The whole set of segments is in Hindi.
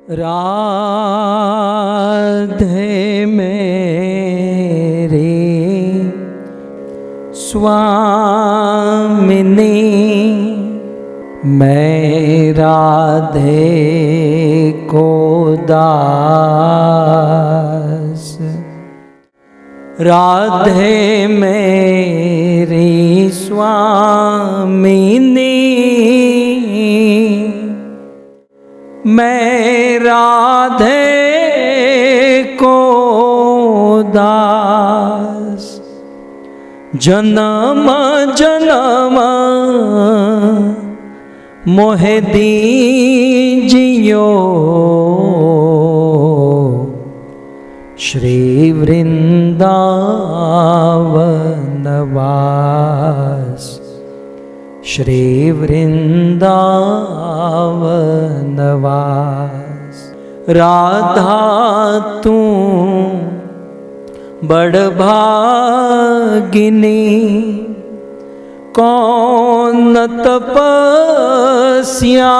राधे मेरी स्वामिनी, मैं राधे को दास। राधे मेरी स्वामिनी, मैं राधे को दास। जन्म जन्म मोहे दीजियो, श्री वृंदावन वास। श्री वृंदावन वास। राधा तू बड़ भागिनी, कौन तपस्या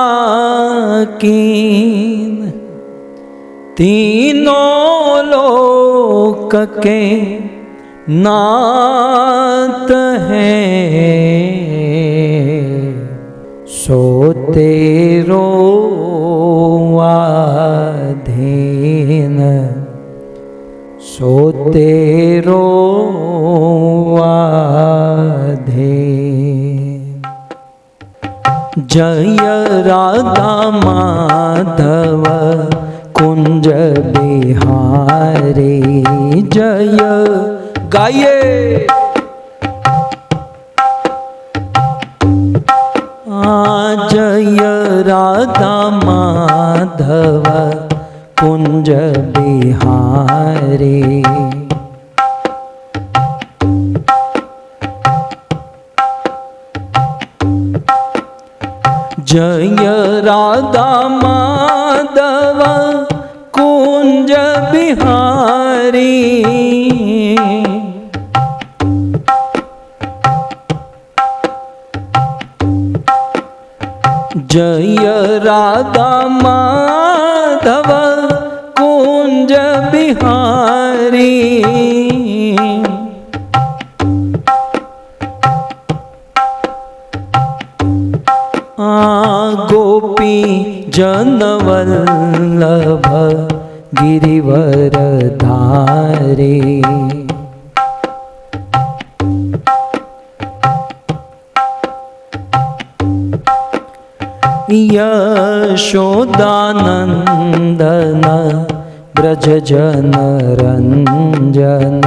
कीन। तीनों लोक के नाथ हैं, सो तेरो आधीन। सो तेरो आधीन। जय राधा माधव कुंज बिहारी, जय गाइए। जय राधा माधव कुंज बिहारी, जय राधा माधव कुंज बिहारी। जय राधा माधव कुंज बिहारी। गोपी जनवल्लभ गिरिवर धारे, यशोदानंदन ब्रज जन रंजन।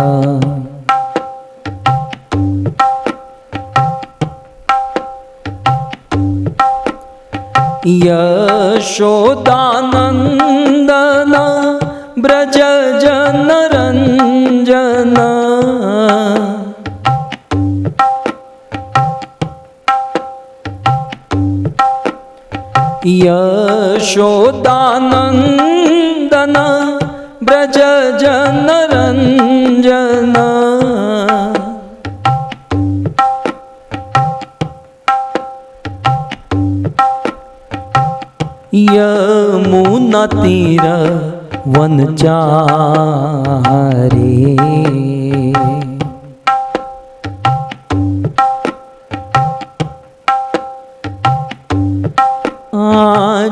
यशोदानंदन ब्रज जन रंजन। यशोदानंदन ब्रज जन रंजन। यमुना तीर वनचारी,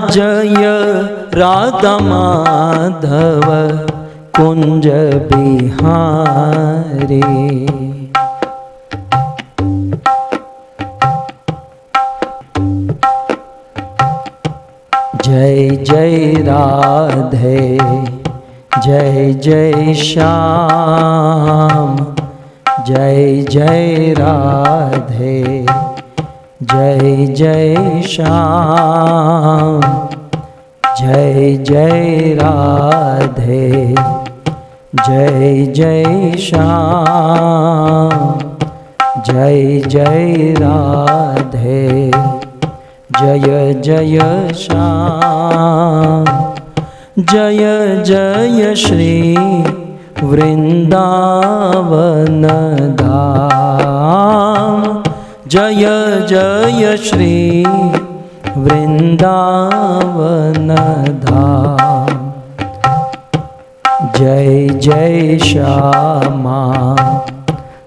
जय राधा माधव कुंज बिहारी। जय जय राधे, जय जय श्याम। जय जय राधे, जय जय श्याम। जय जय राधे, जय जय श्याम। जय जय राधे, जय जय श्याम। जय जय श्री वृंदावन धाम। जय जय श्री वृंदावन धाम। जय जय श्यामा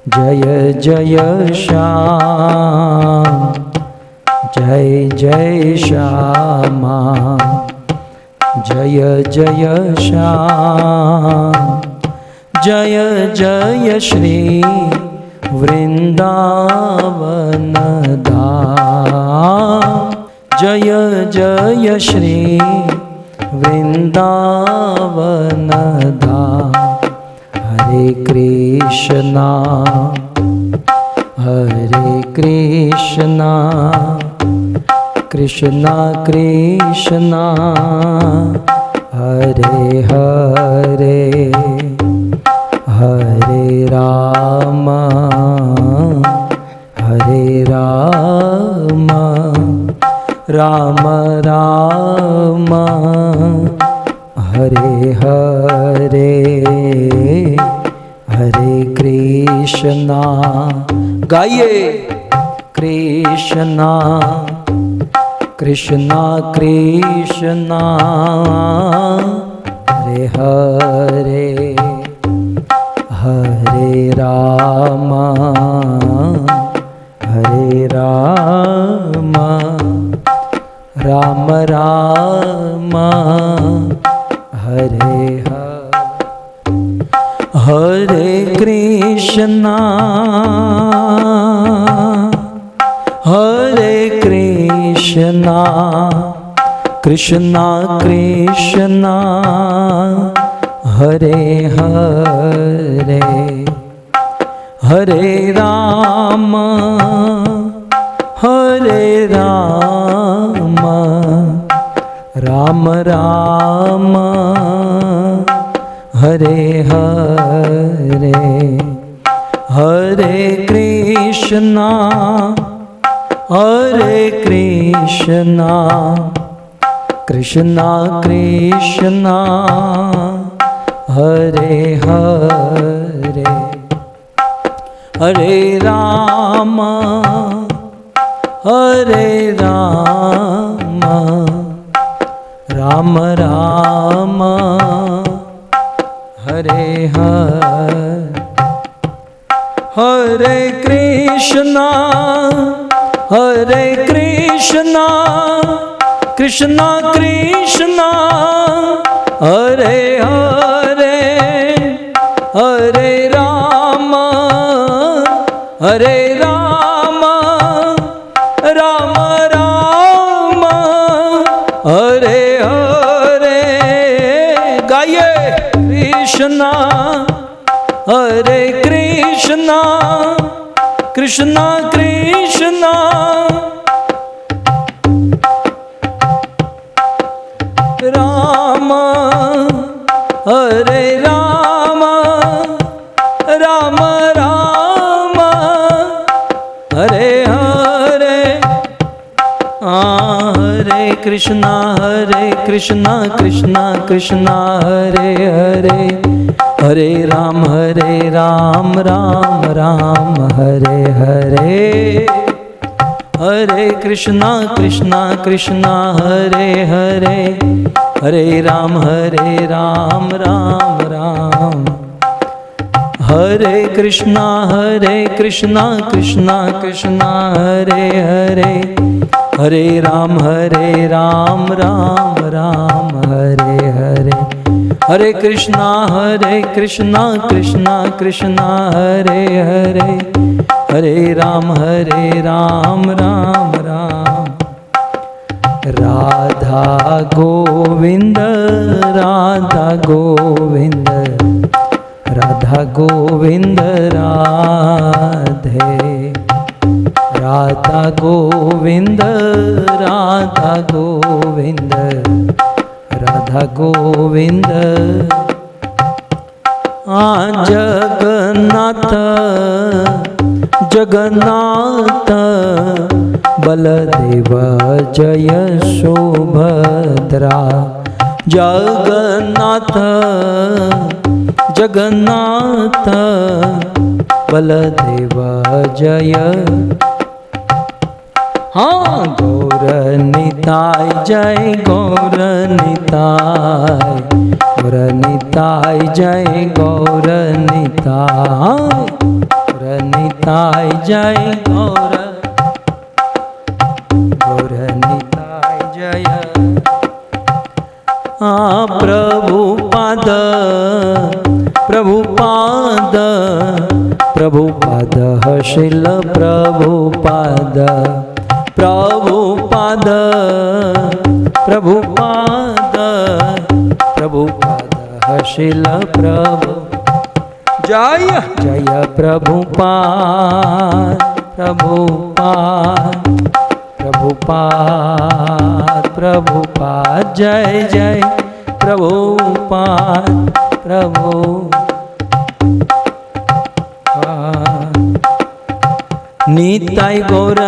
जय जय श्याम जय जय श्यामा जय जय श्याम जय जय श्री वृंदावन धाम जय जय श्री वृंदावन धाम हरे कृष्णा कृष्णा कृष्णा हरे हरे हरे राम राम राम हरे हरे हरे कृष्णा गाइए कृष्णा कृष्णा कृष्णा हरे हरे हरे राम राम राम हरे हरे कृष्णा कृष्णा कृष्णा हरे हरे हरे राम राम राम हरे हरे हरे कृष्णा कृष्णा कृष्णा हरे हरे हरे राम राम राम हरे हरे कृष्णा कृष्णा कृष्णा हरे हरे हरे राम राम राम हरे हरे गाइए कृष्णा कृष्णा कृष्णा कृष्णा राम हरे राम राम राम हरे हरे हरे कृष्णा कृष्णा कृष्णा हरे हरे हरे राम राम राम हरे हरे हरे कृष्णा कृष्णा हरे हरे हरे राम राम राम हरे कृष्णा कृष्णा कृष्णा हरे हरे हरे राम राम राम हरे हरे हरे कृष्णा कृष्णा कृष्णा हरे हरे हरे राम राम राम राधा गोविंद राधा गोविंद राधा गोविंद राधे राधा गोविंद राधा गोविंद राधा गोविंद जगन्नाथ जगन्नाथ बलदेव जय सुभद्रा जगन्नाथ जगन्नाथ बलदेव जय हाँ गौर निताय जय गौर निताय गौरनिताय जय गौरनिताय, गौरनिताय जय गौरनिताय जय। प्रभुपाद प्रभुपाद प्रभुपाद श्रील प्रभुपाद, प्रभुपाद प्रभुपाद प्रभुपाद श्रील प्रभु। जय जय प्रभुपाद प्रभुपाद प्रभुपाद प्रभुपाद जय जय प्रभुपाद प्रभुपाद। निताय गौर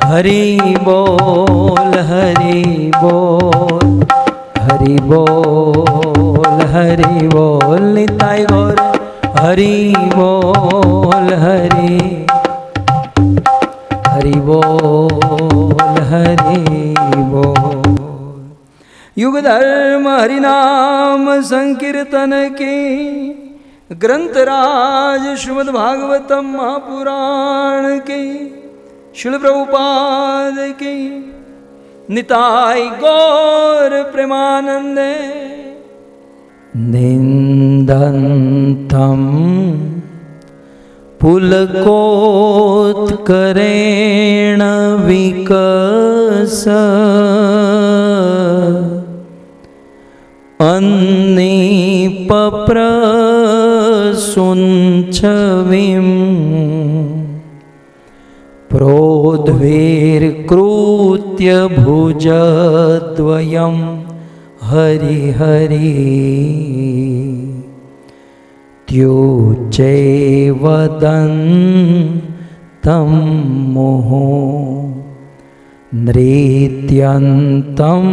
हरि बोल हरि बोल हरि बोल हरि बोल। निताय गौर हरि बोल हरि बोल हरि बोल। युग धर्म हरि नाम संकीर्तन की, ग्रंथराज श्रीमद् भागवतम महापुराण की, श्रील प्रभुपाद की। निताय गौर प्रेमानंदे। निंदन्तं पुलकोत्करेण विकस अन्निपप्रसुञ्छविं प्रोद्भिर्कृत्य भुजद्वयं हरि हरि त्युच्चे वदन्तं मुहुः नृत्यन्तं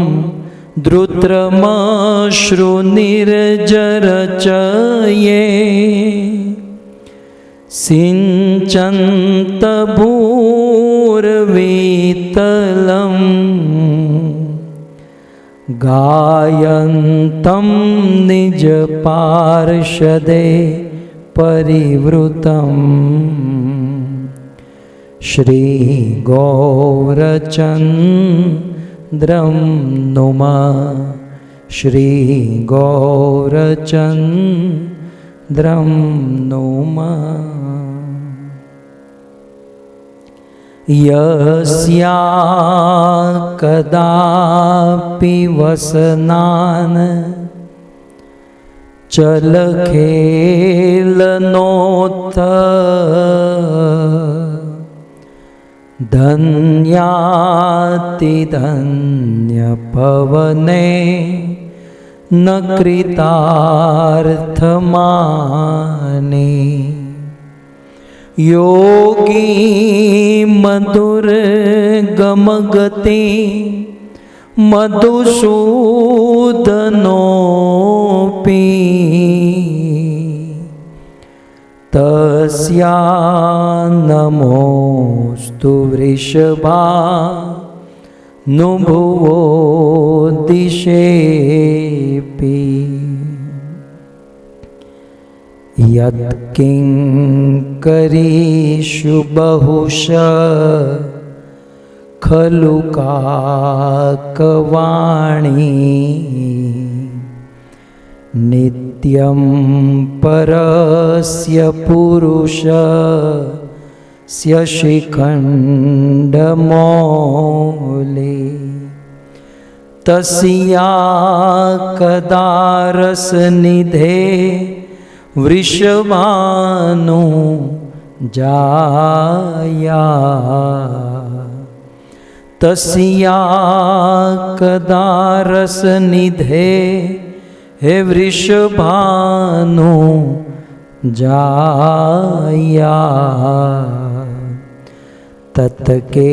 द्रुत्रमश्रुनिर्जरचये सिञ्चन्तभूर्वितलं गायन्तं निजपार्षदे परिवृतम् श्रीगौरचन्द्रं नुमः श्रीगौरचन्द्रं नुमः। यस्या कदापि वसनान् चलखेलनोत्थ धन्यातिधन्यपवने न कृतार्थमाने। योगी मधुरगमगति मधुसूदनोऽपि तस्या नमोस्तु वृषभानुभुवो दिशेऽपि। यत्किङ्करीषु बहुशः खलु काकवाणी नित्यं परस्य पुरुषस्य शिखण्डमौले। तस्या कदा रसनिधे वृषभानु जाया। तस्या कदा रसनिधे हे वृषभानु जाया। तत्केलिकुञ्ज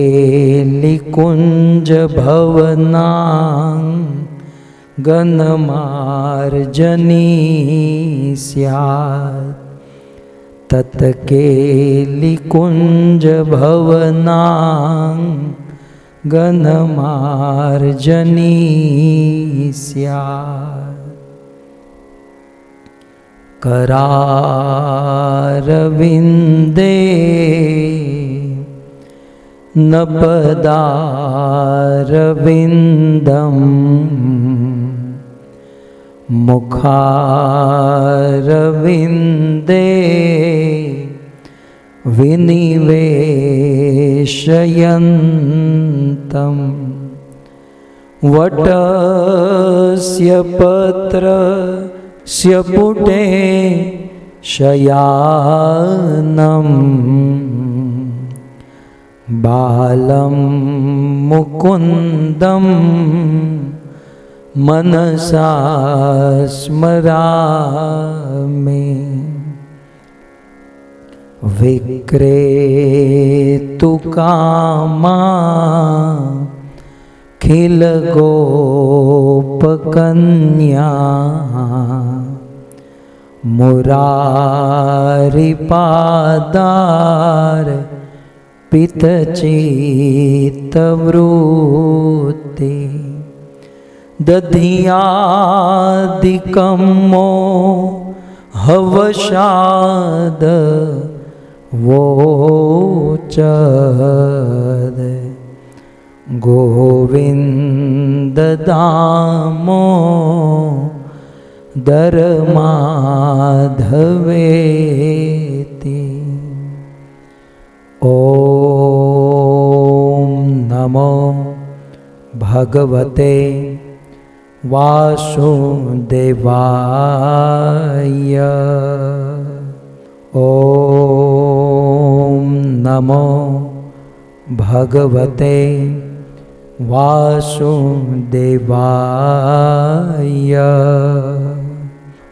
भवनाङ्गनमार्जनी स्यात्। तत्केलिकुञ्ज भवनाङ्गनमार्जनी स्यात्। करारविन्दे नपदारविन्दम् मुखारविन्दे विनिवेशयन्तम् वटस्य पत्रस्य पुटे शयानम् बालं मुकुन्दं मनसा स्मरामि विक्रेतुकामा खिलगोपकन्या मुरारिपादार पितचित्तवृत्ति दधियादिकं हवशाद वोचद गोविन्द दामोदर माधवेति। ॐ नमो भगवते वासुदेवाय। ॐ नमो भगवते वासुदेवाय।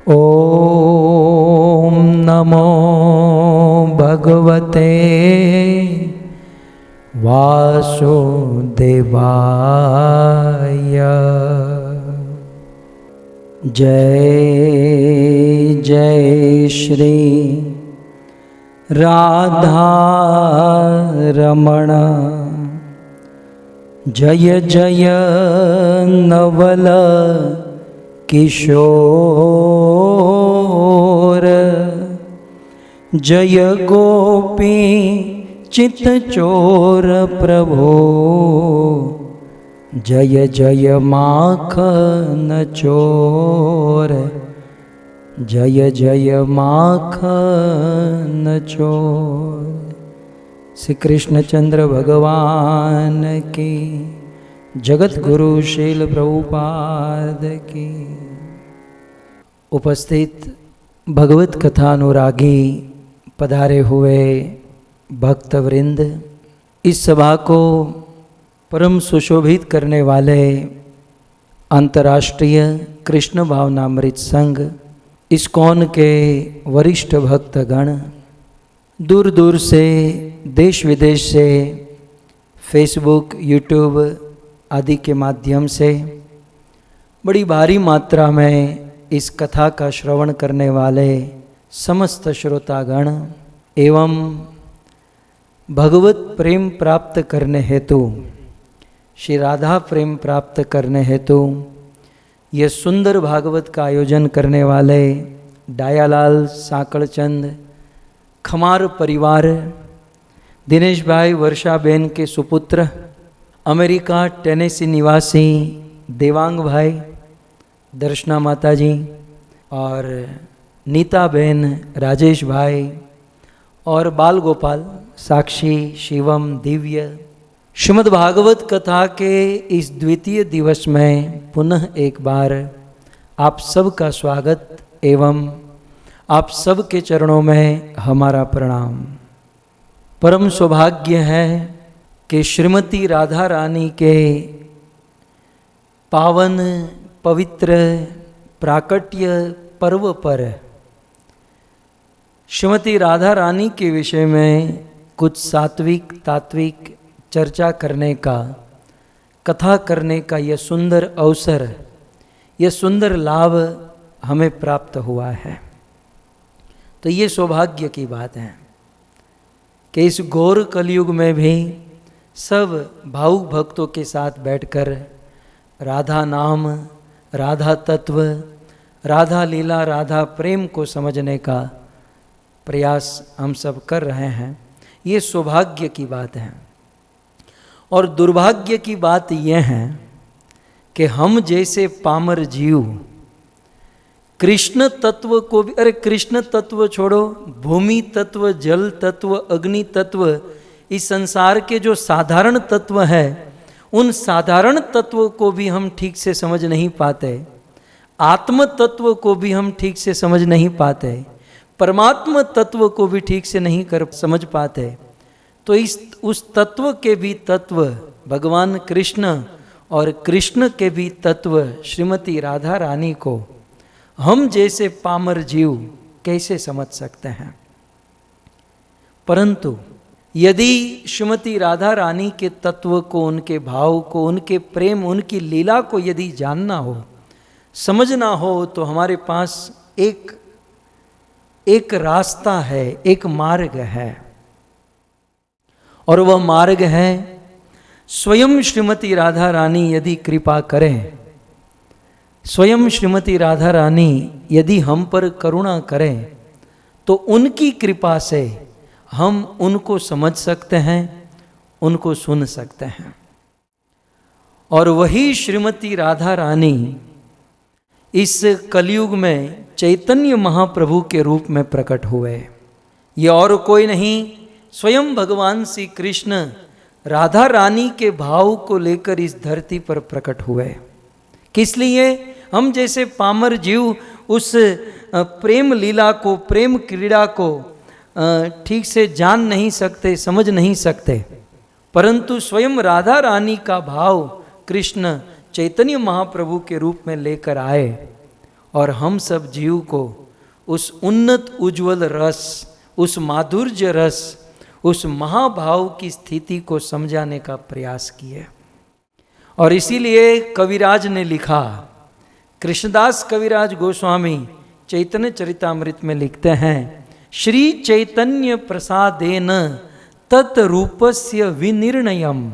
ॐ नमो भगवते वासुदेवाय। जय जय श्री राधा रमण जय जय नवल किशोर जय गोपी चित्तचोर प्रभो जय जय माखन चोर जय जय माखन चोर। श्री कृष्णचंद्र भगवान की, जगत गुरु शील प्रभुपाद की। उपस्थित भगवत कथानुरागी पधारे हुए भक्तवृंद, इस सभा को परम सुशोभित करने वाले अंतर्राष्ट्रीय कृष्ण भावनामृत संघ इस्कॉन के वरिष्ठ भक्तगण, दूर दूर से देश विदेश से फेसबुक यूट्यूब आदि के माध्यम से बड़ी भारी मात्रा में इस कथा का श्रवण करने वाले समस्त श्रोतागण एवं भगवत प्रेम प्राप्त करने हेतु, श्री राधा प्रेम प्राप्त करने हेतु यह सुंदर भागवत का आयोजन करने वाले डायालाल साकड़चंद खमार परिवार, दिनेश भाई वर्षाबेन के सुपुत्र, अमेरिका टेनेसी निवासी देवांग भाई, दर्शना माता जी और नीता बहन, राजेश भाई और बाल गोपाल, साक्षी, शिवम, दिव्य। श्रीमद् भागवत कथा के इस द्वितीय दिवस में पुनः एक बार आप सबका स्वागत एवं आप सब के चरणों में हमारा प्रणाम। परम सौभाग्य है कि श्रीमती राधा रानी के पावन पवित्र प्राकट्य पर्व पर श्रीमती राधा रानी के विषय में कुछ सात्विक तात्विक चर्चा करने का, कथा करने का यह सुंदर अवसर, यह सुंदर लाभ हमें प्राप्त हुआ है। तो ये सौभाग्य की बात है कि इस घोर कलयुग में भी सब भावुक भक्तों के साथ बैठकर राधा नाम, राधा तत्व, राधा लीला राधा प्रेम को समझने का प्रयास हम सब कर रहे हैं। ये सौभाग्य की बात है। और दुर्भाग्य की बात यह है कि हम जैसे पामर जीव कृष्ण तत्व को भी, अरे कृष्ण तत्व छोड़ो, भूमि तत्व, जल तत्व, अग्नि तत्व, इस संसार के जो साधारण तत्व है उन साधारण तत्व को भी हम ठीक से समझ नहीं पाते। आत्म तत्व को भी हम ठीक से समझ नहीं पाते। परमात्मा तत्व को भी ठीक से नहीं समझ पाते। तो उस तत्व के भी तत्व भगवान कृष्ण और कृष्ण के भी तत्व श्रीमती राधा रानी को हम जैसे पामर जीव कैसे समझ सकते हैं। परंतु यदि श्रीमती राधा रानी के तत्व को, उनके भाव को, उनके प्रेम, उनकी लीला को यदि जानना हो, समझना हो, तो हमारे पास एक रास्ता है, एक मार्ग है। और वह मार्ग है स्वयं श्रीमती राधा रानी यदि कृपा करें, स्वयं श्रीमती राधा रानी यदि हम पर करुणा करें, तो उनकी कृपा से हम उनको समझ सकते हैं, उनको सुन सकते हैं। और वही श्रीमती राधा रानी इस कलयुग में चैतन्य महाप्रभु के रूप में प्रकट हुए। ये और कोई नहीं, स्वयं भगवान श्री कृष्ण राधा रानी के भाव को लेकर इस धरती पर प्रकट हुए। किस लिए? हम जैसे पामर जीव उस प्रेम लीला को, प्रेम क्रीड़ा को ठीक से जान नहीं सकते, समझ नहीं सकते। परंतु स्वयं राधा रानी का भाव कृष्ण चैतन्य महाप्रभु के रूप में लेकर आए और हम सब जीव को उस उन्नत उज्ज्वल रस, उस माधुर्य रस, उस महाभाव की स्थिति को समझाने का प्रयास किए। और इसीलिए कविराज ने लिखा, कृष्णदास कविराज गोस्वामी चैतन्य चरितामृत में लिखते हैं, श्री चैतन्य प्रसादेन तत्रूपस्य विनिर्णयम।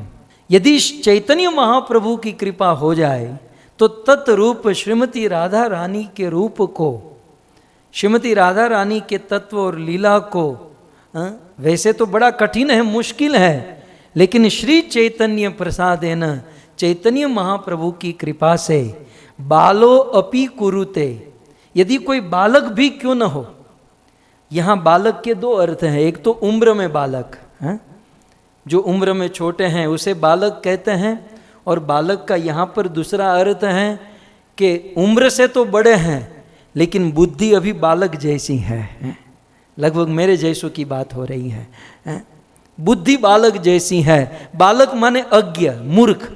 यदि चैतन्य महाप्रभु की कृपा हो जाए तो तत्रूप श्रीमती राधा रानी के रूप को, श्रीमती राधा रानी के तत्व और लीला को, वैसे तो बड़ा कठिन है, मुश्किल है, लेकिन श्री चैतन्य प्रसादेन, चैतन्य महाप्रभु की कृपा से बालो अपि कुरुते, यदि कोई बालक भी क्यों न हो। यहाँ बालक के दो अर्थ हैं, एक तो उम्र में बालक है, जो उम्र में छोटे हैं उसे बालक कहते हैं, और बालक का यहाँ पर दूसरा अर्थ है कि उम्र से तो बड़े हैं लेकिन बुद्धि अभी बालक जैसी है। लगभग मेरे जैसों की बात हो रही है। बुद्धि बालक जैसी है। बालक माने अज्ञ, मूर्ख।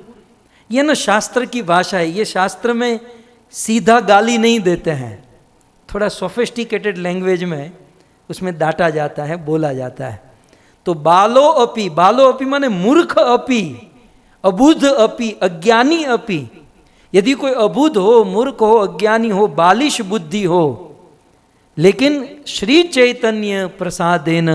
यह ना शास्त्र की भाषा है, ये शास्त्र में सीधा गाली नहीं देते हैं, थोड़ा सोफिस्टिकेटेड लैंग्वेज में उसमें डांटा जाता है, बोला जाता है। तो बालो अपि, बालो अपि माने मूर्ख अपि, अबुध अपि, अज्ञानी अपि। यदि कोई अबुध हो, मूर्ख हो, अज्ञानी हो, बालिश बुद्धि हो, लेकिन श्री चैतन्य प्रसादेन,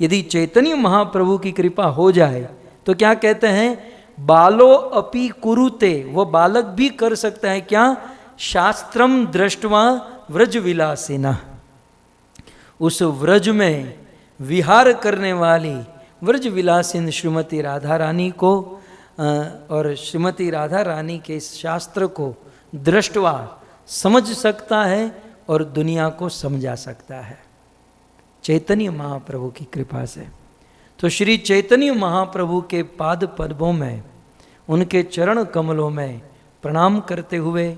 यदि चैतन्य महाप्रभु की कृपा हो जाए तो क्या कहते हैं, बालो अपि कुरुते, वो बालक भी कर सकता है क्या, शास्त्रम दृष्टवा व्रज विलासिना, उस व्रज में विहार करने वाली व्रज विलासिन श्रीमती राधा रानी को और श्रीमती राधा रानी के इस शास्त्र को दृष्टवा समझ सकता है और दुनिया को समझा सकता है चैतन्य महाप्रभु की कृपा से। तो श्री चैतन्य महाप्रभु के पाद पद्मों में, उनके चरण कमलों में प्रणाम करते हुए,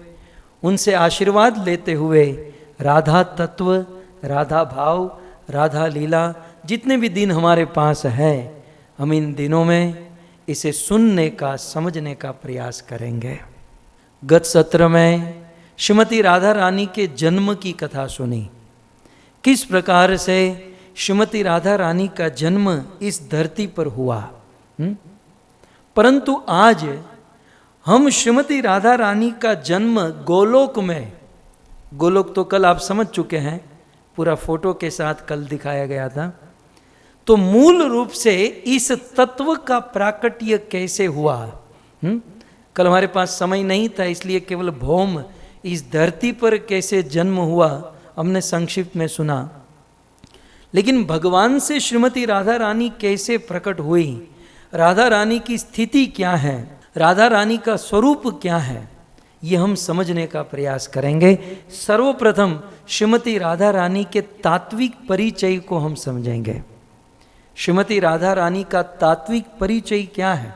उनसे आशीर्वाद लेते हुए, राधा तत्व, राधा भाव, राधा लीला जितने भी दिन हमारे पास है, हम इन दिनों में इसे सुनने का, समझने का प्रयास करेंगे। गत सत्र में श्रीमती राधा रानी के जन्म की कथा सुनी, किस प्रकार से श्रीमती राधा रानी का जन्म इस धरती पर हुआ। परंतु आज हम श्रीमती राधा रानी का जन्म गोलोक में, गोलोक तो कल आप समझ चुके हैं, पूरा फोटो के साथ कल दिखाया गया था। तो मूल रूप से इस तत्व का प्राकट्य कैसे हुआ, कल हमारे पास समय नहीं था, इसलिए केवल भौम इस धरती पर कैसे जन्म हुआ हमने संक्षिप्त में सुना, लेकिन भगवान से श्रीमती राधा रानी कैसे प्रकट हुई, राधा रानी की स्थिति क्या है, राधा रानी का स्वरूप क्या है, ये हम समझने का प्रयास करेंगे। सर्वप्रथम श्रीमती राधा रानी के तात्विक परिचय को हम समझेंगे। श्रीमती राधा रानी का तात्विक परिचय क्या है?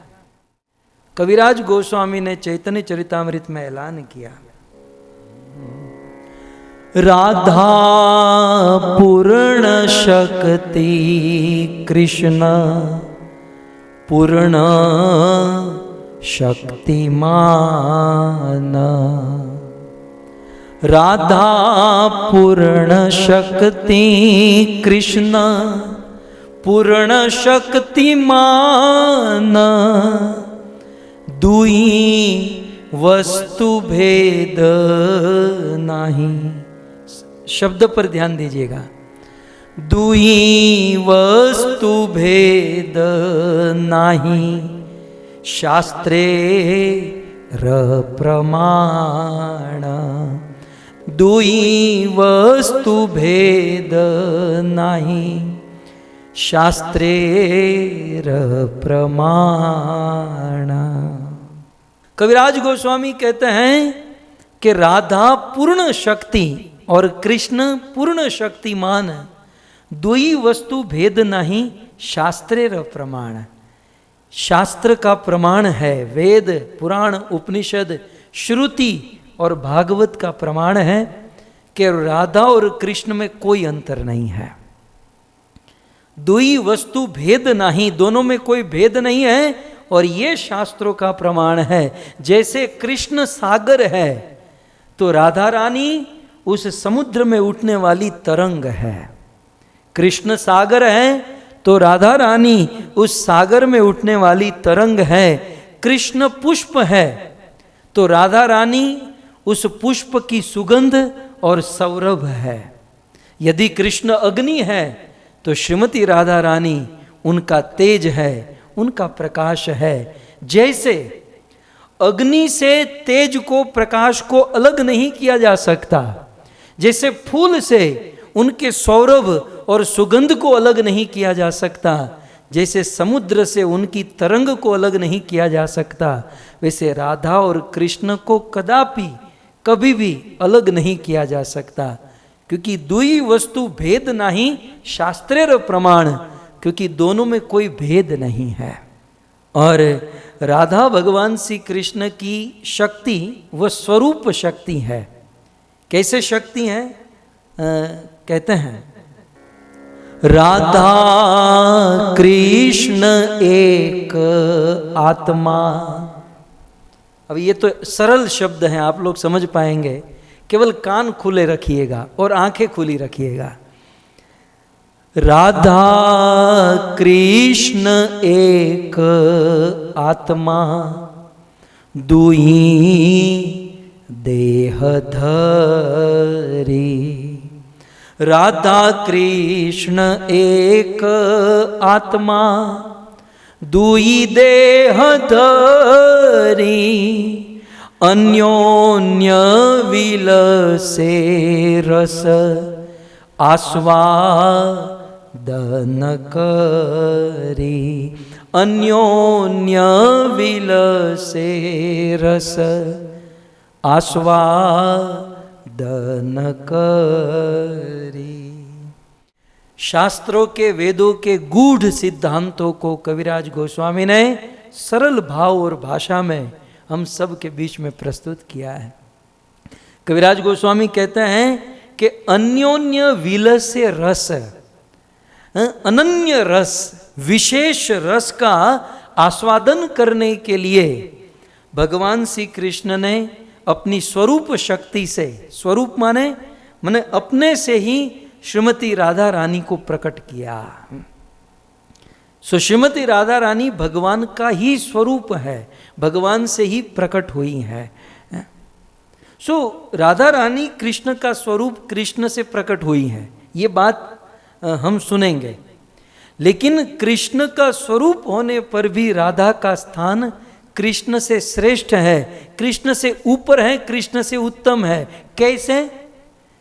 कविराज गोस्वामी ने चैतन्य चरितामृत में ऐलान किया, राधा पूर्ण शक्ति कृष्ण पूर्ण शक्तिमान, राधा पूर्ण शक्ति कृष्ण पूर्ण शक्तिमान, दुई वस्तु भेद नहीं। शब्द पर ध्यान दीजिएगा, दुई वस्तु भेद नहीं, शास्त्रे र प्रमाण, दुई वस्तु भेद नहीं, शास्त्रे र प्रमाण। कविराज गोस्वामी कहते हैं कि राधा पूर्ण शक्ति और कृष्ण पूर्ण शक्तिमान, दुई वस्तु भेद नहीं, शास्त्रे र प्रमाण। शास्त्र का प्रमाण है, वेद पुराण उपनिषद श्रुति और भागवत का प्रमाण है कि राधा और कृष्ण में कोई अंतर नहीं है। दुई वस्तु भेद नहीं, दोनों में कोई भेद नहीं है, और ये शास्त्रों का प्रमाण है। जैसे कृष्ण सागर है तो राधा रानी उस समुद्र में उठने वाली तरंग है। कृष्ण सागर है तो राधा रानी उस सागर में उठने वाली तरंग है। कृष्ण पुष्प है तो राधा रानी उस पुष्प की सुगंध और सौरभ है। यदि कृष्ण अग्नि है तो श्रीमती राधा रानी उनका तेज है, उनका प्रकाश है। जैसे अग्नि से तेज को, प्रकाश को अलग नहीं किया जा सकता, जैसे फूल से उनके सौरभ और सुगंध को अलग नहीं किया जा सकता, जैसे समुद्र से उनकी तरंग को अलग नहीं किया जा सकता, वैसे राधा और कृष्ण को कदापि कभी भी अलग नहीं किया जा सकता, क्योंकि दुई वस्तु भेद नहीं, शास्त्रेर प्रमाण, क्योंकि दोनों में कोई भेद नहीं है। और राधा भगवान श्री कृष्ण की शक्ति वह स्वरूप शक्ति है। कैसे शक्ति है? कहते हैं राधा कृष्ण एक आत्मा। अब ये तो सरल शब्द हैं, आप लोग समझ पाएंगे, केवल कान खुले रखिएगा और आंखें खुली रखिएगा। राधा कृष्ण एक आत्मा, दुई देह धरी। राधा कृष्ण एक आत्मा, दुई देह धरी। अन्योन्य विलसे रस आस्वादन करी। अन्योन्य विलसे रस आस्वादन करी। शास्त्रों के, वेदों के गूढ़ सिद्धांतों को कविराज गोस्वामी ने सरल भाव और भाषा में हम सब के बीच में प्रस्तुत किया है। कविराज गोस्वामी कहते हैं कि अन्योन्य विलसे रस, अनन्य रस, विशेष रस का आस्वादन करने के लिए भगवान श्री कृष्ण ने अपनी स्वरूप शक्ति से, स्वरूप माने अपने से ही श्रीमती राधा रानी को प्रकट किया। सो श्रीमती राधा रानी भगवान का ही स्वरूप है, भगवान से ही प्रकट हुई है। सो राधा रानी कृष्ण का स्वरूप, कृष्ण से प्रकट हुई है, ये बात हम सुनेंगे। लेकिन कृष्ण का स्वरूप होने पर भी राधा का स्थान कृष्ण से श्रेष्ठ है, कृष्ण से ऊपर है, कृष्ण से उत्तम है। कैसे?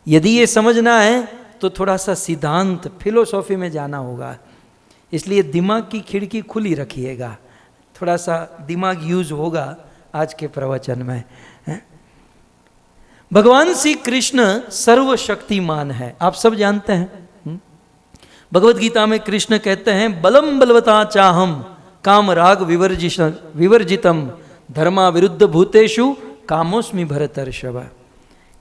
यदि ये समझना है तो थोड़ा सा सिद्धांत फिलोसॉफी में जाना होगा। इसलिए दिमाग की खिड़की खुली रखिएगा, थोड़ा सा दिमाग यूज होगा आज के प्रवचन में। भगवान श्री कृष्ण सर्वशक्तिमान है, आप सब जानते हैं। भगवत गीता में कृष्ण कहते हैं बलम बलवता चाहम काम राग विवर्जितम धर्मा विरुद्ध भूतेषु कामोस्मि भरतर्षभ।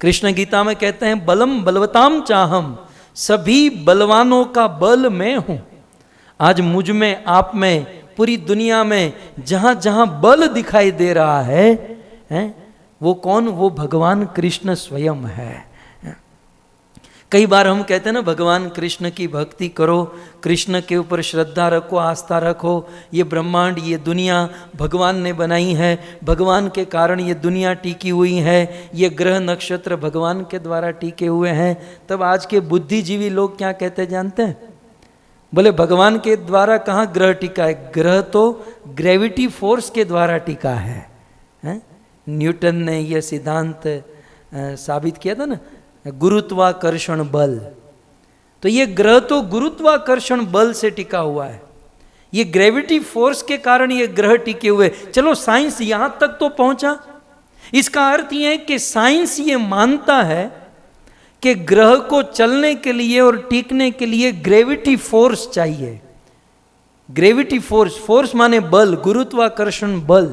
कृष्ण गीता में कहते हैं बलम बलवताम चाहम, सभी बलवानों का बल मैं हूं। आज मुझ में, आप में, पूरी दुनिया में जहां जहां बल दिखाई दे रहा है वो कौन? वो भगवान कृष्ण स्वयं है। कई बार हम कहते हैं ना भगवान कृष्ण की भक्ति करो, कृष्ण के ऊपर श्रद्धा रखो, आस्था रखो। ये ब्रह्मांड, ये दुनिया भगवान ने बनाई है, भगवान के कारण ये दुनिया टिकी हुई है, ये ग्रह नक्षत्र भगवान के द्वारा टिके हुए हैं। तब आज के बुद्धिजीवी लोग क्या कहते जानते हैं? बोले भगवान के द्वारा कहाँ ग्रह टिका है? ग्रह तो ग्रेविटी फोर्स के द्वारा टिका है। न्यूटन ने यह सिद्धांत साबित किया था ना, गुरुत्वाकर्षण बल। तो ये ग्रह तो गुरुत्वाकर्षण बल से टिका हुआ है, ये ग्रेविटी फोर्स के कारण ये ग्रह टिके हुए। चलो साइंस यहां तक तो पहुंचा। इसका अर्थ ये है कि साइंस ये मानता है कि ग्रह को चलने के लिए और टिकने के लिए ग्रेविटी फोर्स चाहिए। ग्रेविटी फोर्स, फोर्स माने बल, गुरुत्वाकर्षण बल।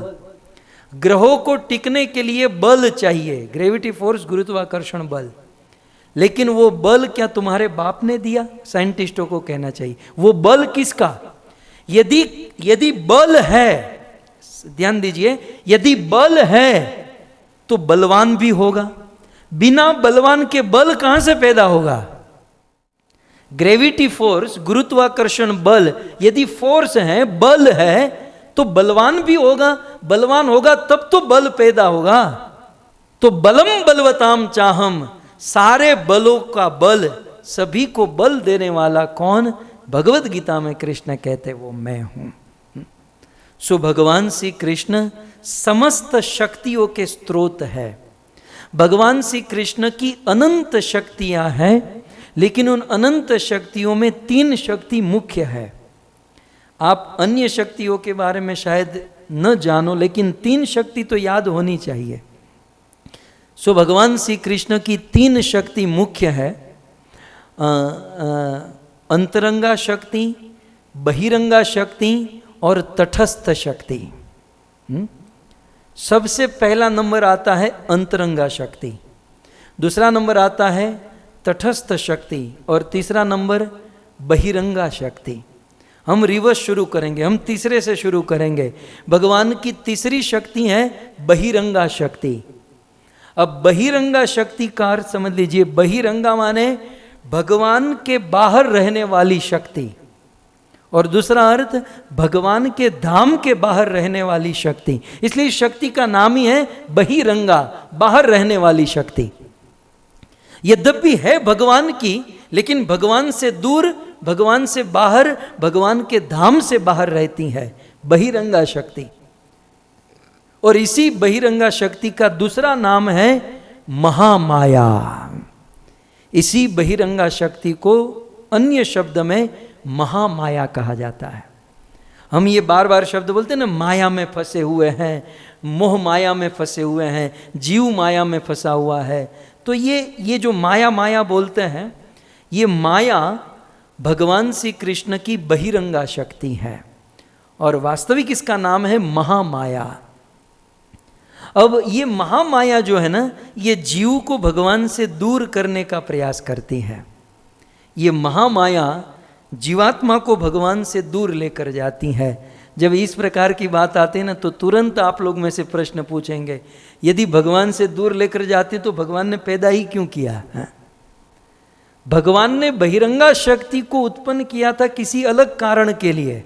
ग्रहों को टिकने के लिए बल चाहिए, ग्रेविटी फोर्स, गुरुत्वाकर्षण बल। लेकिन वो बल क्या तुम्हारे बाप ने दिया? साइंटिस्टों को कहना चाहिए वो बल किसका? यदि बल है, ध्यान दीजिए, यदि बल है तो बलवान भी होगा। बिना बलवान के बल कहां से पैदा होगा? ग्रेविटी फोर्स, गुरुत्वाकर्षण बल, यदि फोर्स है, बल है, तो बलवान भी होगा। बलवान होगा तब तो बल पैदा होगा। तो बलम बलवताम चाहम, सारे बलों का बल, सभी को बल देने वाला कौन? भगवत गीता में कृष्ण कहते वो मैं हूं। सो भगवान श्री कृष्ण समस्त शक्तियों के स्रोत है। भगवान श्री कृष्ण की अनंत शक्तियां हैं, लेकिन उन अनंत शक्तियों में 3 शक्ति मुख्य है। आप अन्य शक्तियों के बारे में शायद न जानो, लेकिन 3 शक्ति तो याद होनी चाहिए। सो भगवान श्री कृष्ण की 3 शक्ति मुख्य है। अंतरंगा शक्ति, बहिरंगा शक्ति और तटस्थ शक्ति। सबसे पहला नंबर आता है अंतरंगा शक्ति, दूसरा नंबर आता है तटस्थ शक्ति और तीसरा नंबर बहिरंगा शक्ति। हम रिवर्स शुरू करेंगे, हम तीसरे से शुरू करेंगे। भगवान की तीसरी शक्ति है बहिरंगा शक्ति। अब बहिरंगा शक्ति का अर्थ समझ लीजिए। बहिरंगा माने भगवान के बाहर रहने वाली शक्ति, और दूसरा अर्थ भगवान के धाम के बाहर रहने वाली शक्ति। इसलिए शक्ति का नाम ही है बहिरंगा, बाहर रहने वाली शक्ति। यद्यपि है भगवान की, लेकिन भगवान से दूर, भगवान से बाहर, भगवान के धाम से बाहर रहती है बहिरंगा शक्ति। और इसी बहिरंगा शक्ति का दूसरा नाम है महामाया। इसी बहिरंगा शक्ति को अन्य शब्द में महामाया कहा जाता है। हम ये बार बार शब्द बोलते हैं ना, माया में फंसे हुए हैं, मोह माया में फंसे हुए हैं, जीव माया में फंसा हुआ है। तो ये जो माया माया बोलते हैं, ये माया भगवान श्री कृष्ण की बहिरंगा शक्ति है, और वास्तविक इसका नाम है महामाया। अब ये महामाया जो है ना, ये जीव को भगवान से दूर करने का प्रयास करती है। ये महामाया जीवात्मा को भगवान से दूर लेकर जाती है। जब इस प्रकार की बात आती है ना, तो तुरंत आप लोग में से प्रश्न पूछेंगे, यदि भगवान से दूर लेकर जाती तो भगवान ने पैदा ही क्यों किया है? भगवान ने बहिरंगा शक्ति को उत्पन्न किया था किसी अलग कारण के लिए,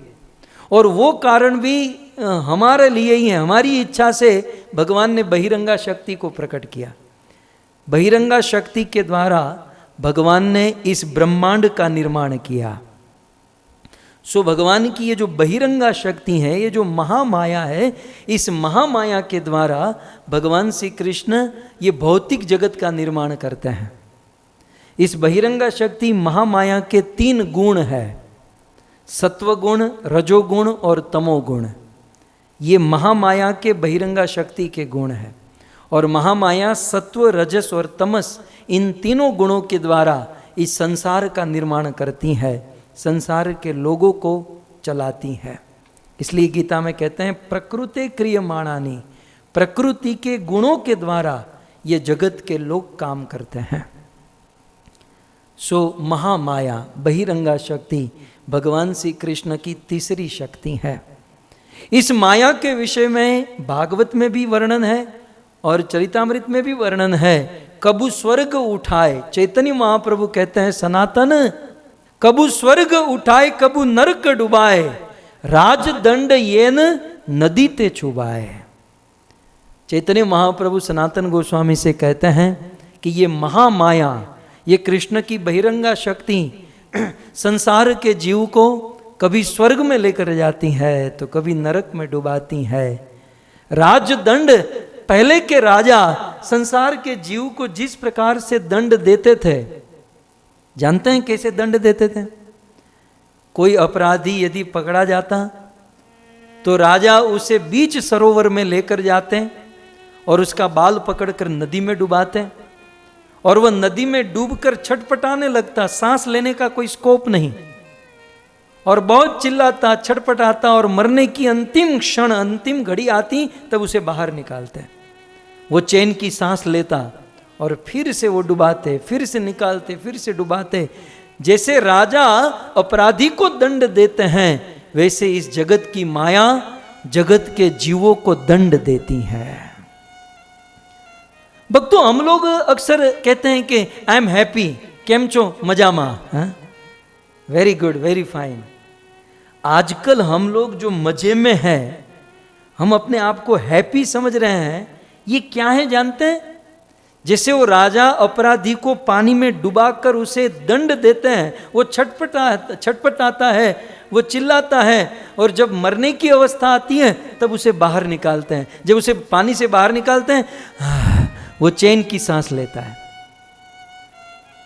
और वो कारण भी हमारे लिए ही है। हमारी इच्छा से भगवान ने बहिरंगा शक्ति को प्रकट किया। बहिरंगा शक्ति के द्वारा भगवान ने इस ब्रह्मांड का निर्माण किया। सो भगवान की ये जो बहिरंगा शक्ति है, ये जो महामाया है, इस महामाया के द्वारा भगवान श्री कृष्ण ये भौतिक जगत का निर्माण करते हैं। इस बहिरंगा शक्ति महामाया के 3 गुण है, सत्वगुण, रजोगुण और तमोगुण। ये महामाया के बहिरंगा शक्ति के गुण है। और महामाया सत्व, रजस और तमस, इन तीनों गुणों के द्वारा इस संसार का निर्माण करती है, संसार के लोगों को चलाती है। इसलिए गीता में कहते हैं प्रकृति क्रियमाणानि, प्रकृति के गुणों के द्वारा ये जगत के लोग काम करते हैं। सो महामाया, बहिरंगा शक्ति भगवान श्री कृष्ण की तीसरी शक्ति है। इस माया के विषय में भागवत में भी वर्णन है और चरितामृत में भी वर्णन है। कबू स्वर्ग उठाए, चैतन्य महाप्रभु कहते हैं सनातन, कबू स्वर्ग उठाए कबू नरक डुबाए, राजदंड येन नदी ते चुबाए। चैतन्य महाप्रभु सनातन गोस्वामी से कहते हैं कि ये महामाया, ये कृष्ण की बहिरंगा शक्ति संसार के जीव को कभी स्वर्ग में लेकर जाती है तो कभी नरक में डुबाती है। राजदंड, पहले के राजा संसार के जीव को जिस प्रकार से दंड देते थे, जानते हैं कैसे दंड देते थे? कोई अपराधी यदि पकड़ा जाता तो राजा उसे बीच सरोवर में लेकर जाते और उसका बाल पकड़कर नदी में डुबाते और वह नदी में डूबकर छटपटाने लगता, सांस लेने का कोई स्कोप नहीं, और बहुत चिल्लाता, छटपटाता, और मरने की अंतिम क्षण, अंतिम घड़ी आती तब उसे बाहर निकालते। वो चैन की सांस लेता और फिर से वो डुबाते, फिर से निकालते, फिर से डुबाते। जैसे राजा अपराधी को दंड देते हैं, वैसे इस जगत की माया जगत के जीवों को दंड देती है। भक्तों, हम लोग अक्सर कहते हैं कि आई एम हैप्पी, केम छो, मजामा, वेरी गुड, वेरी फाइन। आजकल हम लोग जो मजे में हैं, हम अपने आप को हैप्पी समझ रहे हैं, ये क्या है जानते हैं? जैसे वो राजा अपराधी को पानी में डुबाकर उसे दंड देते हैं, वो छटपटाता है, वो चिल्लाता है, और जब मरने की अवस्था आती है तब उसे बाहर निकालते हैं। जब उसे पानी से बाहर निकालते हैं, वो चैन की सांस लेता है।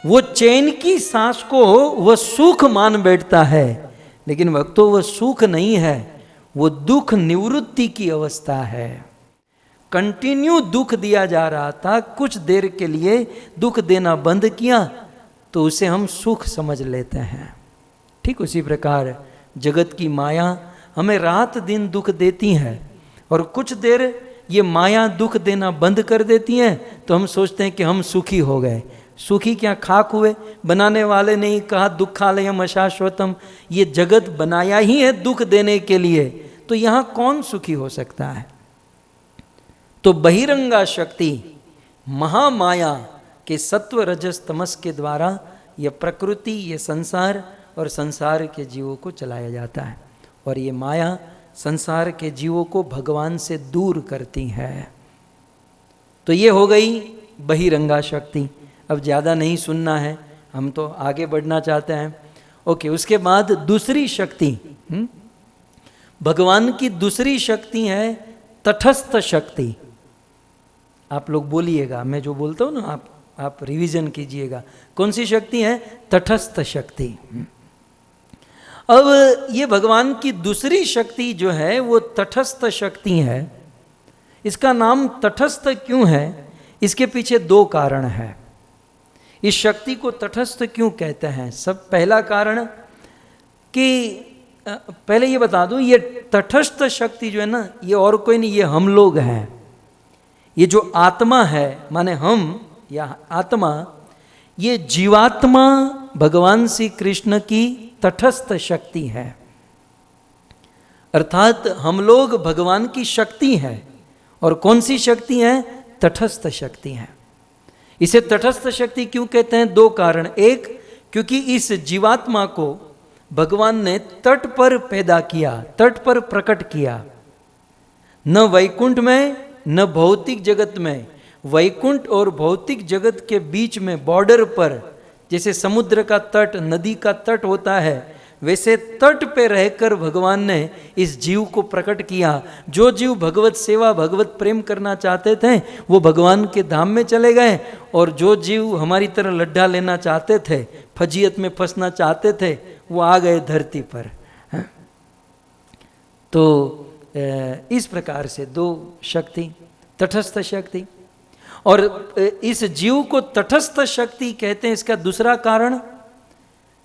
वो चैन की सांस को वह सुख मान बैठता है, लेकिन भक्तों वह सुख नहीं है, वो दुख निवृत्ति की अवस्था है। कंटिन्यू दुख दिया जा रहा था, कुछ देर के लिए दुख देना बंद किया तो उसे हम सुख समझ लेते हैं। ठीक उसी प्रकार जगत की माया हमें रात दिन दुख देती है, और कुछ देर ये माया दुख देना बंद कर देती है तो हम सोचते हैं कि हम सुखी हो गए। सुखी क्या, खाक हुए? बनाने वाले ने ही कहा दुखालयम अशाश्वतम, ये जगत बनाया ही है दुख देने के लिए, तो यहाँ कौन सुखी हो सकता है? तो बहिरंगा शक्ति महामाया के सत्व रजस तमस के द्वारा यह प्रकृति, ये संसार और संसार के जीवों को चलाया जाता है, और ये माया संसार के जीवों को भगवान से दूर करती है। तो ये हो गई बहिरंगा शक्ति। अब ज़्यादा नहीं सुनना है, हम तो आगे बढ़ना चाहते हैं। ओके, उसके बाद दूसरी शक्ति, भगवान की दूसरी शक्ति है तटस्थ शक्ति। आप लोग बोलिएगा, मैं जो बोलता हूँ ना आप रिवीजन कीजिएगा। कौन सी शक्ति है? तटस्थ शक्ति। अब ये भगवान की दूसरी शक्ति जो है वो तटस्थ शक्ति है। इसका नाम तटस्थ क्यों है? इसके पीछे 2 कारण है। इस शक्ति को तटस्थ क्यों कहते हैं? सब पहला कारण कि पहले ये बता दूं, ये तटस्थ शक्ति जो है ना, ये और कोई नहीं, ये हम लोग हैं। ये जो आत्मा है, माने हम या आत्मा, ये जीवात्मा भगवान श्री कृष्ण की तटस्थ शक्ति है। अर्थात हम लोग भगवान की शक्ति है। और कौन सी शक्ति है? तटस्थ शक्ति है। इसे तटस्थ शक्ति क्यों कहते हैं? 2 कारण। एक, क्योंकि इस जीवात्मा को भगवान ने तट पर पैदा किया, तट पर प्रकट किया। न वैकुंठ में न भौतिक जगत में, वैकुंठ और भौतिक जगत के बीच में बॉर्डर पर, जैसे समुद्र का तट, नदी का तट होता है, वैसे तट पे रहकर भगवान ने इस जीव को प्रकट किया। जो जीव भगवत सेवा भगवत प्रेम करना चाहते थे वो भगवान के धाम में चले गए, और जो जीव हमारी तरह लड्ढा लेना चाहते थे, फजीयत में फंसना चाहते थे, वो आ गए धरती पर। तो इस प्रकार से दो शक्ति, तटस्थ शक्ति। और इस जीव को तटस्थ शक्ति कहते हैं, इसका दूसरा कारण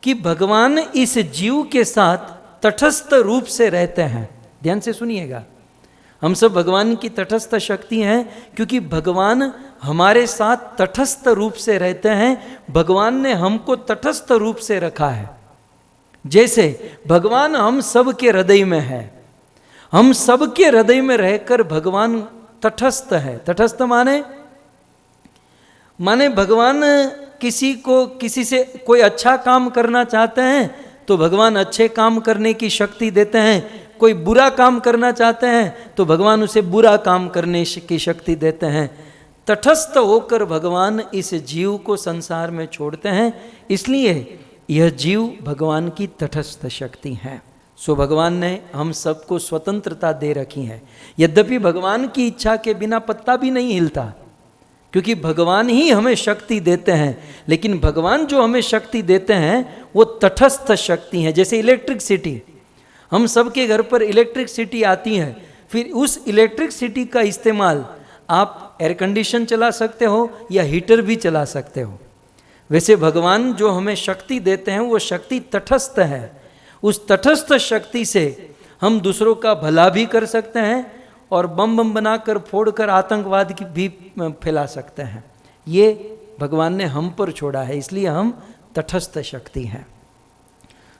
कि भगवान इस जीव के साथ तटस्थ रूप से रहते हैं। ध्यान से सुनिएगा, हम सब भगवान की तटस्थ शक्ति हैं क्योंकि भगवान हमारे साथ तटस्थ रूप से रहते हैं। भगवान ने हमको तटस्थ रूप से रखा है। जैसे भगवान हम सब के हृदय में है, हम सब के हृदय में रहकर भगवान तटस्थ है। तटस्थ माने भगवान किसी से कोई अच्छा काम करना चाहते हैं तो भगवान अच्छे काम करने की शक्ति देते हैं, कोई बुरा काम करना चाहते हैं तो भगवान उसे बुरा काम करने की शक्ति देते हैं। तटस्थ होकर भगवान इस जीव को संसार में छोड़ते हैं, इसलिए यह जीव भगवान की तटस्थ शक्ति है। सो भगवान ने हम सबको स्वतंत्रता दे रखी है। यद्यपि भगवान की इच्छा के बिना पत्ता भी नहीं हिलता, क्योंकि भगवान ही हमें शक्ति देते हैं, लेकिन भगवान जो हमें शक्ति देते हैं वो तटस्थ शक्ति है। जैसे इलेक्ट्रिसिटी, हम सबके घर पर इलेक्ट्रिसिटी आती है, फिर उस इलेक्ट्रिसिटी का इस्तेमाल आप एयर कंडीशन चला सकते हो या हीटर भी चला सकते हो। वैसे भगवान जो हमें शक्ति देते हैं वो शक्ति तटस्थ है। उस तटस्थ शक्ति से हम दूसरों का भला भी कर सकते हैं और बम बनाकर फोड़कर आतंकवाद की भी फैला सकते हैं। ये भगवान ने हम पर छोड़ा है, इसलिए हम तटस्थ शक्ति हैं।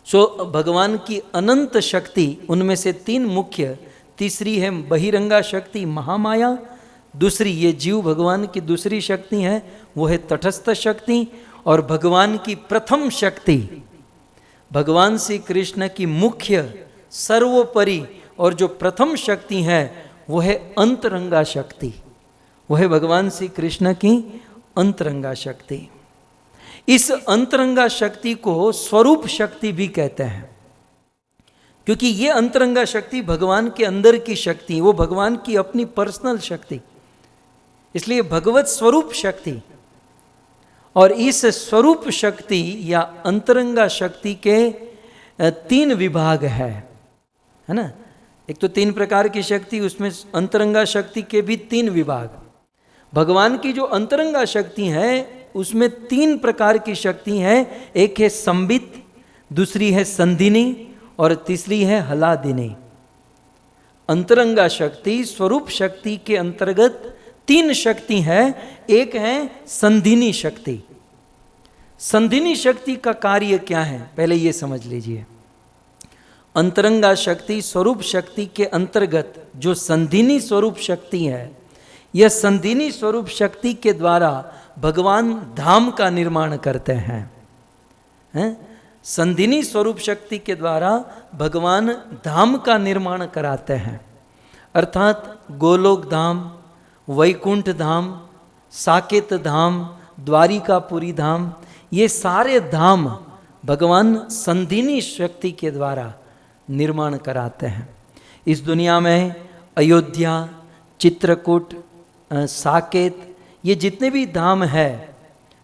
सो भगवान की अनंत शक्ति, उनमें से तीन मुख्य, तीसरी है बहिरंगा शक्ति महामाया, दूसरी ये जीव भगवान की दूसरी शक्ति है वो है तटस्थ शक्ति, और भगवान की प्रथम शक्ति, भगवान श्री कृष्ण की मुख्य सर्वोपरि और जो प्रथम शक्ति है वो है अंतरंगा शक्ति। वो है भगवान श्री कृष्ण की अंतरंगा शक्ति। इस अंतरंगा शक्ति को स्वरूप शक्ति भी कहते हैं, क्योंकि ये अंतरंगा शक्ति भगवान के अंदर की शक्ति, वो भगवान की अपनी पर्सनल शक्ति, इसलिए भगवत स्वरूप शक्ति। और इस स्वरूप शक्ति या अंतरंगा शक्ति के तीन विभाग है ना। एक तो तीन प्रकार की शक्ति, उसमें अंतरंगा शक्ति के भी तीन विभाग। भगवान की जो अंतरंगा शक्ति है उसमें तीन प्रकार की शक्ति है। एक है संबित, दूसरी है संधिनी और तीसरी है हलादिनी। अंतरंगा शक्ति स्वरूप शक्ति के अंतर्गत तीन शक्ति है। एक है संधिनी शक्ति। संधिनी शक्ति का कार्य क्या है पहले ये समझ लीजिए। अंतरंगा शक्ति स्वरूप शक्ति के अंतर्गत जो संधिनी स्वरूप शक्ति है, यह संधिनी स्वरूप शक्ति के द्वारा भगवान धाम का निर्माण करते हैं। संधिनी स्वरूप शक्ति के द्वारा भगवान धाम का निर्माण कराते हैं, अर्थात गोलोक धाम, वैकुंठ धाम, साकेत धाम, द्वारिकापुरी धाम, ये सारे धाम भगवान संधिनी शक्ति के द्वारा निर्माण कराते हैं। इस दुनिया में अयोध्या, चित्रकूट, साकेत, ये जितने भी धाम है,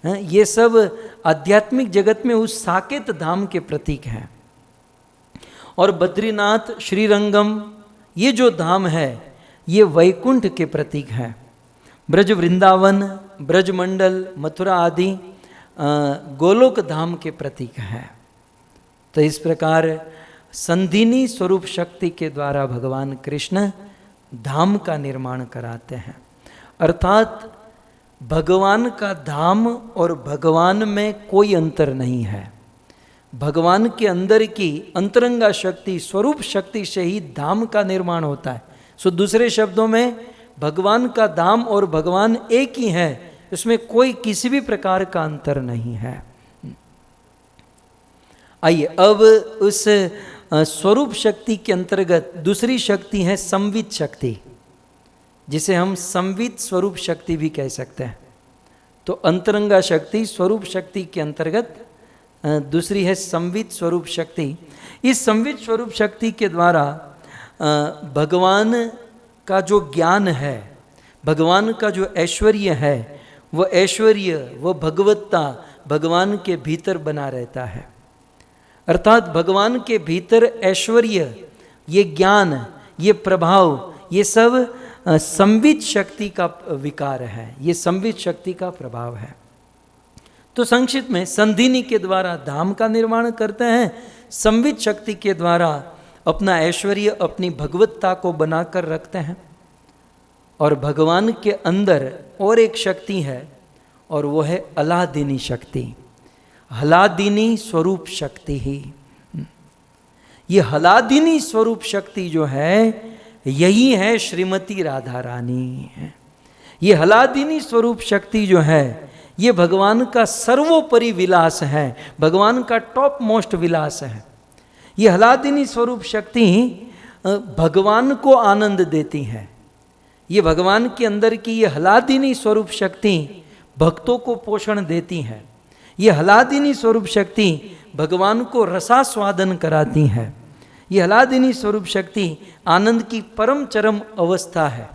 ये सब आध्यात्मिक जगत में उस साकेत धाम के प्रतीक हैं। और बद्रीनाथ, श्रीरंगम, ये जो धाम है ये वैकुंठ के प्रतीक हैं। ब्रज वृंदावन, ब्रजमंडल, मथुरा आदि गोलोक धाम के प्रतीक हैं। तो इस प्रकार संधिनी स्वरूप शक्ति के द्वारा भगवान कृष्ण धाम का निर्माण कराते हैं, अर्थात भगवान का धाम और भगवान में कोई अंतर नहीं है। भगवान के अंदर की अंतरंगा शक्ति स्वरूप शक्ति से ही धाम का निर्माण होता है। सो दूसरे शब्दों में भगवान का धाम और भगवान एक ही है, इसमें कोई किसी भी प्रकार का अंतर नहीं है। आइए अब उस स्वरूप शक्ति के अंतर्गत दूसरी शक्ति है संवित शक्ति, जिसे हम संवित स्वरूप शक्ति भी कह सकते हैं। तो अंतरंगा शक्ति स्वरूप शक्ति के अंतर्गत दूसरी है संवित स्वरूप शक्ति। इस संवित स्वरूप शक्ति के द्वारा भगवान का जो ज्ञान है, भगवान का जो ऐश्वर्य है, वह ऐश्वर्य, वह भगवत्ता भगवान के भीतर बना रहता है। अर्थात भगवान के भीतर ऐश्वर्य, ये ज्ञान, ये प्रभाव, ये सब संवित शक्ति का विकार है, ये संवित शक्ति का प्रभाव है। तो संक्षिप्त में संधिनी के द्वारा धाम का निर्माण करते हैं, संवित शक्ति के द्वारा अपना ऐश्वर्य, अपनी भगवत्ता को बनाकर रखते हैं। और भगवान के अंदर और एक शक्ति है और वो है अलादीनी शक्ति, हलादीनी स्वरूप शक्ति ही। ये हलादीनी स्वरूप शक्ति जो है, यही है श्रीमती राधा रानी। ये हलादीनी स्वरूप शक्ति जो है, ये भगवान का सर्वोपरि विलास है, भगवान का टॉप मोस्ट विलास है। ये हलादीनी स्वरूप शक्ति भगवान को आनंद देती है। ये भगवान के अंदर की ये हलादीनी स्वरूप शक्ति भक्तों को पोषण देती है। ये हलादीनी स्वरूप शक्ति भगवान को रसास्वादन कराती है। ये हलादीनी स्वरूप शक्ति आनंद की परम चरम अवस्था है।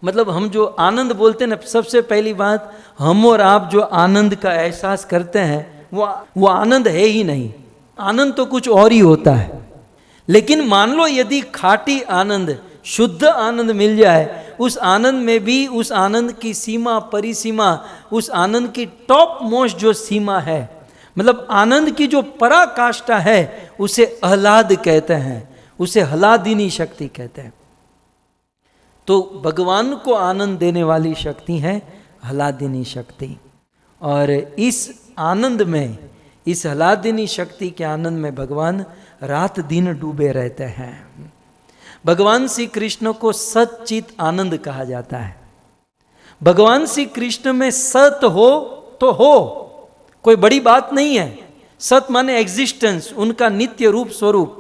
मतलब हम जो आनंद बोलते हैं ना, सबसे पहली बात, हम और आप जो आनंद का एहसास करते हैं वो आनंद है ही नहीं, आनंद तो कुछ और ही होता है। लेकिन मान लो यदि खाटी आनंद, शुद्ध आनंद मिल जाए, उस आनंद में भी उस आनंद की सीमा, परिसीमा, उस आनंद की टॉप मोस्ट जो सीमा है, मतलब आनंद की जो पराकाष्ठा है, उसे आह्लाद कहते हैं, उसे हलादीनी शक्ति कहते हैं। तो भगवान को आनंद देने वाली शक्ति है हलादीनी शक्ति। और इस आनंद में, इस हलादीनी शक्ति के आनंद में भगवान रात दिन डूबे रहते हैं। भगवान श्री कृष्ण को सच्चित आनंद कहा जाता है। भगवान श्री कृष्ण में सत हो तो हो, कोई बड़ी बात नहीं है। सत माने एग्जिस्टेंस, उनका नित्य रूप स्वरूप।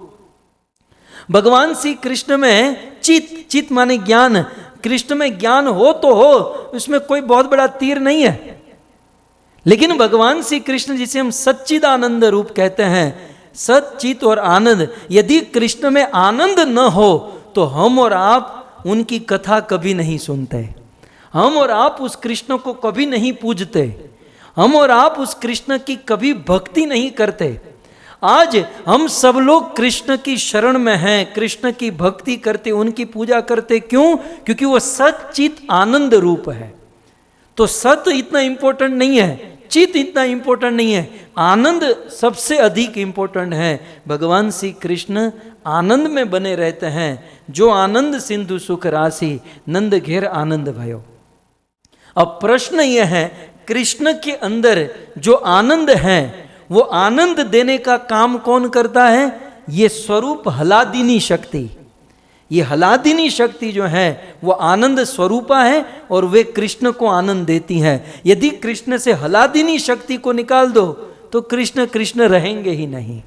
भगवान श्री कृष्ण में चित, चित माने ज्ञान, कृष्ण में ज्ञान हो तो हो, उसमें कोई बहुत बड़ा तीर नहीं है। लेकिन भगवान श्री कृष्ण जिसे हम सच्चिदानंद रूप कहते हैं, सच्चित और आनंद, यदि कृष्ण में आनंद न हो तो हम और आप उनकी कथा कभी नहीं सुनते, हम और आप उस कृष्ण को कभी नहीं पूजते, हम और आप उस कृष्ण की कभी भक्ति नहीं करते। आज हम सब लोग कृष्ण की शरण में हैं, कृष्ण की भक्ति करते, उनकी पूजा करते। क्यों? क्योंकि वो सच्चित आनंद रूप है। तो सत इतना इंपॉर्टेंट नहीं है, चित इतना इंपॉर्टेंट नहीं है, आनंद सबसे अधिक इंपॉर्टेंट है। भगवान श्री कृष्ण आनंद में बने रहते हैं। जो आनंद सिंधु सुख राशि, नंद घेर आनंद भयो। अब प्रश्न यह है, कृष्ण के अंदर जो आनंद है, वो आनंद देने का काम कौन करता है? ये स्वरूप हलादीनी शक्ति। ये हलादीनी शक्ति जो है वो आनंद स्वरूपा है और वे कृष्ण को आनंद देती है। यदि कृष्ण से हलादीनी शक्ति को निकाल दो तो कृष्ण कृष्ण रहेंगे ही नहीं।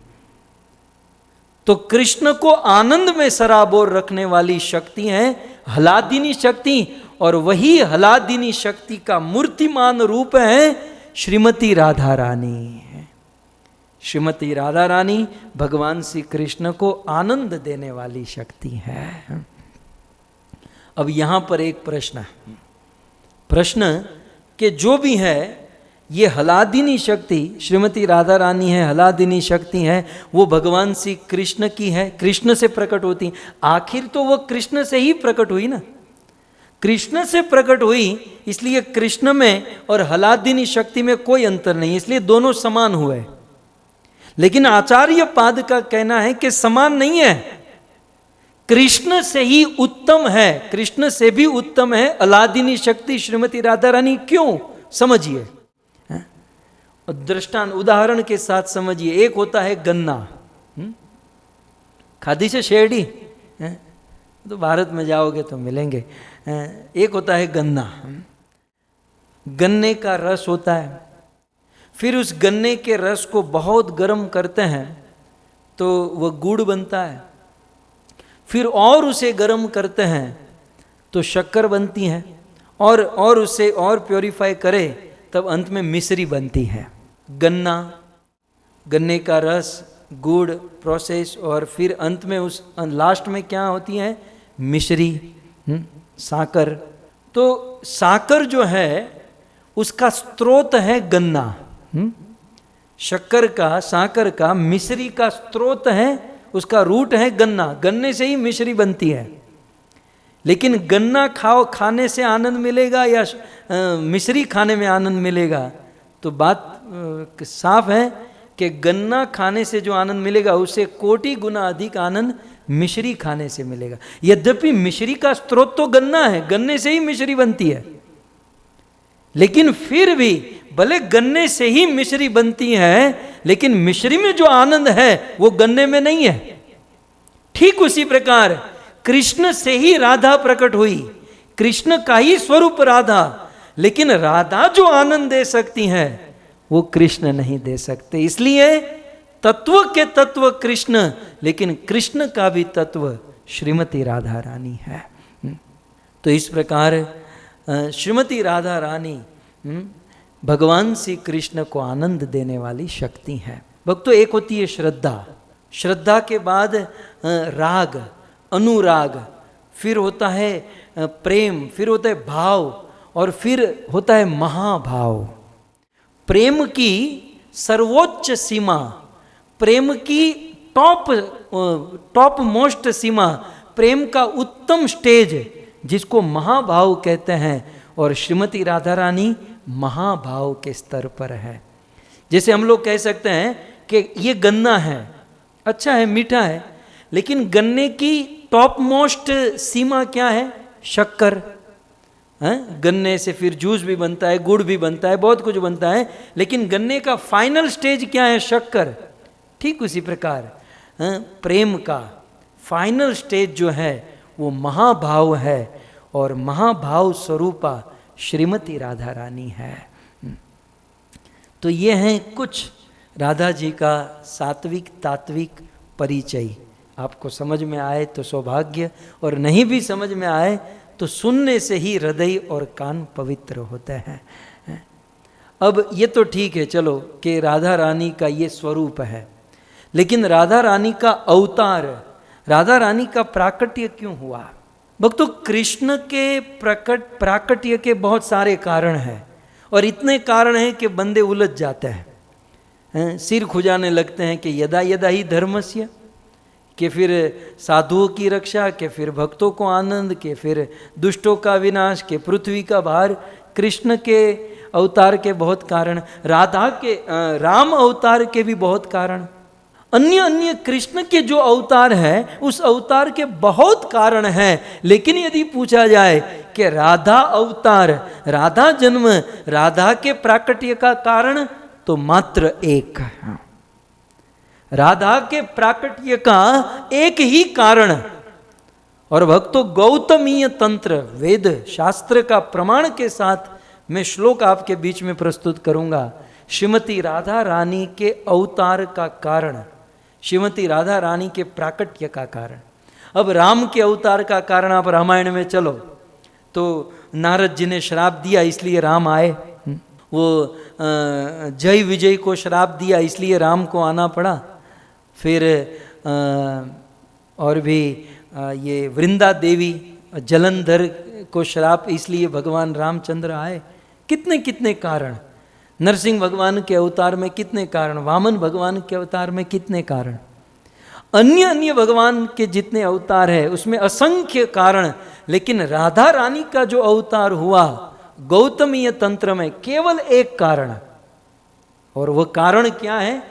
तो कृष्ण को आनंद में सराबोर रखने वाली शक्ति है हलादीनी शक्ति, और वही हलादीनी शक्ति का मूर्तिमान रूप है श्रीमती राधा रानी। श्रीमती राधा रानी भगवान श्री कृष्ण को आनंद देने वाली शक्ति है। अब यहां पर एक प्रश्न कि जो भी है ये हलादीनी शक्ति, श्रीमती राधा रानी है, हलादीनी शक्ति है, वो भगवान श्री कृष्ण की है, कृष्ण से प्रकट होती। आखिर तो वो कृष्ण से ही प्रकट हुई ना, कृष्ण से प्रकट हुई, इसलिए कृष्ण में और हलादीनी शक्ति में कोई अंतर नहीं, इसलिए दोनों समान हुए। लेकिन आचार्य पाद का कहना है कि समान नहीं है, कृष्ण से ही उत्तम है, कृष्ण से भी उत्तम है हलादीनी शक्ति श्रीमती राधा रानी। क्यों? समझिए, दृष्टांत उदाहरण के साथ समझिए। एक होता है गन्ना, खादी से शेरडी, तो भारत में जाओगे तो मिलेंगे। एक होता है गन्ना, गन्ने का रस होता है, फिर उस गन्ने के रस को बहुत गर्म करते हैं तो वह गुड़ बनता है, फिर और उसे गर्म करते हैं तो शक्कर बनती है, और उसे और प्योरीफाई करे तब अंत में मिश्री बनती है। गन्ना, गन्ने का रस, गुड़, प्रोसेस, और फिर अंत में उस लास्ट में क्या होती है? मिश्री, साकर। तो साकर जो है उसका स्रोत है गन्ना, शक्कर का, साकर का, मिश्री का स्रोत है, उसका रूट है गन्ना। गन्ने से ही मिश्री बनती है। लेकिन गन्ना खाने से आनंद मिलेगा या मिश्री खाने में आनंद मिलेगा? तो बात साफ है कि गन्ना खाने से जो आनंद मिलेगा उससे कोटि गुना अधिक आनंद मिश्री खाने से मिलेगा। यद्यपि मिश्री का स्रोत तो गन्ना है, गन्ने से ही मिश्री बनती है, लेकिन फिर भी भले गन्ने से ही मिश्री बनती है, लेकिन मिश्री में जो आनंद है वो गन्ने में नहीं है। ठीक उसी प्रकार कृष्ण से ही राधा प्रकट हुई, कृष्ण का ही स्वरूप राधा, लेकिन राधा जो आनंद दे सकती है वो कृष्ण नहीं दे सकते। इसलिए तत्व के तत्व कृष्ण, लेकिन कृष्ण का भी तत्व श्रीमती राधा रानी है। तो इस प्रकार श्रीमती राधा रानी भगवान श्री कृष्ण को आनंद देने वाली शक्ति है। भक्तों, एक होती है श्रद्धा, श्रद्धा के बाद राग, अनुराग, फिर होता है प्रेम, फिर होता है भाव, और फिर होता है महाभाव। प्रेम की सर्वोच्च सीमा, प्रेम की टॉप मोस्ट सीमा, प्रेम का उत्तम स्टेज, जिसको महाभाव कहते हैं, और श्रीमती राधा रानी महाभाव के स्तर पर है। जैसे हम लोग कह सकते हैं कि ये गन्ना है, अच्छा है, मीठा है, लेकिन गन्ने की टॉप मोस्ट सीमा क्या है? शक्कर। गन्ने से फिर जूस भी बनता है, गुड़ भी बनता है, बहुत कुछ बनता है, लेकिन गन्ने का फाइनल स्टेज क्या है? शक्कर। ठीक उसी प्रकार प्रेम का फाइनल स्टेज जो है वो महाभाव है, और महाभाव स्वरूपा श्रीमती राधा रानी है। तो ये हैं कुछ राधा जी का सात्विक तात्विक परिचय। आपको समझ में आए तो सौभाग्य, और नहीं भी समझ में आए तो सुनने से ही हृदय और कान पवित्र होते हैं। अब ये तो ठीक है, चलो, कि राधा रानी का ये स्वरूप है, लेकिन राधा रानी का अवतार, राधा रानी का प्राकट्य क्यों हुआ? भक्तों, कृष्ण के प्राकट्य के बहुत सारे कारण हैं, और इतने कारण हैं कि बंदे उलझ जाते हैं, सिर खुजाने लगते हैं कि यदा यदा ही धर्मस्य, कि फिर साधुओं की रक्षा, के फिर भक्तों को आनंद, के फिर दुष्टों का विनाश, के पृथ्वी का भार। कृष्ण के अवतार के बहुत कारण, राधा के राम अवतार के भी बहुत कारण, अन्य अन्य कृष्ण के जो अवतार है उस अवतार के बहुत कारण हैं। लेकिन यदि पूछा जाए कि राधा अवतार, राधा जन्म, राधा के प्राकट्य का कारण, तो मात्र एक, राधा के प्राकट्य का एक ही कारण। और भक्तों, गौतमीय तंत्र, वेद शास्त्र का प्रमाण के साथ मैं श्लोक आपके बीच में प्रस्तुत करूंगा। श्रीमती राधा रानी के अवतार का कारण, श्रीमती राधा रानी के प्राकट्य का कारण। अब राम के अवतार का कारण, आप रामायण में चलो तो नारद जी ने श्राप दिया इसलिए राम आए, वो जय विजय को श्राप दिया इसलिए राम को आना पड़ा, फिर और भी ये वृंदा देवी जलंधर को श्राप इसलिए भगवान रामचंद्र आए। कितने कितने कारण, नरसिंह भगवान के अवतार में कितने कारण, वामन भगवान के अवतार में कितने कारण, अन्य अन्य भगवान के जितने अवतार है उसमें असंख्य कारण। लेकिन राधा रानी का जो अवतार हुआ गौतमीय तंत्र में, केवल एक कारण, और वह कारण क्या है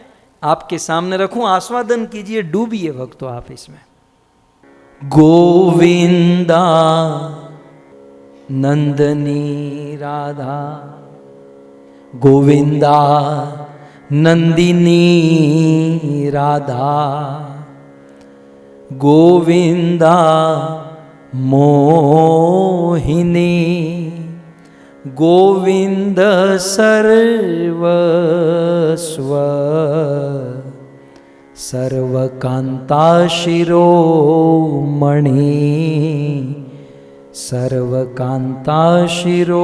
आपके सामने रखूं, आस्वादन कीजिए, डूबिए भक्तों आप इसमें। गोविंदा नंदनी राधा, गोविंदा नंदिनी राधा, गोविंदा मोहिनी, गोविंद सर्वस्व, सर्वकांता शिरोमणि, सर्वकांता शिरोमणि।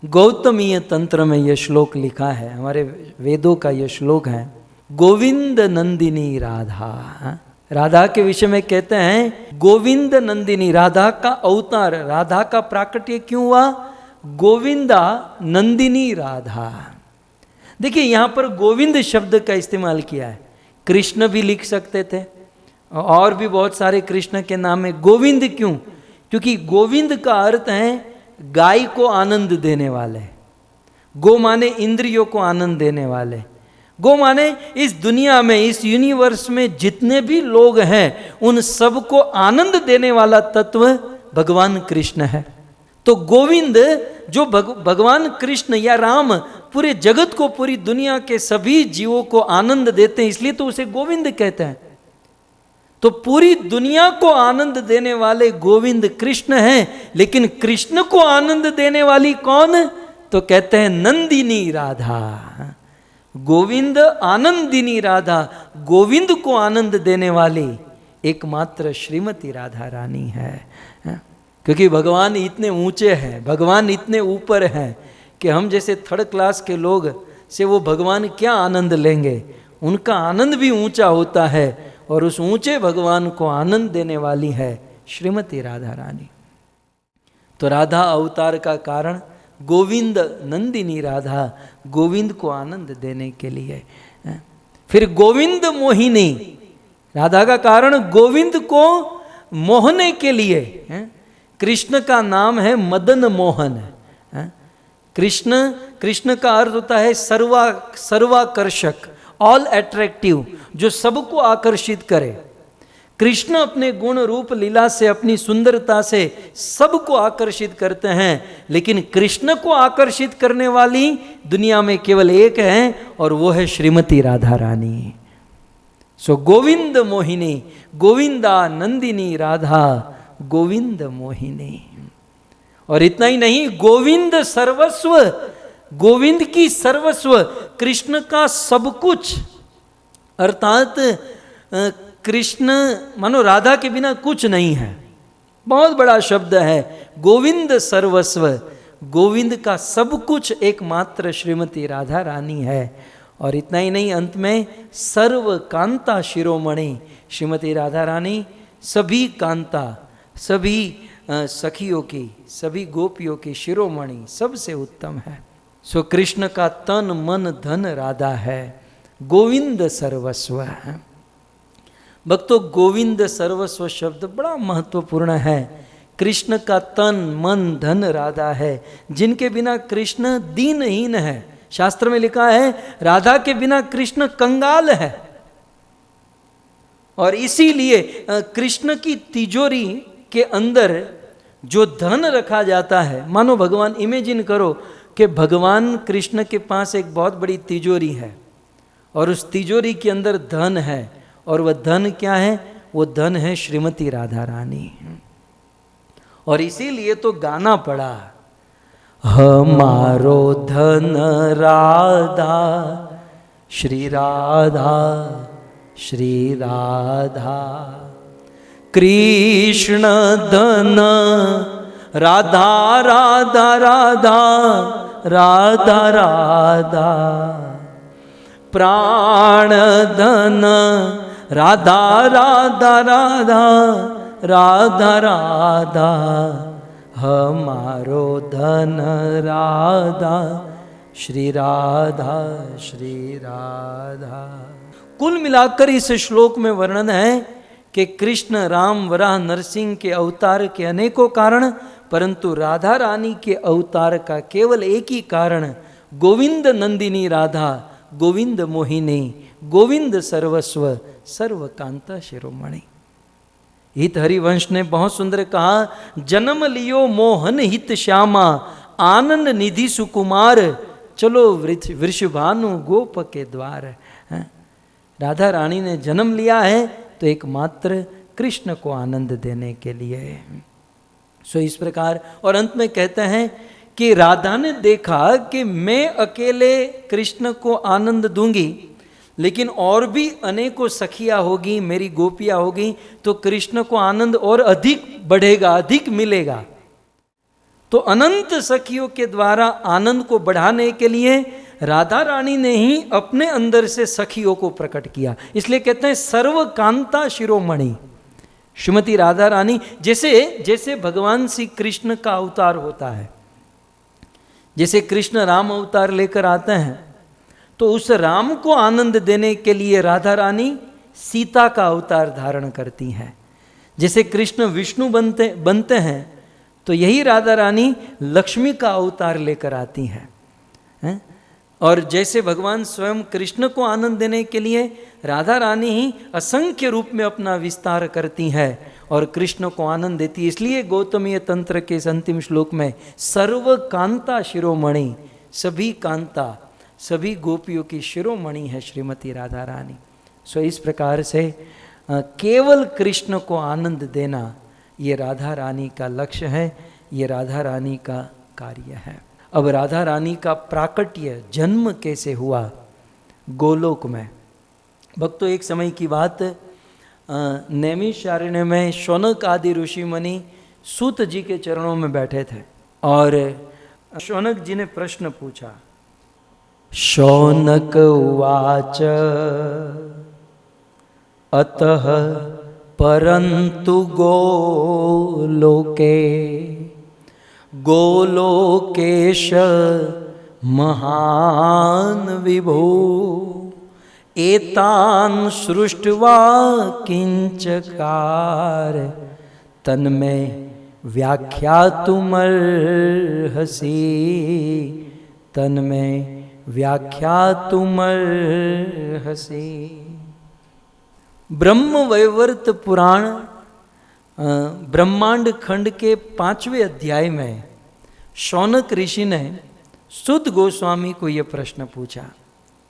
गौतमीय तंत्र में यह श्लोक लिखा है, हमारे वेदों का यह श्लोक है, गोविंद नंदिनी राधा। राधा के विषय में कहते हैं गोविंद नंदिनी, राधा का अवतार, राधा का प्राकट्य क्यों हुआ? गोविंदा नंदिनी राधा। देखिए यहां पर गोविंद शब्द का इस्तेमाल किया है, कृष्ण भी लिख सकते थे और भी बहुत सारे कृष्ण के नाम है। गोविंद क्यों? क्योंकि गोविंद का अर्थ है गाय को आनंद देने वाले। गो माने इंद्रियों को आनंद देने वाले। गो माने इस दुनिया में, इस यूनिवर्स में जितने भी लोग हैं उन सबको आनंद देने वाला तत्व भगवान कृष्ण है। तो गोविंद जो भगवान कृष्ण या राम पूरे जगत को, पूरी दुनिया के सभी जीवों को आनंद देते हैं, इसलिए तो उसे गोविंद कहते हैं। तो पूरी दुनिया को आनंद देने वाले गोविंद कृष्ण हैं, लेकिन कृष्ण को आनंद देने वाली कौन? तो कहते हैं नंदिनी राधा। गोविंद आनंदिनी राधा, गोविंद को आनंद देने वाली एकमात्र श्रीमती राधा रानी है। क्योंकि भगवान इतने ऊंचे हैं, भगवान इतने ऊपर हैं कि हम जैसे थर्ड क्लास के लोग से वो भगवान क्या आनंद लेंगे। उनका आनंद भी ऊंचा होता है और उस ऊंचे भगवान को आनंद देने वाली है श्रीमती राधा रानी। तो राधा अवतार का कारण गोविंद नंदिनी राधा, गोविंद को आनंद देने के लिए। फिर गोविंद मोहिनी, राधा का कारण गोविंद को मोहने के लिए। कृष्ण का नाम है मदन मोहन। कृष्ण का अर्थ होता है सर्वाकर्षक, ऑल अट्रैक्टिव, जो सबको आकर्षित करे। कृष्ण अपने गुण रूप लीला से, अपनी सुंदरता से सबको आकर्षित करते हैं, लेकिन कृष्ण को आकर्षित करने वाली दुनिया में केवल एक है और वो है श्रीमती राधा रानी। सो गोविंद मोहिनी, गोविंदा नंदिनी राधा, गोविंद मोहिनी। और इतना ही नहीं, गोविंद सर्वस्व, गोविंद की सर्वस्व, कृष्ण का सब कुछ। अर्थात कृष्ण मानो राधा के बिना कुछ नहीं है। बहुत बड़ा शब्द है, गोविंद सर्वस्व, गोविंद का सब कुछ एकमात्र श्रीमती राधा रानी है। और इतना ही नहीं, अंत में सर्व कांता शिरोमणि, श्रीमती राधा रानी सभी कांता, सभी सखियों की, सभी गोपियों की शिरोमणि, सबसे उत्तम है। सो कृष्ण का तन मन धन राधा है, गोविंद सर्वस्व है। भक्तों, गोविंद सर्वस्व शब्द बड़ा महत्वपूर्ण है। कृष्ण का तन मन धन राधा है, जिनके बिना कृष्ण दीनहीन है। शास्त्र में लिखा है राधा के बिना कृष्ण कंगाल है। और इसीलिए कृष्ण की तिजोरी के अंदर जो धन रखा जाता है, मानो भगवान, इमेजिन करो कि भगवान कृष्ण के पास एक बहुत बड़ी तिजोरी है और उस तिजोरी के अंदर धन है, और वह धन क्या है? वो धन है श्रीमती राधा रानी। और इसीलिए तो गाना पड़ा, हमारो धन राधा, श्री राधा, श्री राधा, कृष्ण धन राधा राधा राधा राधा राधा, प्राण धन राधा राधा राधा राधा राधा, हमारो धन राधा, श्री राधा, श्री राधा। कुल मिलाकर इस श्लोक में वर्णन है कि कृष्ण, राम, वराह, नरसिंह के अवतार के अनेकों कारण, परंतु राधा रानी के अवतार का केवल एक ही कारण, गोविंद नंदिनी राधा, गोविंद मोहिनी, गोविंद सर्वस्व, सर्वकांता शिरोमणि। हित हरिवंश ने बहुत सुंदर कहा, जन्म लियो मोहन हित श्यामा, आनंद निधि सुकुमार, चलो वृषभानु गोप के द्वार। राधा रानी ने जन्म लिया है तो एकमात्र कृष्ण को आनंद देने के लिए। सो इस प्रकार, और अंत में कहते हैं कि राधा ने देखा कि मैं अकेले कृष्ण को आनंद दूंगी, लेकिन और भी अनेकों सखियां होगी, मेरी गोपियां होगी, तो कृष्ण को आनंद और अधिक बढ़ेगा, अधिक मिलेगा। तो अनंत सखियों के द्वारा आनंद को बढ़ाने के लिए राधा रानी ने ही अपने अंदर से सखियों को प्रकट किया। इसलिए कहते हैं सर्व कांता शिरोमणि, श्रीमती राधा रानी। जैसे जैसे भगवान श्री कृष्ण का अवतार होता है, जैसे कृष्ण राम अवतार लेकर आते हैं, तो उस राम को आनंद देने के लिए राधा रानी सीता का अवतार धारण करती हैं। जैसे कृष्ण विष्णु बनते हैं, तो यही राधा रानी लक्ष्मी का अवतार लेकर आती हैं। और जैसे भगवान स्वयं कृष्ण को आनंद देने के लिए राधा रानी ही असंख्य रूप में अपना विस्तार करती है और कृष्ण को आनंद देती है। इसलिए गौतमीय तंत्र के इस अंतिम श्लोक में सर्व कांता शिरोमणि, सभी कांता, सभी गोपियों की शिरोमणि है श्रीमती राधा रानी। सो इस प्रकार से केवल कृष्ण को आनंद देना ये राधा रानी का लक्ष्य है, ये राधा रानी का कार्य है। अब राधा रानी का प्राकट्य जन्म कैसे हुआ गोलोक में। भक्तों, एक समय की बात, नैमिषारण्य में शौनक आदि ऋषि मुनि सूत जी के चरणों में बैठे थे और शौनक जी ने प्रश्न पूछा। शौनक उवाच अतः परंतु गोलोके गोलोकेश महान विभो एतान् सृष्ट्वा किंचकार तन्मे व्याख्यातुमर्हसि तन्मे व्याख्यातुमर्हसि। ब्रह्म वैवर्त पुराण ब्रह्मांड खंड के 5वें अध्याय में शौनक ऋषि ने सुत गोस्वामी को यह प्रश्न पूछा।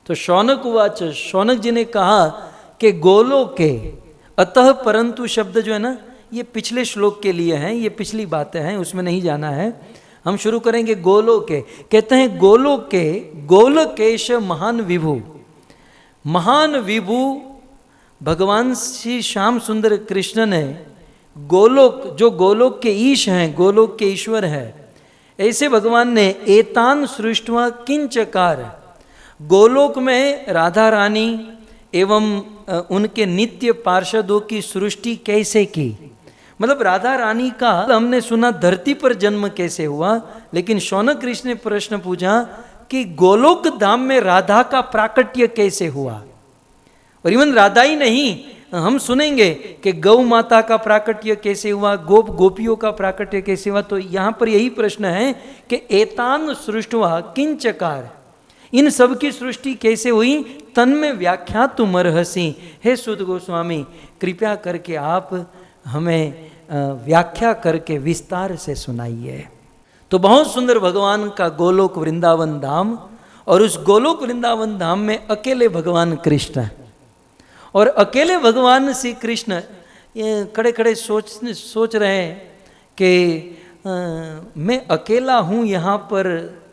तो शौनक उवाच, शौनक जी ने कहा कि गोलोक के, अतः परंतु शब्द जो है ना, ये पिछले श्लोक के लिए हैं, ये पिछली बातें हैं, उसमें नहीं जाना है। हम शुरू करेंगे गोलोक के। कहते हैं गोलोक के गोलकेश महान विभु। महान विभु भगवान श्री श्याम सुंदर कृष्ण ने गोलोक, जो गोलोक के ईश हैं, गोलोक के ईश्वर है, ऐसे भगवान ने एतान सृष्टवा किंचकार, गोलोक में राधा रानी एवं उनके नित्य पार्षदों की सृष्टि कैसे की। मतलब राधा रानी का हमने सुना धरती पर जन्म कैसे हुआ, लेकिन शौनक ऋषि ने प्रश्न पूछा कि गोलोक धाम में राधा का प्राकट्य कैसे हुआ। और इवन राधा ही नहीं, हम सुनेंगे कि गौ माता का प्राकट्य कैसे हुआ, गोपियों का प्राकट्य कैसे हुआ। तो यहाँ पर यही प्रश्न है कि एतान सृष्टवा किंचकार, इन सब की सृष्टि कैसे हुई, तन्मे व्याख्यातुमर्हसि। हे सुत गोस्वामी, कृपया करके आप हमें व्याख्या करके विस्तार से सुनाइए। तो बहुत सुंदर भगवान का गोलोक वृंदावन धाम, और उस गोलोक वृंदावन धाम में अकेले भगवान कृष्ण हैं। और अकेले भगवान श्री कृष्ण खड़े खड़े सोच रहे हैं कि मैं अकेला हूँ यहाँ पर,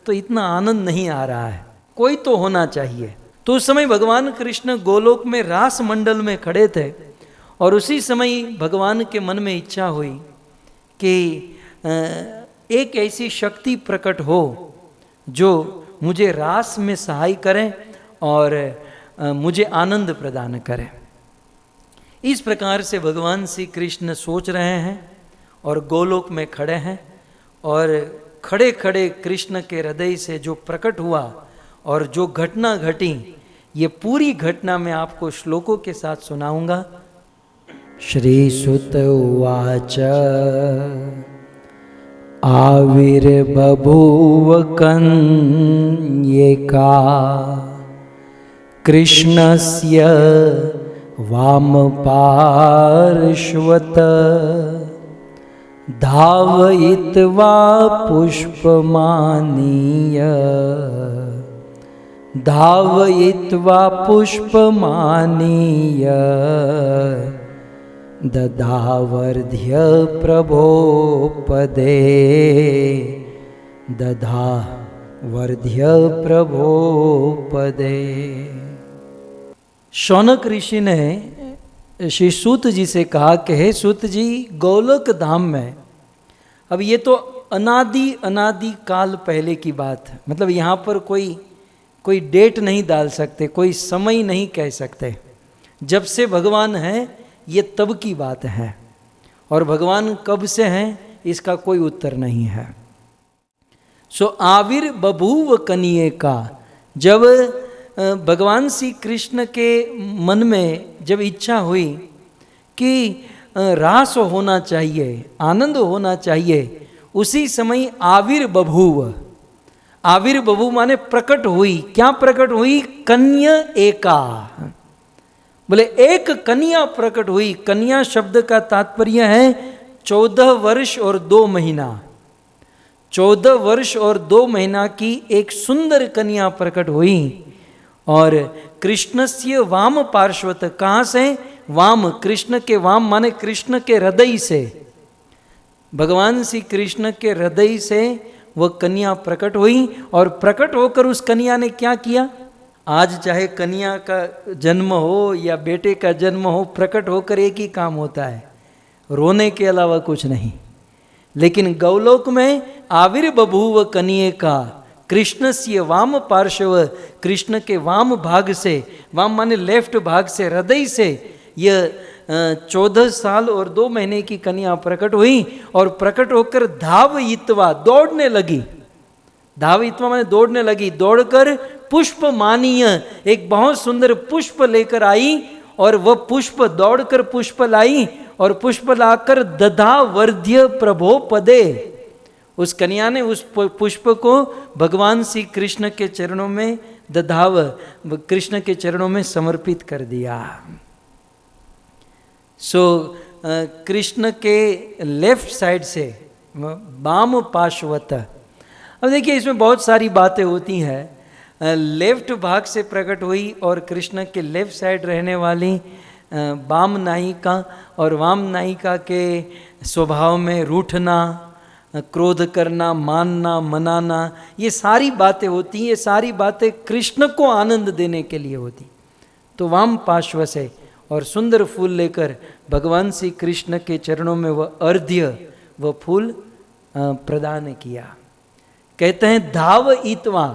तो इतना आनंद नहीं आ रहा है, कोई तो होना चाहिए। तो उस समय भगवान कृष्ण गोलोक में रास मंडल में खड़े थे, और उसी समय भगवान के मन में इच्छा हुई कि एक ऐसी शक्ति प्रकट हो जो मुझे रास में सहाय करें और मुझे आनंद प्रदान करें। इस प्रकार से भगवान श्री कृष्ण सोच रहे हैं और गोलोक में खड़े हैं, और खड़े खड़े कृष्ण के हृदय से जो प्रकट हुआ और जो घटना घटी, ये पूरी घटना मैं आपको श्लोकों के साथ सुनाऊंगा। श्री सुत उवाच आविर्बभूव कन्यका कृष्णस्य वामपार्श्वत धावयित्वा पुष्पमानीय धावयित्वा पुष्पमानीय ददावर्ध्य प्रभोपदे दधावर्ध्य प्रभोपदे। शौनक ऋषि ने श्री सूत जी से कहा कि हे सूत जी, गोलोक धाम में, अब ये तो अनादि अनादि काल पहले की बात है। मतलब यहाँ पर कोई डेट नहीं डाल सकते, कोई समय नहीं कह सकते। जब से भगवान है ये तब की बात है, और भगवान कब से हैं इसका कोई उत्तर नहीं है। सो आविर बभूव कनिये का, जब भगवान श्री कृष्ण के मन में जब इच्छा हुई कि रास होना चाहिए, आनंद होना चाहिए, उसी समय आविर बभूव। आविर बभूव माने प्रकट हुई। क्या प्रकट हुई? कन्या एका। बोले एक कन्या प्रकट हुई। कन्या शब्द का तात्पर्य है 14 वर्ष और 2 महीना। 14 वर्ष और 2 महीना की एक सुंदर कन्या प्रकट हुई। और कृष्णस्य वाम पार्श्वत, कहाँ से? वाम, कृष्ण के वाम माने कृष्ण के हृदय से। भगवान श्री कृष्ण के हृदय से वह कन्या प्रकट हुई। और प्रकट होकर उस कन्या ने क्या किया? आज चाहे कन्या का जन्म हो या बेटे का जन्म हो, प्रकट होकर एक ही काम होता है, रोने के अलावा कुछ नहीं। लेकिन गौलोक में आविर बभूव कन्ये का, कृष्णस्य वाम पार्श्व, कृष्ण के वाम भाग से, वाम माने लेफ्ट भाग से, हृदय से यह 14 साल और 2 महीने की कन्या प्रकट हुई। और प्रकट होकर धावयित्वा, दौड़ने लगी। धावयित्वा माने दौड़ने लगी। दौड़कर पुष्प मानीय, एक बहुत सुंदर पुष्प लेकर आई। और वह पुष्प, दौड़कर पुष्प लाई और पुष्प लाकर दधा वर्ध्य प्रभो पदे, उस कन्या ने उस पुष्प को भगवान श्री कृष्ण के चरणों में दधाव, कृष्ण के चरणों में समर्पित कर दिया। सो कृष्ण के लेफ्ट साइड से वाम पार्श्वत। अब देखिए इसमें बहुत सारी बातें होती हैं। लेफ्ट भाग से प्रकट हुई और कृष्ण के लेफ्ट साइड रहने वाली वाम नायिका, और वाम नायिका के स्वभाव में रूठना, क्रोध करना, मानना, मनाना, ये सारी बातें होती हैं। ये सारी बातें कृष्ण को आनंद देने के लिए होती। तो वाम पार्श्व से और सुंदर फूल लेकर भगवान श्री कृष्ण के चरणों में वह अर्घ्य, वह फूल प्रदान किया। कहते हैं धावयित्वा,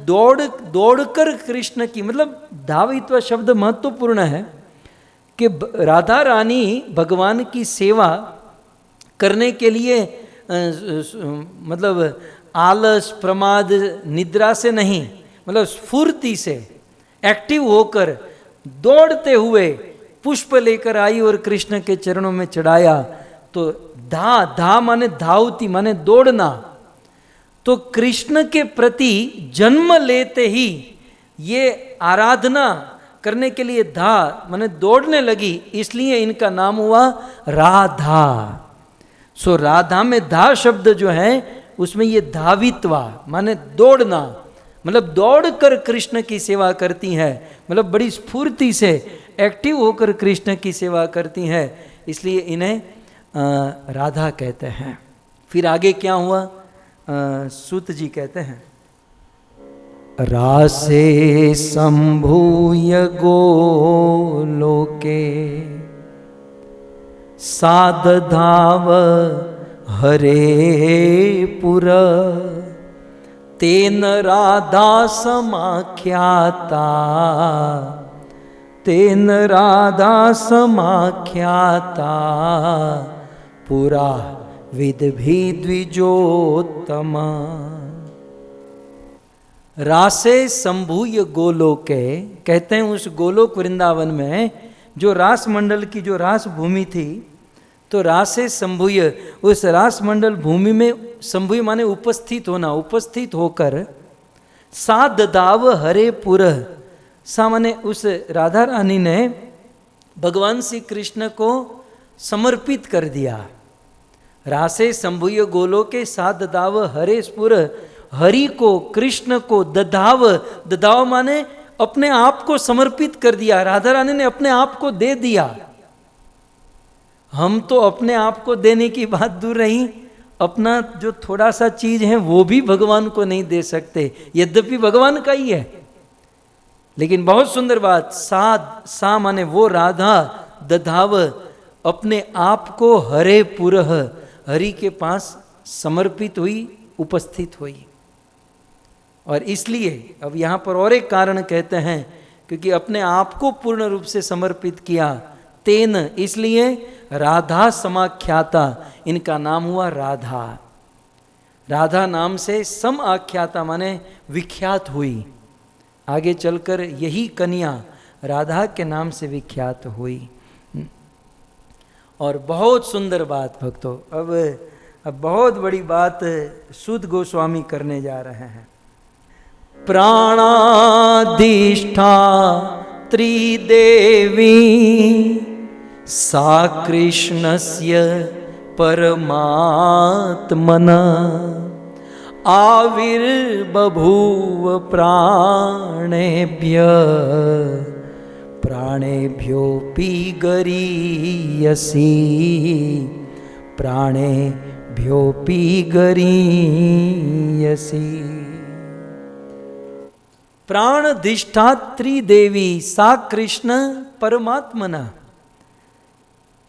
दौड़कर कृष्ण की, मतलब धावयित्वा शब्द महत्वपूर्ण है कि राधा रानी भगवान की सेवा करने के लिए मतलब आलस, प्रमाद, निद्रा से नहीं, मतलब स्फूर्ति से, एक्टिव होकर दौड़ते हुए पुष्प लेकर आई और कृष्ण के चरणों में चढ़ाया। तो धा माने धावती माने दौड़ना। तो कृष्ण के प्रति जन्म लेते ही ये आराधना करने के लिए धा माने दौड़ने लगी, इसलिए इनका नाम हुआ राधा। सो राधा में धा शब्द जो है उसमें ये धावित्वा माने दौड़ना, मतलब दौड़कर कृष्ण की सेवा करती हैं, मतलब बड़ी स्फूर्ति से एक्टिव होकर कृष्ण की सेवा करती हैं, इसलिए इन्हें राधा कहते हैं। फिर आगे क्या हुआ? सूत जी कहते हैं, रासे संभूय गोलोके सादधाव हरे पुर तेन राधा समाख्याता, तेन राधा समाख्याता पुरा विदभि द्विजोत्तमा। रासे संभूय गोलोके, कहते हैं उस गोलोक वृंदावन में जो रास मंडल की जो रास भूमि थी, तो रासे संभूय, उस रास मंडल भूमि में, संभूय माने उपस्थित होना, उपस्थित होकर सा ददाव हरे पुर, सा माने उस राधा रानी ने भगवान श्री कृष्ण को समर्पित कर दिया। रासे संभूय गोलोके सा ददाव हरे स्पुर, हरि को, कृष्ण को ददाव, ददाव माने अपने आप को समर्पित कर दिया। राधा रानी ने अपने आप को दे दिया। हम तो अपने आप को देने की बात दूर रही, अपना जो थोड़ा सा चीज है वो भी भगवान को नहीं दे सकते, यद्यपि भगवान का ही है। लेकिन बहुत सुंदर बात, सा माने वो राधा, दधाव अपने आप को हरे पुरह, हरि के पास समर्पित हुई, उपस्थित हुई। और इसलिए अब यहाँ पर और एक कारण कहते हैं, क्योंकि अपने आप को पूर्ण रूप से समर्पित किया, तेन, इसलिए राधा समाख्याता, इनका नाम हुआ राधा। राधा नाम से सम आख्याता माने विख्यात हुई। आगे चलकर यही कन्या राधा के नाम से विख्यात हुई। और बहुत सुंदर बात भक्तों, अब बहुत बड़ी बात सुध गोस्वामी करने जा रहे हैं। प्राणाधिष्ठा त्रिदेवी सा कृष्णस्य परमात्मना आविर्बभूव प्राणेभ्योऽपि गरीयसी, प्राणेभ्योऽपि गरीयसी। प्राणधिष्ठात्री देवी सा कृष्ण परमात्मना।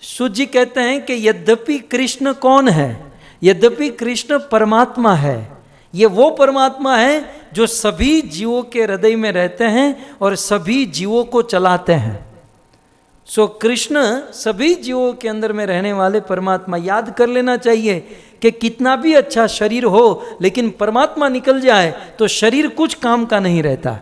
सूत जी कहते हैं कि यद्यपि कृष्ण कौन है, यद्यपि कृष्ण परमात्मा है, ये वो परमात्मा है जो सभी जीवों के हृदय में रहते हैं और सभी जीवों को चलाते हैं। सो कृष्ण सभी जीवों के अंदर में रहने वाले परमात्मा। याद कर लेना चाहिए कि कितना भी अच्छा शरीर हो, लेकिन परमात्मा निकल जाए तो शरीर कुछ काम का नहीं रहता।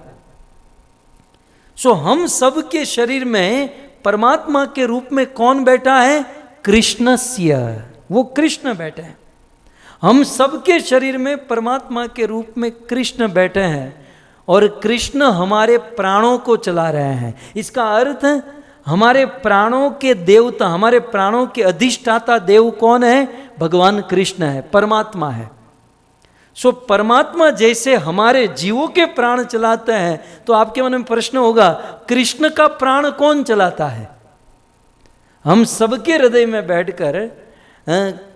सो हम सब के शरीर में परमात्मा के रूप में कौन बैठा है? कृष्णस्य, वो कृष्ण बैठे हैं। हम सबके शरीर में परमात्मा के रूप में कृष्ण बैठे हैं और कृष्ण हमारे प्राणों को चला रहे हैं। इसका अर्थ हमारे प्राणों के देवता, हमारे प्राणों के अधिष्ठाता देव कौन है? भगवान कृष्ण है, परमात्मा है। सो परमात्मा जैसे हमारे जीवों के प्राण चलाते हैं, तो आपके मन में प्रश्न होगा, कृष्ण का प्राण कौन चलाता है? हम सबके हृदय में बैठकर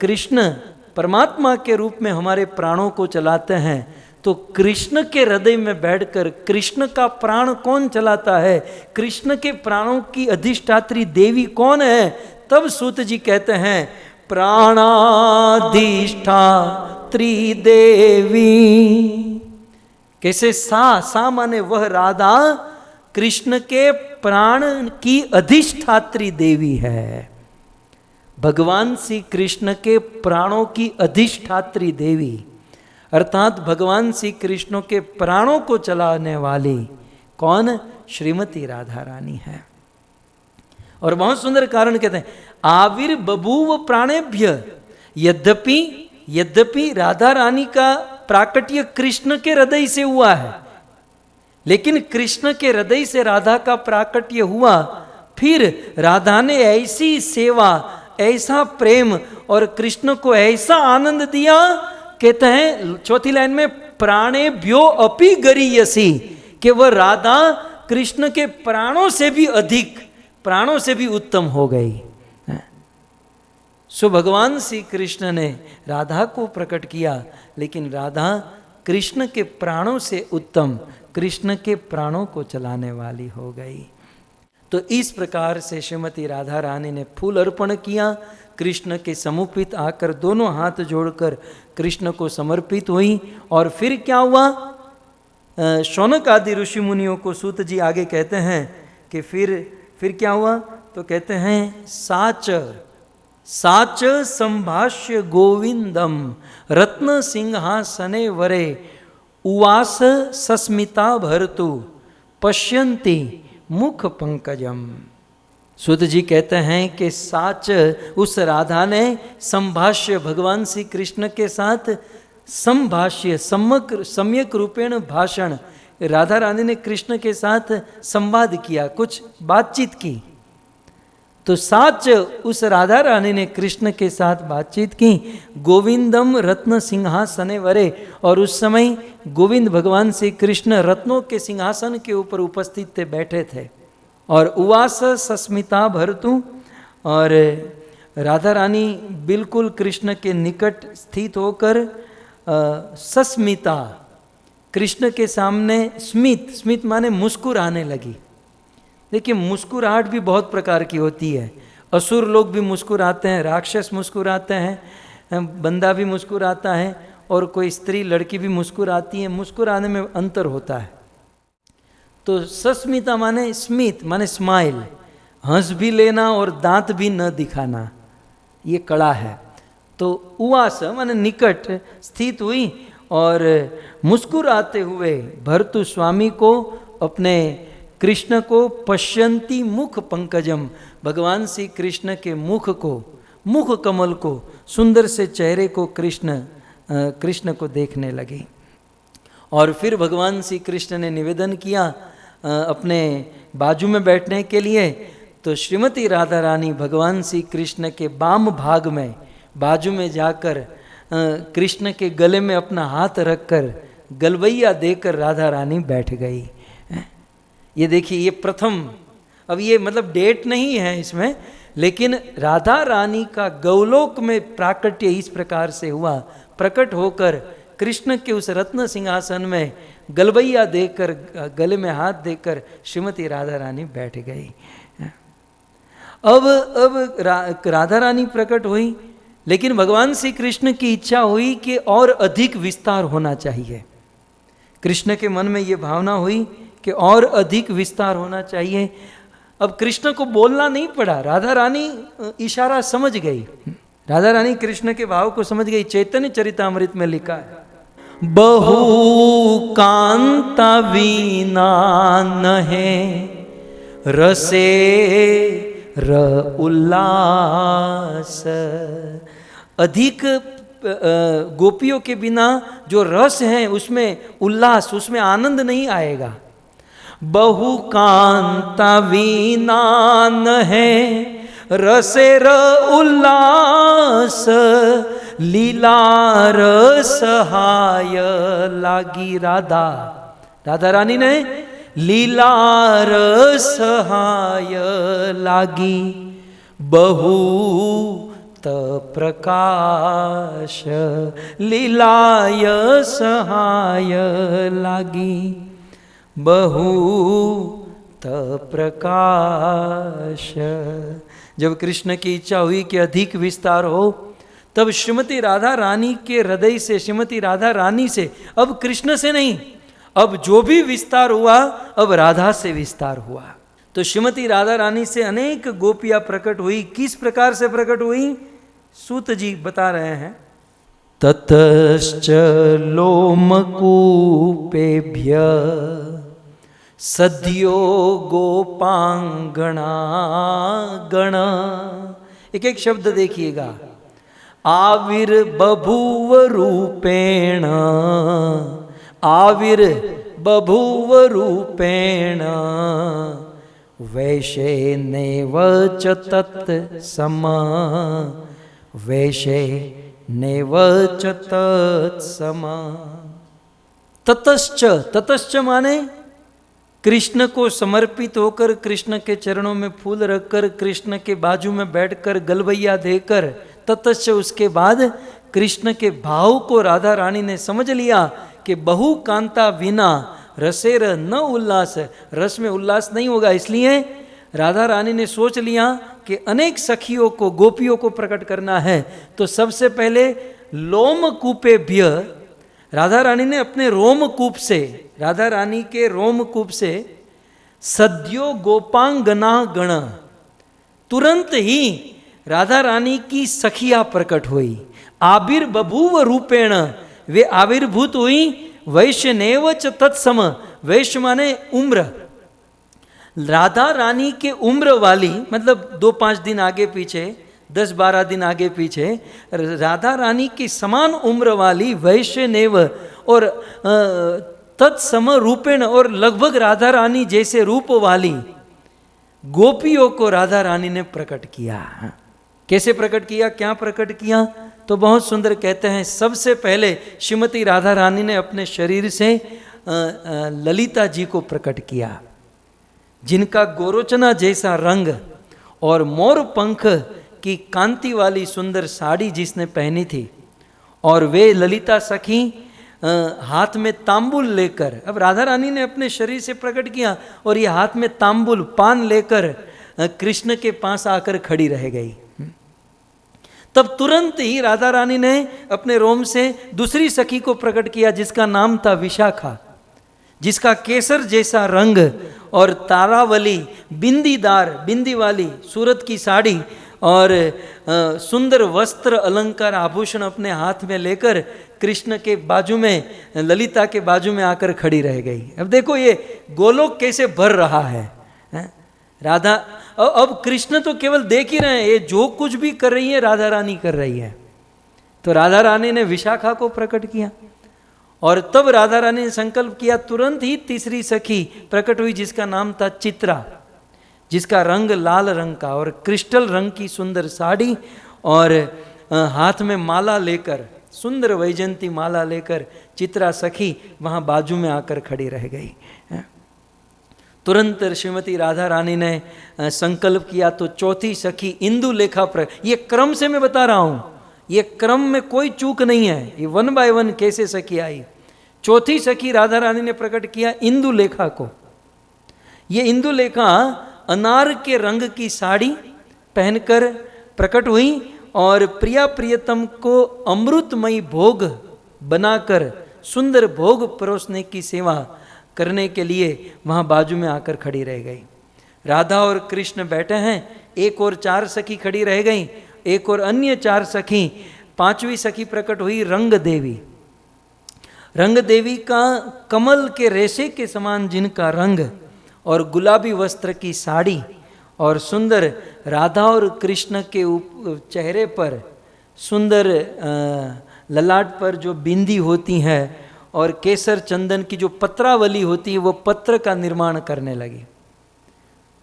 कृष्ण परमात्मा के रूप में हमारे प्राणों को चलाते हैं। तो कृष्ण के हृदय में बैठकर कृष्ण का प्राण कौन चलाता है? कृष्ण के प्राणों की अधिष्ठात्री देवी कौन है? तब सूत जी कहते हैं प्राणाधिष्ठात्री देवी। कैसे? सा माने वह राधा कृष्ण के प्राण की अधिष्ठात्री देवी है। भगवान श्री कृष्ण के प्राणों की अधिष्ठात्री देवी, अर्थात भगवान श्री कृष्ण के प्राणों को चलाने वाली कौन? श्रीमती राधा रानी है। और बहुत सुंदर कारण कहते हैं आविर्बभूव प्राणेभ्य। यद्यपि राधा रानी का प्राकट्य कृष्ण के हृदय से हुआ है, लेकिन कृष्ण के हृदय से राधा का प्राकट्य हुआ, फिर राधा ने ऐसी सेवा, ऐसा प्रेम और कृष्ण को ऐसा आनंद दिया, कहते हैं चौथी लाइन में प्राणेभ्यो अपि गरीयसी, कि वह राधा कृष्ण के प्राणों से भी अधिक, प्राणों से भी उत्तम हो गई। सो भगवान श्री कृष्ण ने राधा को प्रकट किया, लेकिन राधा कृष्ण के प्राणों से उत्तम, कृष्ण के प्राणों को चलाने वाली हो गई। तो इस प्रकार से श्रीमती राधा रानी ने फूल अर्पण किया, कृष्ण के समुपित आकर दोनों हाथ जोड़कर कृष्ण को समर्पित हुई। और फिर क्या हुआ? शौनक आदि ऋषि मुनियों को सूत जी आगे कहते हैं कि फिर क्या हुआ? तो कहते हैं साच संभाष्य गोविंदम रत्न सिंहासने वरे उवास सस्मिता भरतु पश्यन्ति मुख पंकजम। सूत जी कहते हैं कि साच, उस राधा ने संभाष्य, भगवान श्री कृष्ण के साथ संभाष्य, सम्यक रूपेण भाषण, राधा रानी ने कृष्ण के साथ संवाद किया, कुछ बातचीत की। तो साच, उस राधा रानी ने कृष्ण के साथ बातचीत की। गोविंदम रत्न सिंहासने वरे, और उस समय गोविंद भगवान श्री कृष्ण रत्नों के सिंहासन के ऊपर उपस्थित थे, बैठे थे। और उवास सस्मिता भरतु, और राधा रानी बिल्कुल कृष्ण के निकट स्थित होकर सस्मिता, कृष्ण के सामने स्मित माने मुस्कुराने लगी। देखिए मुस्कुराहट भी बहुत प्रकार की होती है। असुर लोग भी मुस्कुराते हैं, राक्षस मुस्कुराते हैं, बंदा भी मुस्कुराता है और कोई स्त्री लड़की भी मुस्कुराती है, मुस्कुराने में अंतर होता है। तो सस्मिता माने स्मित माने स्माइल, हंस भी लेना और दांत भी न दिखाना, ये कला है। तो उवास माने निकट स्थित हुई और मुस्कुराते हुए भर्तु स्वामी को, अपने कृष्ण को, पश्यंती मुख पंकजम, भगवान श्री कृष्ण के मुख को, मुख कमल को, सुंदर से चेहरे को कृष्ण को देखने लगी। और फिर भगवान श्री कृष्ण ने निवेदन किया अपने बाजू में बैठने के लिए। तो श्रीमती राधा रानी भगवान श्री कृष्ण के वाम भाग में बाजू में जाकर कृष्ण के गले में अपना हाथ रखकर गलवैया देकर राधा रानी बैठ गई। ये देखिए, ये प्रथम, अब ये मतलब डेट नहीं है इसमें, लेकिन राधा रानी का गौलोक में प्राकट्य इस प्रकार से हुआ। प्रकट होकर कृष्ण के उस रत्न सिंहासन में गलवैया देकर, गले में हाथ देकर श्रीमती राधा रानी बैठ गई। अब राधा रानी प्रकट हुई, लेकिन भगवान श्री कृष्ण की इच्छा हुई कि और अधिक विस्तार होना चाहिए। कृष्ण के मन में ये भावना हुई कि और अधिक विस्तार होना चाहिए। अब कृष्ण को बोलना नहीं पड़ा, राधा रानी इशारा समझ गई। राधा रानी कृष्ण के भाव को समझ गई। चैतन्य चरितामृत में लिखा है, बहु कांता वीणा नहे रसे र उल्लास। अधिक गोपियों के बिना जो रस है उसमें उल्लास, उसमें आनंद नहीं आएगा। बहु कांता वीणा नहे रसे र उल्लास, लीला रसहाय लागी राधा। राधा रानी ने लीला रसहाय लागी, बहुत प्रकाश लीलाय सहाय लागी, बहुत प्रकाश। जब कृष्ण की इच्छा हुई कि अधिक विस्तार हो, तब श्रीमती राधा रानी के हृदय से, श्रीमती राधा रानी से, अब कृष्ण से नहीं, अब जो भी विस्तार हुआ अब राधा से विस्तार हुआ। तो श्रीमती राधा रानी से अनेक गोपियां प्रकट हुई। किस प्रकार से प्रकट हुई, सूत जी बता रहे हैं। ततश्च लोमकूपेभ्य सद्यो गोपांगना गण। एक एक शब्द देखिएगा। आविर्बभूव रूपेण, आविर्बभूव रूपेण, वैशेनेव च तत्सम, वैशेनेव च तत्सम। ततश्च, ततश्च माने कृष्ण को समर्पित होकर, कृष्ण के चरणों में फूल रखकर, कृष्ण के बाजू में बैठकर गलवैया देकर, ततश्च उसके बाद कृष्ण के भाव को राधा रानी ने समझ लिया कि बहु कांता विना रसेर न उल्लास, रस में उल्लास नहीं होगा। इसलिए राधा रानी ने सोच लिया कि अनेक सखियों को, गोपियों को प्रकट करना है। तो सबसे पहले लोमकूपेभ्य, राधा रानी ने अपने रोमकूप से, राधा रानी के रोमकूप से सद्यो गोपांगना गण, तुरंत ही राधा रानी की सखिया प्रकट हुई। आविर्बभूव रूपेण, वे आविर्भूत हुई। वैश्यनेव च तत्सम, वैश्य माने उम्र, राधा रानी के उम्र वाली, मतलब 2-5 दिन आगे पीछे, 10-12 दिन आगे पीछे, राधा रानी की समान उम्र वाली वैश्यनेव और तत्सम रूपेण, और लगभग राधा रानी जैसे रूप वाली गोपियों को राधा रानी ने प्रकट किया। कैसे प्रकट किया, क्या प्रकट किया, तो बहुत सुंदर कहते हैं। सबसे पहले श्रीमती राधा रानी ने अपने शरीर से ललिता जी को प्रकट किया, जिनका गोरोचना जैसा रंग और मोर पंख की कांति वाली सुंदर साड़ी जिसने पहनी थी, और वे ललिता सखी हाथ में तांबुल लेकर, अब राधा रानी ने अपने शरीर से प्रकट किया और ये हाथ में तांबुल पान लेकर कृष्ण के पास आकर खड़ी रह गई। तब तुरंत ही राधा रानी ने अपने रोम से दूसरी सखी को प्रकट किया जिसका नाम था विशाखा, जिसका केसर जैसा रंग और तारावली बिंदीदार बिंदी वाली सूरत की साड़ी और सुंदर वस्त्र अलंकार आभूषण अपने हाथ में लेकर कृष्ण के बाजू में, ललिता के बाजू में आकर खड़ी रह गई। अब देखो ये गोलोक कैसे भर रहा है, राधा। अब कृष्ण तो केवल देख ही रहे हैं, ये जो कुछ भी कर रही है राधा रानी कर रही है। तो राधा रानी ने विशाखा को प्रकट किया और तब राधा रानी ने संकल्प किया, तुरंत ही तीसरी सखी प्रकट हुई जिसका नाम था चित्रा, जिसका रंग लाल रंग का और क्रिस्टल रंग की सुंदर साड़ी और हाथ में माला लेकर, सुंदर वैजंती माला लेकर चित्रा सखी वहाँ बाजू में आकर खड़ी रह गई। तुरंत श्रीमती राधा रानी ने संकल्प किया तो चौथी सखी इंदुलेखा ये क्रम से मैं बता रहा हूँ, ये क्रम में कोई चूक नहीं है, ये 1 बाय 1 कैसे सखी आई। चौथी सखी राधा रानी ने प्रकट किया इंदुलेखा को। ये इंदुलेखा अनार के रंग की साड़ी पहनकर प्रकट हुई और प्रिया प्रियतम को अमृतमयी भोग बनाकर सुंदर भोग परोसने की सेवा करने के लिए वहाँ बाजू में आकर खड़ी रह गई। राधा और कृष्ण बैठे हैं, एक और 4 सखी खड़ी रह गई, एक और अन्य 4 सखी। 5वीं सखी प्रकट हुई रंग देवी। रंग देवी का कमल के रेशे के समान जिनका रंग और गुलाबी वस्त्र की साड़ी और सुंदर राधा और कृष्ण के चेहरे पर सुंदर ललाट पर जो बिंदी होती है और केसर चंदन की जो पत्रावली होती है वो पत्र का निर्माण करने लगी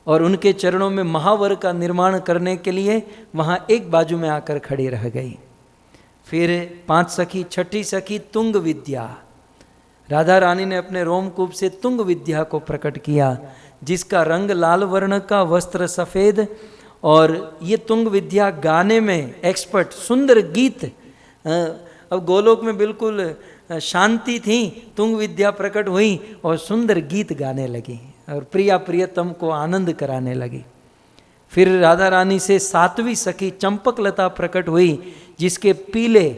और उनके चरणों में महावर का निर्माण करने के लिए वहाँ एक बाजू में आकर खड़ी रह गई। फिर 5 सखी, 6ठी सखी तुंग विद्या। राधा रानी ने अपने रोमकूप से तुंग विद्या को प्रकट किया जिसका रंग लाल वर्ण का, वस्त्र सफ़ेद और ये तुंग विद्या गाने में एक्सपर्ट, सुंदर गीत। अब गोलोक में बिल्कुल शांति थी, तुंग विद्या प्रकट हुई और सुंदर गीत गाने लगी और प्रिया प्रियतम को आनंद कराने लगी। फिर राधा रानी से 7वीं सखी चंपक लता प्रकट हुई जिसके पीले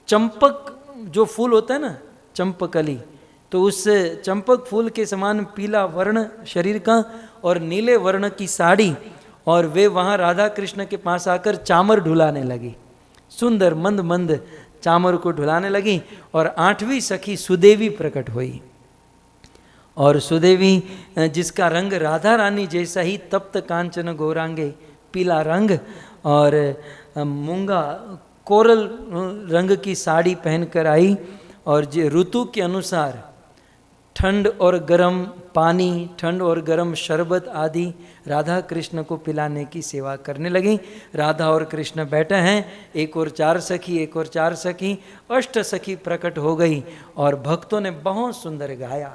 चंपक जो फूल होता है ना, चंपकली, तो उस चंपक फूल के समान पीला वर्ण शरीर का और नीले वर्ण की साड़ी, और वे वहाँ राधा कृष्ण के पास आकर चामर ढुलाने लगी, सुंदर मंद मंद चामर को ढुलाने लगी। और 8वीं सखी सुदेवी प्रकट हुई और सुदेवी जिसका रंग राधा रानी जैसा ही तप्त कांचन गौरांगे, पीला रंग और मूंगा कोरल रंग की साड़ी पहनकर आई और ऋतु के अनुसार ठंड और गर्म पानी, ठंड और गर्म शरबत आदि राधा कृष्ण को पिलाने की सेवा करने लगी। राधा और कृष्ण बैठे हैं, एक और 4 सखी, एक और 4 सखी, 8 सखी प्रकट हो गई और भक्तों ने बहुत सुंदर गाया,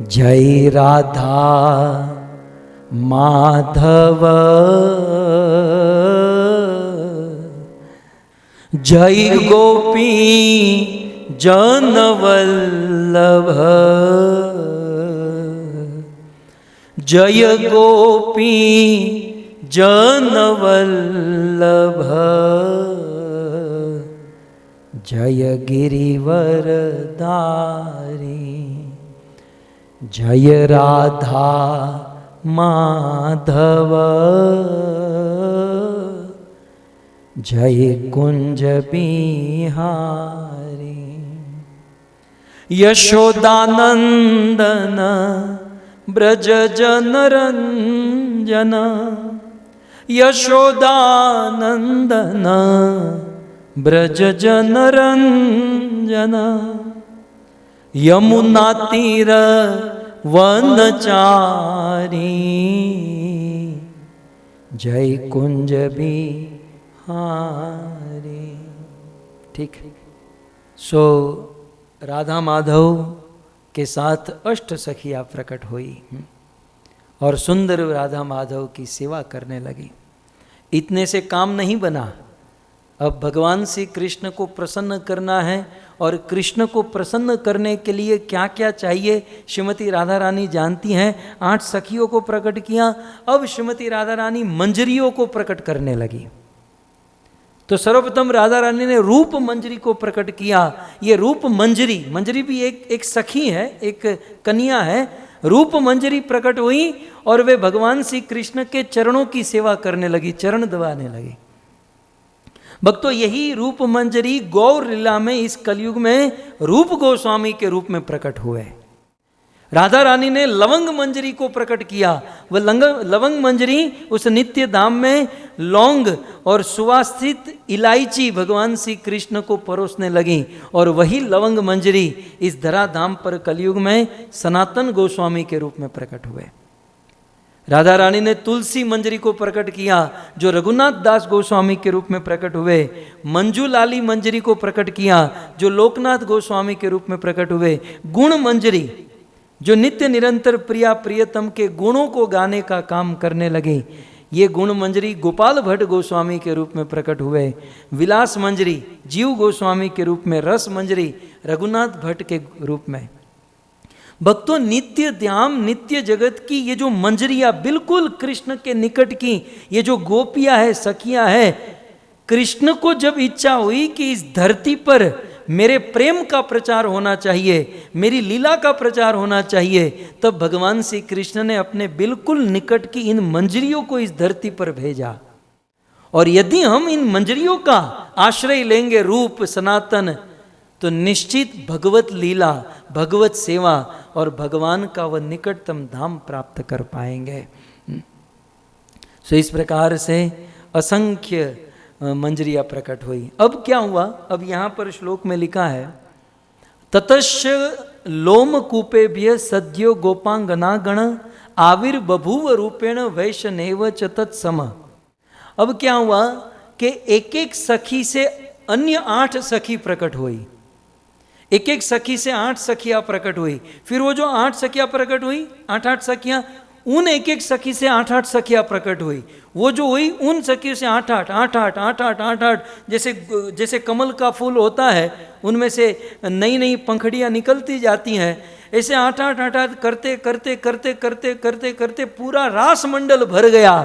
जय राधा माधव जय गोपी जनवल्लभ जय गोपी जनवल्लभ जय गिरिवरधारी जय राधा माधव जय कुंज बिहारी यशोदानंदन ब्रज जनरंजन यशोदानंदन ब्रज जनरंजन यमुना तीर वनचारी जय कुंज बिहारी। ठीक, सो राधा माधव के साथ 8 सखियाँ प्रकट हुई और सुंदर राधा माधव की सेवा करने लगी। इतने से काम नहीं बना, अब भगवान श्री कृष्ण को प्रसन्न करना है और कृष्ण को प्रसन्न करने के लिए क्या क्या चाहिए श्रीमती राधा रानी जानती हैं। 8 सखियों को प्रकट किया, अब श्रीमती राधा रानी मंजरियों को प्रकट करने लगी। तो सर्वप्रथम राधा रानी ने रूप मंजरी को प्रकट किया। ये रूप मंजरी, मंजरी भी एक सखी है, एक कन्या है। रूप मंजरी प्रकट हुई और वे भगवान श्री कृष्ण के चरणों की सेवा करने लगी, चरण दबाने लगी। भक्तों, यही रूप मंजरी गौर लीला में इस कलयुग में रूप गोस्वामी के रूप में प्रकट हुए। राधा रानी ने लवंग मंजरी को प्रकट किया। वह लवंग मंजरी उस नित्य धाम में लौंग और सुवासित इलायची भगवान श्री कृष्ण को परोसने लगी, और वही लवंग मंजरी इस धरा धाम पर कलयुग में सनातन गोस्वामी के रूप में प्रकट हुए। राधा रानी ने तुलसी मंजरी को प्रकट किया, जो रघुनाथ दास गोस्वामी के रूप में प्रकट हुए। मंजू लाली मंजरी को प्रकट किया, जो लोकनाथ गोस्वामी के रूप में प्रकट हुए। गुण मंजरी, जो नित्य निरंतर प्रिया प्रियतम के गुणों को गाने का काम करने लगे, ये गुण मंजरी गोपाल भट्ट गोस्वामी के रूप में प्रकट हुए। विलास मंजरी जीव गोस्वामी के रूप में, रस मंजरी रघुनाथ भट्ट के रूप में। भक्तों, नित्य ध्यान नित्य जगत की ये जो मंजरियां बिल्कुल कृष्ण के निकट की, ये जो गोपियां है, सखियां है, कृष्ण को जब इच्छा हुई कि इस धरती पर मेरे प्रेम का प्रचार होना चाहिए, मेरी लीला का प्रचार होना चाहिए, तब भगवान श्री कृष्ण ने अपने बिल्कुल निकट की इन मंजरियों को इस धरती पर भेजा। और यदि हम इन मंजरियों का आश्रय लेंगे रूप सनातन, तो निश्चित भगवत लीला, भगवत सेवा और भगवान का वह निकटतम धाम प्राप्त कर पाएंगे। सो इस प्रकार से असंख्य मंजरियां प्रकट हुई। अब क्या हुआ? अब यहाँ पर श्लोक में लिखा है, ततश्च लोमकूपेभ्य सद्यो गोपांगनागण आविर्बभूव रूपेण वैष्णव च तत्सम। अब क्या हुआ कि एक एक सखी से अन्य 8 सखी प्रकट हुई। एक एक सखी से 8 सखियां प्रकट हुई। फिर वो जो 8 सखियां प्रकट हुई, 8 सखियां, उन एक एक सखी से 8 सखियां प्रकट हुई। वो जो हुई उन सखियों से 8 जैसे कमल का फूल होता है, उनमें से नई नई पंखड़ियां निकलती जाती हैं, ऐसे 8 करते करते करते करते करते करते पूरा रास मंडल भर गया।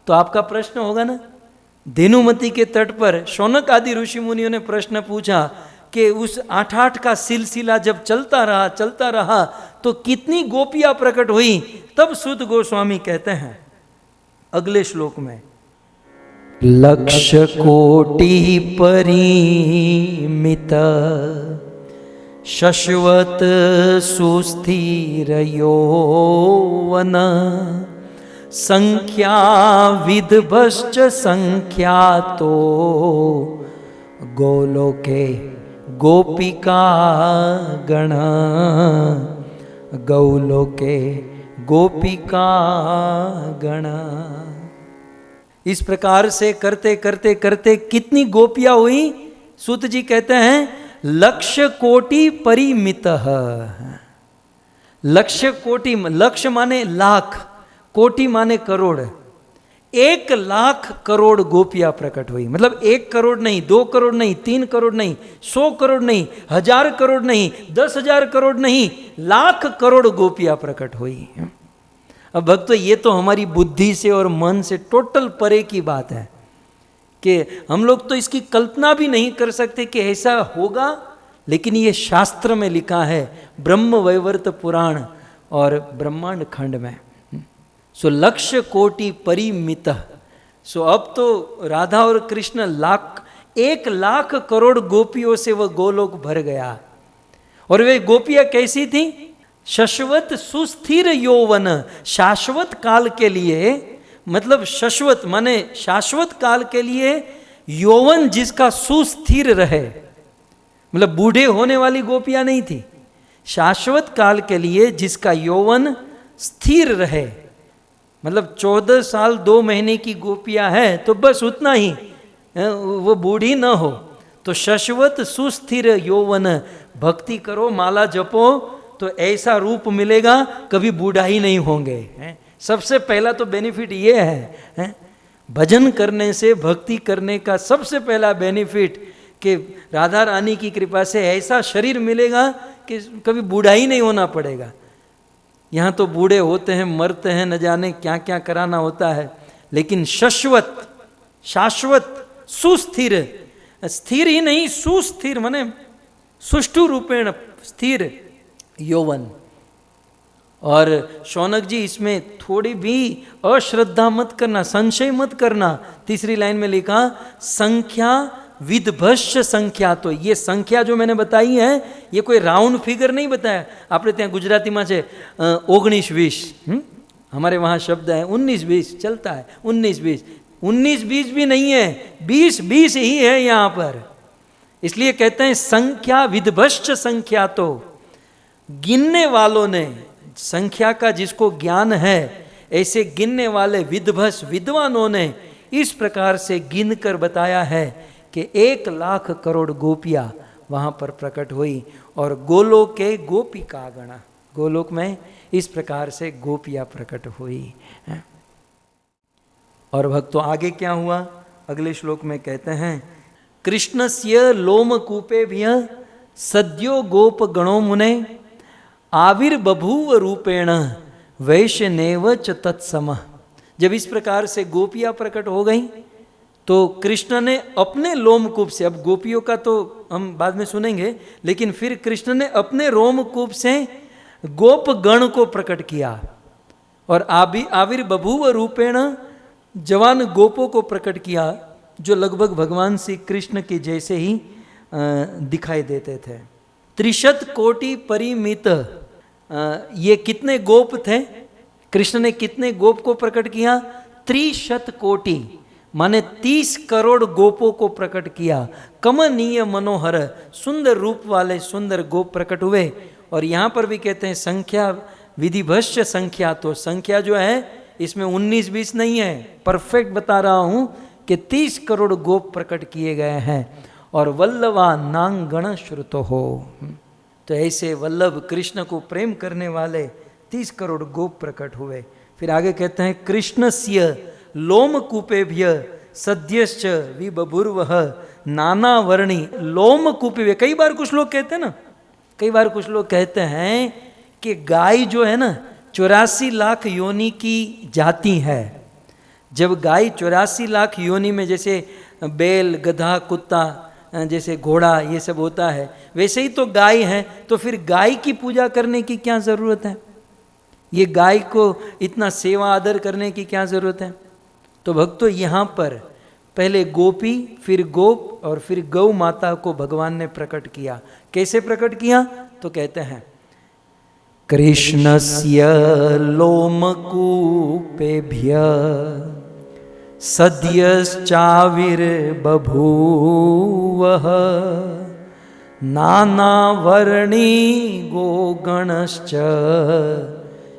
तो आपका प्रश्न होगा ना, धेनुमती के तट पर शौनक आदि ऋषि मुनियों ने प्रश्न पूछा कि उस 8 का सिलसिला जब चलता रहा तो कितनी गोपियां प्रकट हुई? तब सुत गोस्वामी कहते हैं अगले श्लोक में, लक्ष्य कोटि परिमित शश्वत सुस्थिर यौवन संख्या विदभश्च संख्यातो गोलोके गोपिका गण गौलोके गोपिका गण। इस प्रकार से करते करते करते कितनी गोपियां हुई? सूत जी कहते हैं लक्ष्य कोटि परिमित। लक्ष्य कोटि, लक्ष्य माने लाख, कोटि माने करोड़। 1 लाख करोड़ गोपियां प्रकट हुई। मतलब 1 करोड़ नहीं, 2 करोड़ नहीं, 3 करोड़ नहीं, 100 करोड़ नहीं, 1000 करोड़ नहीं, 10,000 करोड़ नहीं, लाख करोड़ गोपियां प्रकट हुई। अब भक्तों, ये तो हमारी बुद्धि से और मन से टोटल परे की बात है कि हम लोग तो इसकी कल्पना भी नहीं कर सकते कि ऐसा होगा, लेकिन ये शास्त्र में लिखा है, ब्रह्म वैवर्त पुराण और ब्रह्मांड खंड में। सो लक्ष्य कोटि परिमित। सो अब तो राधा और कृष्ण 1 लाख करोड़ गोपियों से वह गोलोक भर गया। और वे गोपियां कैसी थी? शाश्वत सुस्थिर यौवन, शाश्वत काल के लिए, मतलब शाश्वत माने शाश्वत काल के लिए यौवन जिसका सुस्थिर रहे, मतलब बूढ़े होने वाली गोपियां नहीं थी, शाश्वत काल के लिए जिसका यौवन स्थिर रहे। मतलब 14 साल 2 महीने की गोपियां है तो बस उतना ही, वो बूढ़ी न हो। तो शाश्वत सुस्थिर यौवन, भक्ति करो, माला जपो तो ऐसा रूप मिलेगा, कभी बूढ़ा ही नहीं होंगे। सबसे पहला तो बेनिफिट ये है, भजन करने से, भक्ति करने का सबसे पहला बेनिफिट कि राधा रानी की कृपा से ऐसा शरीर मिलेगा कि कभी बूढ़ा ही नहीं होना पड़ेगा। यहाँ तो बूढ़े होते हैं, मरते हैं, न जाने क्या क्या कराना होता है, लेकिन शाश्वत सुस्थिर, स्थिर ही नहीं सुस्थिर माने सुष्ठु रूपेण स्थिर यौवन। और शौनक जी इसमें थोड़ी भी अश्रद्धा मत करना, संशय मत करना। तीसरी लाइन में लिखा संख्या विदभस्य संख्या। तो ये संख्या जो मैंने बताई है ये कोई राउंड फिगर नहीं बताया। આપણે ત્યાં ગુજરાતીમાં છે 19-20, हमारे वहाँ शब्द है 19-20 चलता है, 19-20, 19-20 भी नहीं है, 20-20 ही है यहाँ पर। इसलिए कहते हैं संख्या विदभस्य संख्या। तो गिनने वालों ने, संख्या का जिसको ज्ञान है, ऐसे गिनने वाले विदभस विद्वानों ने इस प्रकार से गिन कर बताया है कि 1 लाख करोड़ गोपियां वहां पर प्रकट हुई और गोलोक के गोपिका गण, गोलोक में इस प्रकार से गोपियां प्रकट हुई। और भक्तों आगे क्या हुआ, अगले श्लोक में कहते हैं कृष्णस्य लोमकूपेभ्य सद्यो गोप गणो मुने आविर्बभूव रूपेण वैश्यनेव च तत्समः। जब इस प्रकार से गोपियां प्रकट हो गई तो कृष्ण ने अपने लोमकूप से, अब गोपियों का तो हम बाद में सुनेंगे, लेकिन फिर कृष्ण ने अपने रोमकूप से गोप गण को प्रकट किया और आविर्बभूव रूपेण जवान गोपों को प्रकट किया जो लगभग भगवान श्री कृष्ण के जैसे ही दिखाई देते थे। 30 कोटि परिमित, ये कितने गोप थे, कृष्ण ने कितने गोप को प्रकट किया, 30 कोटि माने 30 करोड़ गोपों को प्रकट किया। कमनीय मनोहर, सुंदर रूप वाले सुंदर गोप प्रकट हुए। और यहाँ पर भी कहते हैं संख्या विधिभस्य संख्या। तो संख्या जो है इसमें 19-20 नहीं है, परफेक्ट बता रहा हूँ कि 30 करोड़ गोप प्रकट किए गए हैं। और वल्लवा नांगण श्रुतो हो, तो ऐसे वल्लभ कृष्ण को प्रेम करने वाले 30 करोड़ गोप प्रकट हुए। फिर आगे कहते हैं कृष्णस्य लोमकूपेभ्य सद्यश्च विबभूर्वः नाना वर्णी लोमकूपेभ्य। कई बार कुछ लोग कहते हैं ना, कई बार कुछ लोग कहते हैं कि गाय जो है ना 84 लाख योनि की जाति है। जब गाय 84 लाख योनि में, जैसे बैल गधा कुत्ता जैसे घोड़ा ये सब होता है, वैसे ही तो गाय है, तो फिर गाय की पूजा करने की क्या ज़रूरत है, ये गाय को इतना सेवा आदर करने की क्या ज़रूरत है। तो भक्तों यहाँ पर पहले गोपी, फिर गोप और फिर गौ माता को भगवान ने प्रकट किया। कैसे प्रकट किया, तो कहते हैं कृष्णस्य लोमकूपेभ्य सद्यश्चाविर्बभूवः नानावर्णी गोगणश्च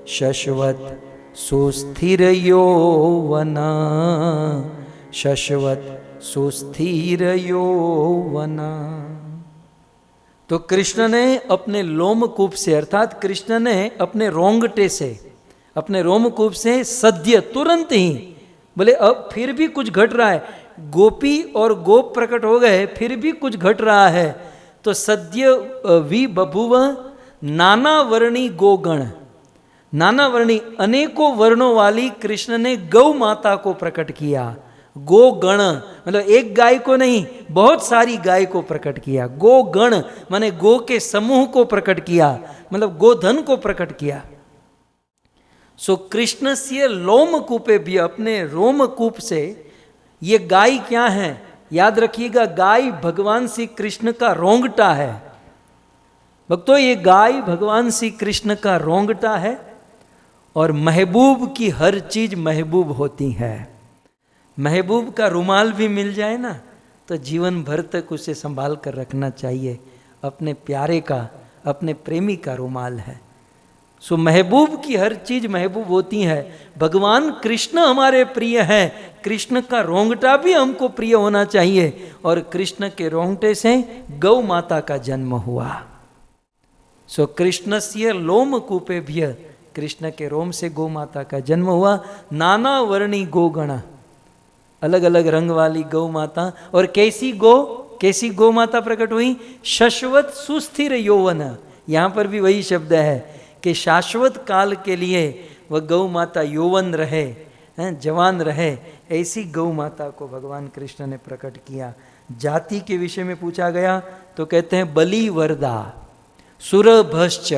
शश्वत् सुस्थिर यौवन, शश्वत् सुस्थिर यौवन। तो कृष्ण ने अपने लोमकूप से, अर्थात कृष्ण ने अपने रोंगटे से, अपने रोमकूप से सद्य तुरंत ही, बोले अब फिर भी कुछ घट रहा है, गोपी और गोप प्रकट हो गए फिर भी कुछ घट रहा है, तो सद्य विबभूव नाना वर्णी गोगण, नाना वर्णी अनेकों वर्णों वाली कृष्ण ने गौ माता को प्रकट किया। गो गण मतलब एक गाय को नहीं, बहुत सारी गाय को प्रकट किया। गो गण माने गो के समूह को प्रकट किया, मतलब गोधन को प्रकट किया। सो कृष्ण से लोमकूपे भी, अपने रोमकूप से, ये गाय क्या है याद रखिएगा, गाय भगवान श्री कृष्ण का रोंगटा है। भक्तों ये गाय भगवान श्री कृष्ण का रोंगटा है और महबूब की हर चीज महबूब होती है। महबूब का रुमाल भी मिल जाए ना तो जीवन भर तक उसे संभाल कर रखना चाहिए। अपने प्यारे का, अपने प्रेमी का रुमाल है। सो महबूब की हर चीज महबूब होती है। भगवान कृष्ण हमारे प्रिय हैं, कृष्ण का रोंगटा भी हमको प्रिय होना चाहिए। और कृष्ण के रोंगटे से गौ माता का जन्म हुआ। सो कृष्णस्य लोमकूपेभ्य, कृष्ण के रोम से गौ माता का जन्म हुआ। नाना वर्णी गोगण, अलग अलग रंग वाली गौ माता। और कैसी गौ माता प्रकट हुई, शश्वत सुस्थिर यौवन। यहाँ पर भी वही शब्द है कि शाश्वत काल के लिए वह गौ माता यौवन रहे, हैं, जवान रहे, ऐसी गौ माता को भगवान कृष्ण ने प्रकट किया। जाति के विषय में पूछा गया तो कहते हैं बलि वरदा सुरभश्च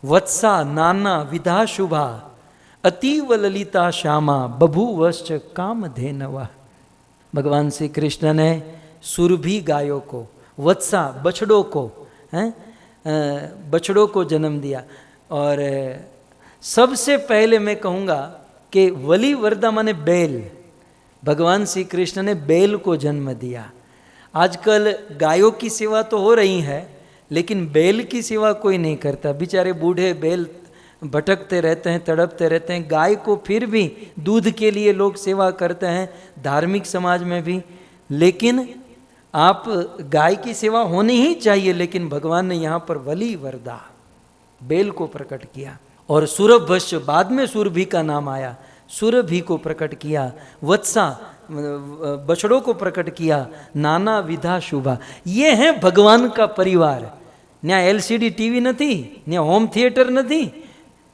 वत्सा नाना विधा शुभा अतीव ललिता श्यामा बभूवश्च कामधेनवा। भगवान श्री कृष्ण ने सुरभि गायों को, वत्सा बछड़ों को, बछड़ों को जन्म दिया। और सबसे पहले मैं कहूँगा कि वली वरदा माने बैल, भगवान श्री कृष्ण ने बैल को जन्म दिया। आजकल गायों की सेवा तो हो रही है, लेकिन बैल की सेवा कोई नहीं करता। बेचारे बूढ़े बैल भटकते रहते हैं, तड़पते रहते हैं। गाय को फिर भी दूध के लिए लोग सेवा करते हैं, धार्मिक समाज में भी। लेकिन आप गाय की सेवा होनी ही चाहिए, लेकिन भगवान ने यहाँ पर वली वरदा बैल को प्रकट किया। और सुरभश्च, बाद में सुरभि का नाम आया, सुरभि को प्रकट किया। वत्सा, बछड़ों को प्रकट किया। नाना विधा शुभा, ये है भगवान का परिवार। न्या एलसीडी टीवी नहीं, न्या होम थिएटर नहीं,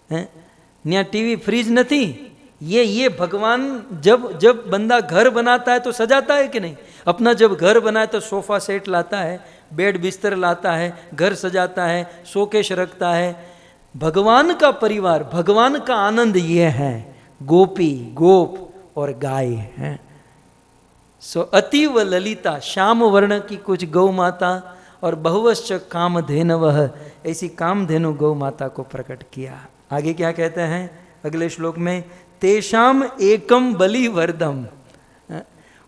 न्या टीवी फ्रिज नहीं। ये भगवान जब बंदा घर बनाता है तो सजाता है कि नहीं? अपना जब घर बनाए तो सोफा सेट लाता है, बेड बिस्तर लाता है, घर सजाता है, शोकेश रखता है। भगवान का परिवार, भगवान का आनंद ये है, गोपी गोप और गाय हैं। सो अतीव ललिता, श्याम वर्ण की कुछ गौ माता और बहुवश्च कामधेनवः, ऐसी कामधेनु गौ माता को प्रकट किया। आगे क्या कहते हैं अगले श्लोक में? तेषाम एकम बलिवर्दम,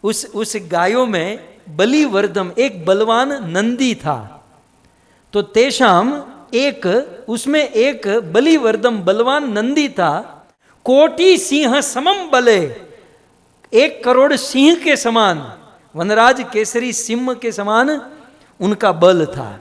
उस गायों में बलिवर्दम, एक बलवान नंदी था। तो तेषाम एक, उसमें एक बलिवर्दम बलवान नंदी था। कोटि सिंह समम बले, 1 करोड़ सिंह के समान, वनराज केसरी सिंह के समान उनका बल था।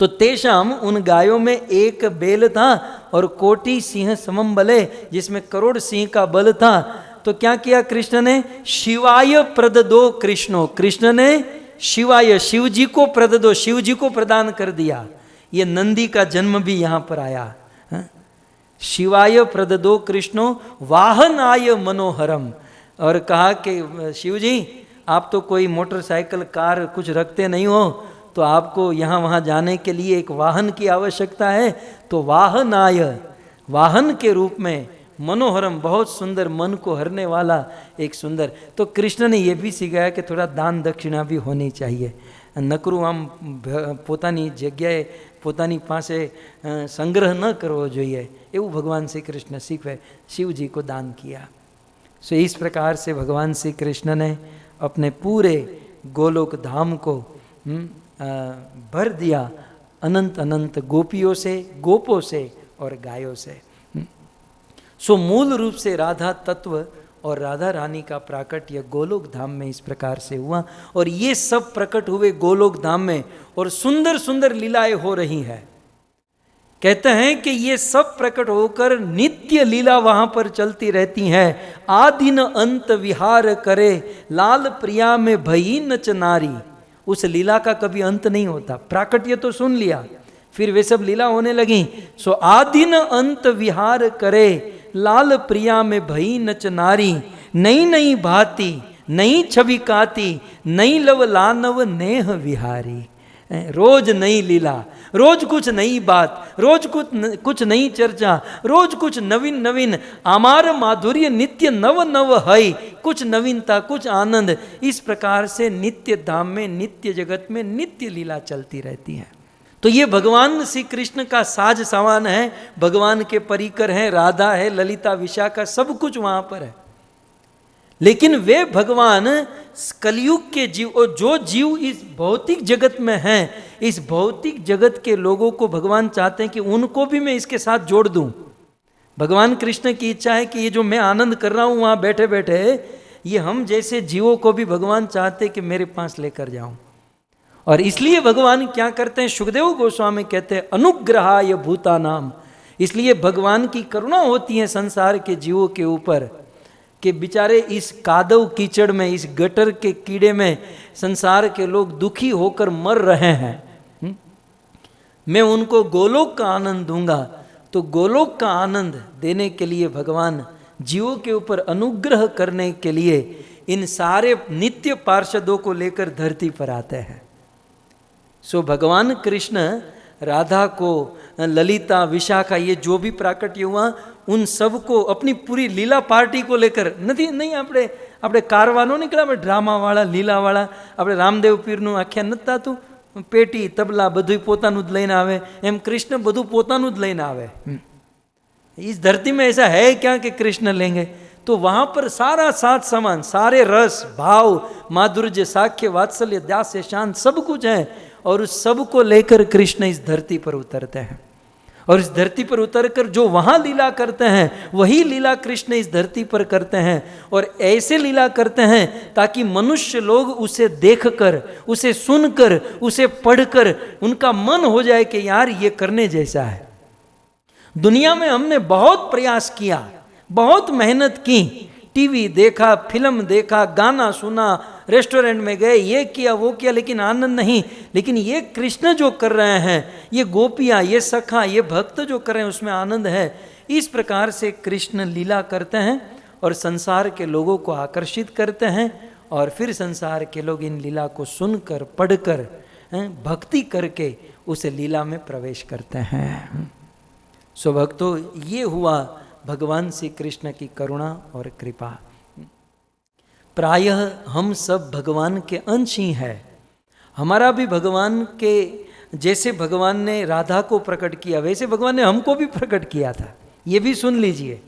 तो तेषाम, उन गायों में एक बैल था और कोटि सिंह समम बले, जिसमें करोड़ सिंह का बल था। तो क्या किया कृष्ण ने? शिवाय प्रददो कृष्णो, कृष्ण ने शिवाय, शिव जी को प्रददो, शिव जी को प्रदान कर दिया। ये नंदी का जन्म भी यहाँ पर आया। शिवाय प्रददो कृष्णो वाहनाय मनोहरम, और कहा कि शिव जी आप तो कोई मोटरसाइकिल कार कुछ रखते नहीं हो, तो आपको यहाँ वहाँ जाने के लिए एक वाहन की आवश्यकता है। तो वाहनाय, वाहन के रूप में, मनोहरम, बहुत सुंदर, मन को हरने वाला एक सुंदर। तो कृष्ण ने यह भी सिखाया कि थोड़ा दान दक्षिणा भी होनी चाहिए। नकरू आम પોતાની જગ્યાએ પોતાની પાસે સંગ્રહ ન કરવો જોઈએ, એવું ભગવાન શ્રી કૃષ્ણ શીખવે। शिव जी को दान किया। सो इस प्रकार से भगवान श्री कृष्ण ने अपने पूरे गोलोक धाम को भर दिया अनंत अनंत गोपियों से, गोपों से और गायों से। सो मूल रूप से राधा तत्व और राधा रानी का प्राकट्य गोलोक धाम में इस प्रकार से हुआ। और ये सब प्रकट हुए गोलोक धाम में, और सुंदर सुंदर लीलाएं हो रही हैं। कहते हैं कि ये सब प्रकट होकर नित्य लीला वहां पर चलती रहती हैं। आदिन अंत विहार करे लाल प्रिया में भई नच नारी, उस लीला का कभी अंत नहीं होता। प्राकट्य तो सुन लिया, फिर वे सब लीला होने लगी। सो आदिन अंत विहार करे लाल प्रिया में भई नच नारी, नई नई भांति नई छवि काती, नई लव लानव नेह विहारी। रोज नई लीला, रोज कुछ नई बात, रोज कुछ नई चर्चा, रोज कुछ नवीन नवीन, आमार माधुर्य नित्य नव नव है, कुछ नवीनता, कुछ आनंद। इस प्रकार से नित्य धाम में, नित्य जगत में नित्य लीला चलती रहती है। तो ये भगवान श्री कृष्ण का साज सामान है, भगवान के परिकर हैं, राधा है, ललिता, विशाखा, सब कुछ वहां पर है। लेकिन वे भगवान कलयुग के जीव, और जो जीव इस भौतिक जगत में हैं, इस भौतिक जगत के लोगों को भगवान चाहते हैं कि उनको भी मैं इसके साथ जोड़ दूं। भगवान कृष्ण की इच्छा है कि ये जो मैं आनंद कर रहा हूं वहां बैठे बैठे, ये हम जैसे जीवों को भी भगवान चाहते कि मेरे पास लेकर जाऊं। और इसलिए भगवान क्या करते हैं? सुखदेव गोस्वामी कहते हैं अनुग्रहाय भूतानाम। इसलिए भगवान की करुणा होती है संसार के जीवों के ऊपर, कि बेचारे इस कादव कीचड़ में, इस गटर के कीड़े में संसार के लोग दुखी होकर मर रहे हैं। मैं उनको गोलोक का आनंद दूंगा। तो गोलोक का आनंद देने के लिए भगवान जीवों के ऊपर अनुग्रह करने के लिए इन सारे नित्य पार्षदों को लेकर धरती पर आते हैं। सो भगवान कृष्ण राधा को, ललिता, विशाखा, ये जो भी प्राकट्य हुआ उन सब को अपनी पूरी लीला पार्टी को लेकर नहीं આપણે કારવાનો નીકળ્યા, આપણે ડ્રામાવાળા, લીલાવાળા, આપણે રામદેવ પીરનું આખ્યાન નથી થતું, પેટી તબલા બધું પોતાનું જ લઈને આવે, એમ કૃષ્ણ બધું પોતાનું જ લઈને આવે। इस धरती में ऐसा है क्या कि कृष्ण लेंगे? तो वहाँ पर सारा साथ समान, सारे रस, भाव, माधुर्य, साख्य, वात्सल्य, दास्य, शांत सब कुछ है, और उस सब को लेकर कृष्ण इस धरती पर उतरते हैं। और इस धरती पर उतरकर जो वहाँ लीला करते हैं वही लीला कृष्ण इस धरती पर करते हैं। और ऐसे लीला करते हैं ताकि मनुष्य लोग उसे देखकर, उसे सुनकर, उसे पढ़कर उनका मन हो जाए कि यार ये करने जैसा है। दुनिया में हमने बहुत प्रयास किया, बहुत मेहनत की, टीवी देखा, फिल्म देखा, गाना सुना, रेस्टोरेंट में गए, ये किया वो किया, लेकिन आनंद नहीं। लेकिन ये कृष्ण जो कर रहे हैं, ये गोपियाँ, ये सखा, ये भक्त जो कर रहे हैं उसमें आनंद है। इस प्रकार से कृष्ण लीला करते हैं और संसार के लोगों को आकर्षित करते हैं, और फिर संसार के लोग इन लीला को सुनकर, पढ़कर, भक्ति करके उस लीला में प्रवेश करते हैं। सो भक्तों, ये हुआ भगवान श्री कृष्ण की करुणा और कृपा। प्रायः हम सब भगवान के अंश ही हैं। हमारा भी भगवान के जैसे भगवान ने राधा को प्रकट किया वैसे भगवान ने हमको भी प्रकट किया था। ये भी सुन लीजिए,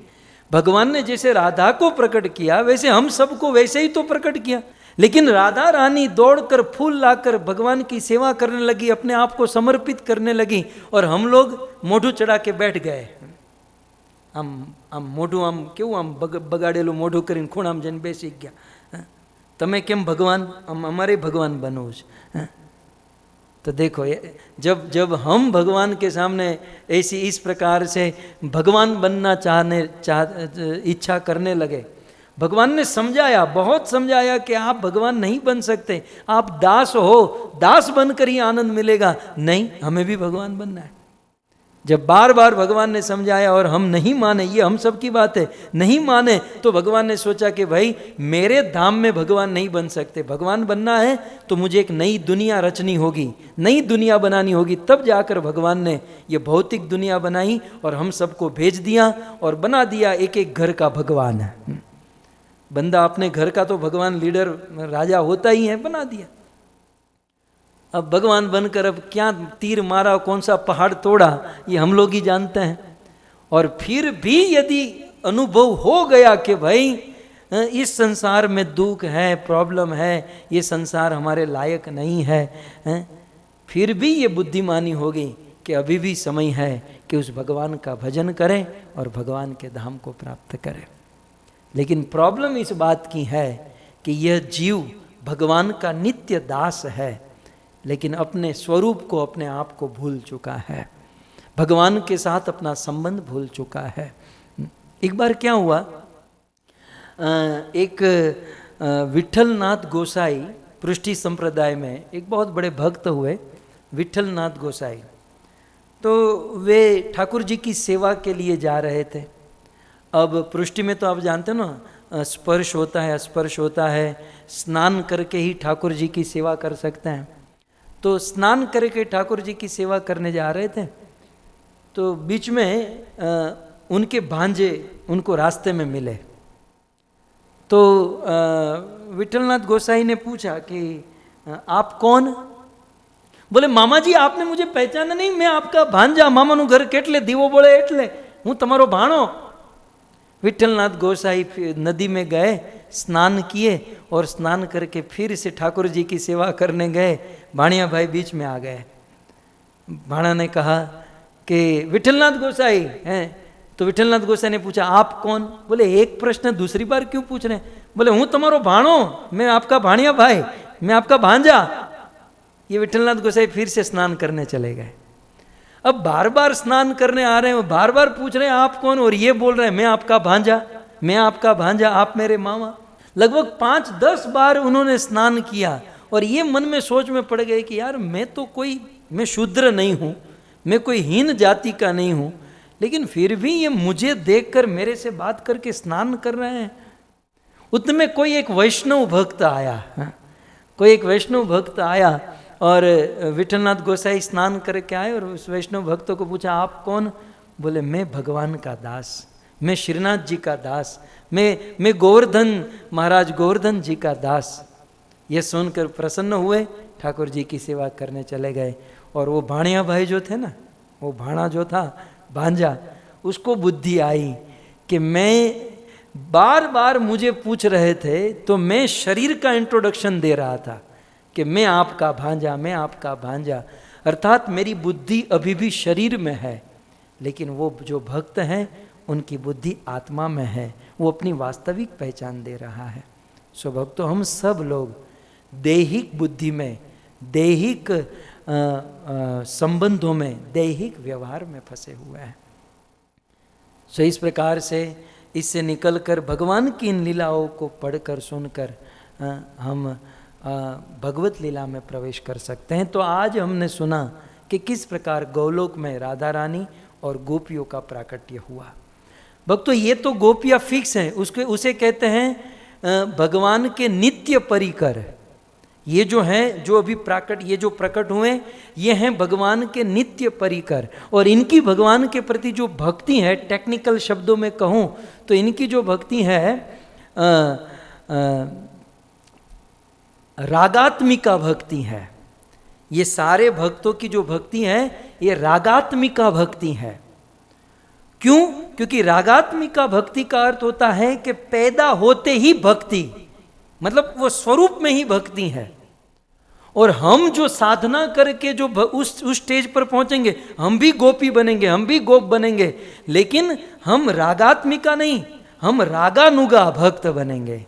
भगवान ने जैसे राधा को प्रकट किया वैसे हम सबको वैसे ही तो प्रकट किया। लेकिन राधा रानी दौड़कर फूल लाकर भगवान की सेवा करने लगी, अपने आप को समर्पित करने लगी, और हम लोग मोढू चढ़ा के बैठ गए। આમ મોઢું આમ કેવું આમ બગાડેલું મોઢું કરીને ખૂણામાં જઈને બેસી ગયા। તમે કેમ ભગવાન, અમારે ભગવાન બનવું છે। तो देखो, जब हम भगवान के सामने ऐसी इस प्रकार से भगवान बनना इच्छा करने लगे, भगवान ने समझाया, बहुत समझाया कि आप भगवान नहीं बन सकते, आप दास हो, दास बनकर ही आनंद मिलेगा। नहीं, हमें भी भगवान बनना है। जब बार बार भगवान ने समझाया और हम नहीं माने, ये हम सब की बात है, नहीं माने, तो भगवान ने सोचा कि भाई मेरे धाम में भगवान नहीं बन सकते, भगवान बनना है तो मुझे एक नई दुनिया रचनी होगी, नई दुनिया बनानी होगी। तब जाकर भगवान ने ये भौतिक दुनिया बनाई और हम सबको भेज दिया और बना दिया एक एक घर का भगवान है। बंदा अपने घर का तो भगवान, लीडर, राजा होता ही है, बना दिया। अब भगवान बनकर अब क्या तीर मारा, कौन सा पहाड़ तोड़ा, ये हम लोग ही जानते हैं। और फिर भी यदि अनुभव हो गया कि भाई इस संसार में दुख है, प्रॉब्लम है, ये संसार हमारे लायक नहीं है, फिर भी ये बुद्धिमानी होगी कि अभी भी समय है कि उस भगवान का भजन करें और भगवान के धाम को प्राप्त करें। लेकिन प्रॉब्लम इस बात की है कि यह जीव भगवान का नित्य दास है, लेकिन अपने स्वरूप को, अपने आप को भूल चुका है, भगवान के साथ अपना संबंध भूल चुका है। एक बार क्या हुआ, एक विठलनाथ गोसाई, पृष्ठी संप्रदाय में एक बहुत बड़े भक्त हुए विठलनाथ गोसाई। तो वे ठाकुर जी की सेवा के लिए जा रहे थे। अब पृष्ठी में तो आप जानते हो ना, स्पर्श होता है, स्पर्श होता है, स्नान करके ही ठाकुर जी की सेवा कर सकते हैं। तो स्नान करके ठाकुर जी की सेवा करने जा रहे थे, तो बीच में उनके भांजे उनको रास्ते में मिले। तो विठलनाथ गोसाई ने पूछा कि आप कौन? बोले, मामा जी आपने मुझे पहचाना नहीं, मैं आपका भांजा, मामाનું घर કેટલે દીવો બોલે એટલે હું તમારો ભાણો। विठलनाथ गोसाई नदी में गए, स्नान किए और स्नान करके फिर से ठाकुर जी की सेवा करने गए। भाणिया भाई बीच में आ गए। भाणा ने कहा कि विठलनाथ गोसाई हैं। तो विठलनाथ गोसाई ने पूछा, आप कौन? बोले, एक प्रश्न दूसरी बार क्यों पूछ रहे हैं? बोले, हूँ तमारो भाणो, मैं आपका भाणिया भाई, मैं आपका भांजा। ये विठलनाथ गोसाई फिर से स्नान करने चले गए। अब बार बार स्नान करने आ रहे हैं, बार बार पूछ रहे हैं आप कौन, और ये बोल रहे हैं मैं आपका भांजा, मैं आपका भांजा, आप मेरे मामा। लगभग 5-10 बार उन्होंने स्नान किया और ये मन में सोच में पड़ गए कि यार मैं तो कोई, मैं शूद्र नहीं हूँ, मैं कोई हीन जाति का नहीं हूँ, लेकिन फिर भी ये मुझे देखकर मेरे से बात करके स्नान कर रहे हैं। उतने कोई एक वैष्णव भक्त आया, कोई एक वैष्णव भक्त आया और विठलनाथ गोसाई स्नान करके आए और उस वैष्णव भक्तों को पूछा, आप कौन? बोले, मैं भगवान का दास, मैं श्रीनाथ जी का दास, मैं गोवर्धन महाराज गोवर्धन जी का दास। ये सुनकर प्रसन्न हुए, ठाकुर जी की सेवा करने चले गए। और वो भाणिया भाई जो थे ना, वो भाणा जो था, भांजा, उसको बुद्धि आई कि मैं बार बार मुझे पूछ रहे थे तो मैं शरीर का इंट्रोडक्शन दे रहा था कि मैं आपका भांजा, मैं आपका भांजा, अर्थात मेरी बुद्धि अभी भी शरीर में है, लेकिन वो जो भक्त हैं उनकी बुद्धि आत्मा में है, वो अपनी वास्तविक पहचान दे रहा है। सो भक्तों, हम सब लोग दैहिक बुद्धि में, दैहिक संबंधों में, दैहिक व्यवहार में फंसे हुए हैं। सो इस प्रकार से इससे निकलकर भगवान की इन लीलाओं को पढ़कर सुनकर हम भगवत लीला में प्रवेश कर सकते हैं। तो आज हमने सुना कि किस प्रकार गौलोक में राधा रानी और गोपियों का प्राकट्य हुआ। भक्तों, ये तो गोपियाँ फिक्स हैं, उसे कहते हैं भगवान के नित्य परिकर। ये जो हैं, जो अभी ये जो प्रकट हुए, ये हैं भगवान के नित्य परिकर। और इनकी भगवान के प्रति जो भक्ति है, टेक्निकल शब्दों में कहूँ तो इनकी जो भक्ति है रागात्मिका भक्ति है। ये सारे भक्तों की जो भक्ति है ये रागात्मिका भक्ति है। क्यों? क्योंकि रागात्मिका भक्ति का अर्थ होता है कि पैदा होते ही भक्ति, मतलब वो स्वरूप में ही भक्ति है। और हम जो साधना करके जो उस स्टेज पर पहुंचेंगे, हम भी गोपी बनेंगे, हम भी गोप बनेंगे, लेकिन हम रागात्मिका नहीं, हम रागानुगा भक्त बनेंगे।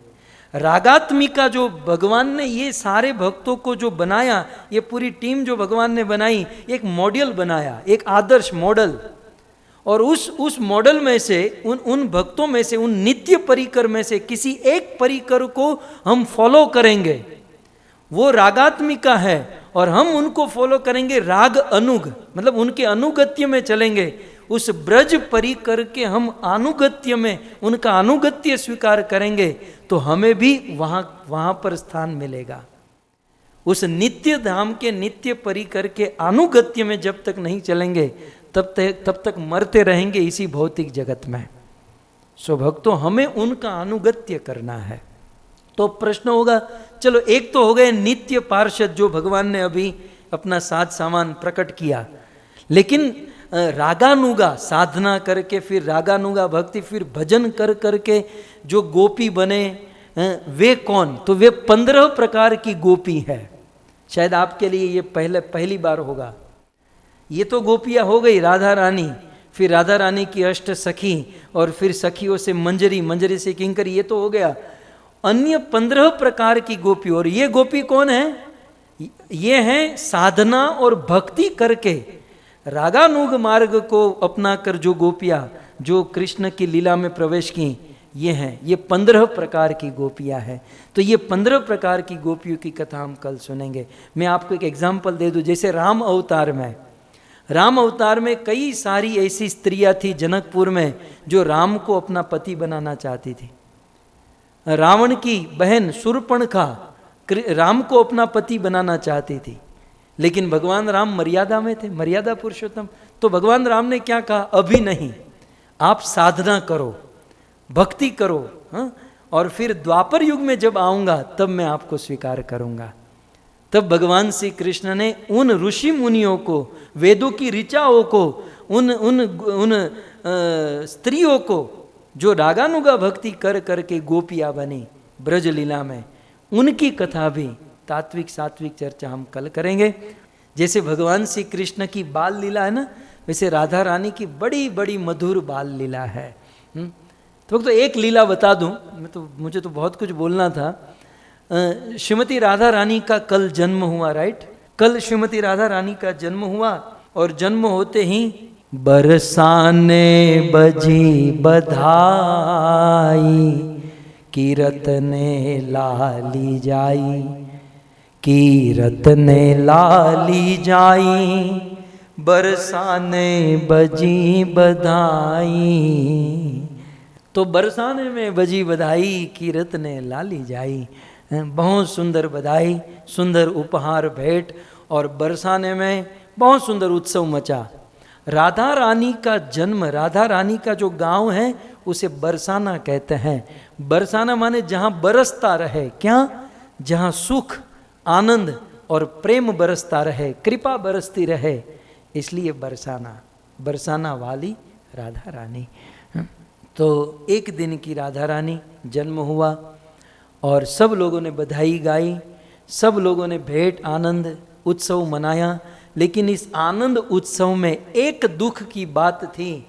रागात्मिका जो भगवान ने ये सारे भक्तों को जो बनाया, ये पूरी टीम जो भगवान ने बनाई, एक मॉडल बनाया, एक आदर्श मॉडल। और उस मॉडल में से, उन भक्तों में से, उन नित्य परिकर में से किसी एक परिकर को हम फॉलो करेंगे, वो रागात्मिका है, और हम उनको फॉलो करेंगे राग अनुग, मतलब उनके अनुगत्य में चलेंगे। उस ब्रज परिकर के हम अनुगत्य में, उनका अनुगत्य स्वीकार करेंगे तो हमें भी वहाँ पर स्थान मिलेगा। उस नित्य धाम के नित्य परिकर के अनुगत्य में जब तक नहीं चलेंगे तब तक मरते रहेंगे इसी भौतिक जगत में। सो भक्तों, हमें उनका अनुगत्य करना है। तो प्रश्न होगा, चलो एक तो हो गए नित्य पार्षद जो भगवान ने अभी अपना साथ सामान प्रकट किया, लेकिन रागानुगा साधना करके, फिर रागानुगा भक्ति, फिर भजन कर करके जो गोपी बने, वे कौन? तो वे 15 प्रकार की गोपी है। शायद आपके लिए ये पहली बार होगा। ये तो गोपियाँ हो गई राधा रानी, फिर राधा रानी की अष्ट सखी, और फिर सखियों से मंजरी, मंजरी से किंकरी, ये तो हो गया। अन्य 15 प्रकार की गोपी, और ये गोपी कौन है? ये हैं साधना और भक्ति करके रागानुग मार्ग को अपना कर जो गोपियाँ जो कृष्ण की लीला में प्रवेश की, ये हैं, ये 15 प्रकार की गोपियाँ हैं। तो ये 15 प्रकार की गोपियों की कथा हम कल सुनेंगे। मैं आपको एक एग्जाम्पल दे दूं, जैसे राम अवतार में कई सारी ऐसी स्त्रियाँ थी जनकपुर में जो राम को अपना पति बनाना चाहती थी। रावण की बहन शूर्पणखा राम को अपना पति बनाना चाहती थी, लेकिन भगवान राम मर्यादा में थे, मर्यादा पुरुषोत्तम। तो भगवान राम ने क्या कहा? अभी नहीं, आप साधना करो, भक्ति करो, हाँ? और फिर द्वापर युग में जब आऊँगा तब मैं आपको स्वीकार करूँगा। तब भगवान श्री कृष्ण ने उन ऋषि मुनियों को, वेदों की ऋचाओं को, उन स्त्रियों को जो रागानुगा भक्ति कर करके गोपियाँ बनी ब्रज लीला में, उनकी कथा भी तात्विक सात्विक चर्चा हम कल करेंगे। जैसे भगवान श्री कृष्ण की बाल लीला है ना, वैसे राधा रानी की बड़ी बड़ी मधुर बाल लीला है। तो एक लीला बता दूं, मुझे तो बहुत कुछ बोलना था। श्रीमती राधा रानी का कल जन्म हुआ, राइट? कल श्रीमती राधा रानी का जन्म हुआ, और जन्म होते ही बरसाने बजी बधाई, कीरत ने लाली जाई, कीरत ने लाली जाई, बरसाने बजी बधाई। तो बरसाने में बजी बधाई, कीरत ने लाली जाई। बहुत सुंदर बधाई, सुंदर उपहार भेंट, और बरसाने में बहुत सुंदर उत्सव मचा। राधा रानी का जन्म, राधा रानी का जो गांव है उसे बरसाना कहते हैं। बरसाना माने जहां बरसता रहे, क्या? जहां सुख, आनंद और प्रेम बरसता रहे, कृपा बरसती रहे, इसलिए बरसाना, बरसाना वाली राधा रानी। तो एक दिन की राधा रानी जन्म हुआ और सब लोगों ने बधाई गाई, सब लोगों ने भेंट आनंद उत्सव मनाया। लेकिन इस आनंद उत्सव में एक दुख की बात थी,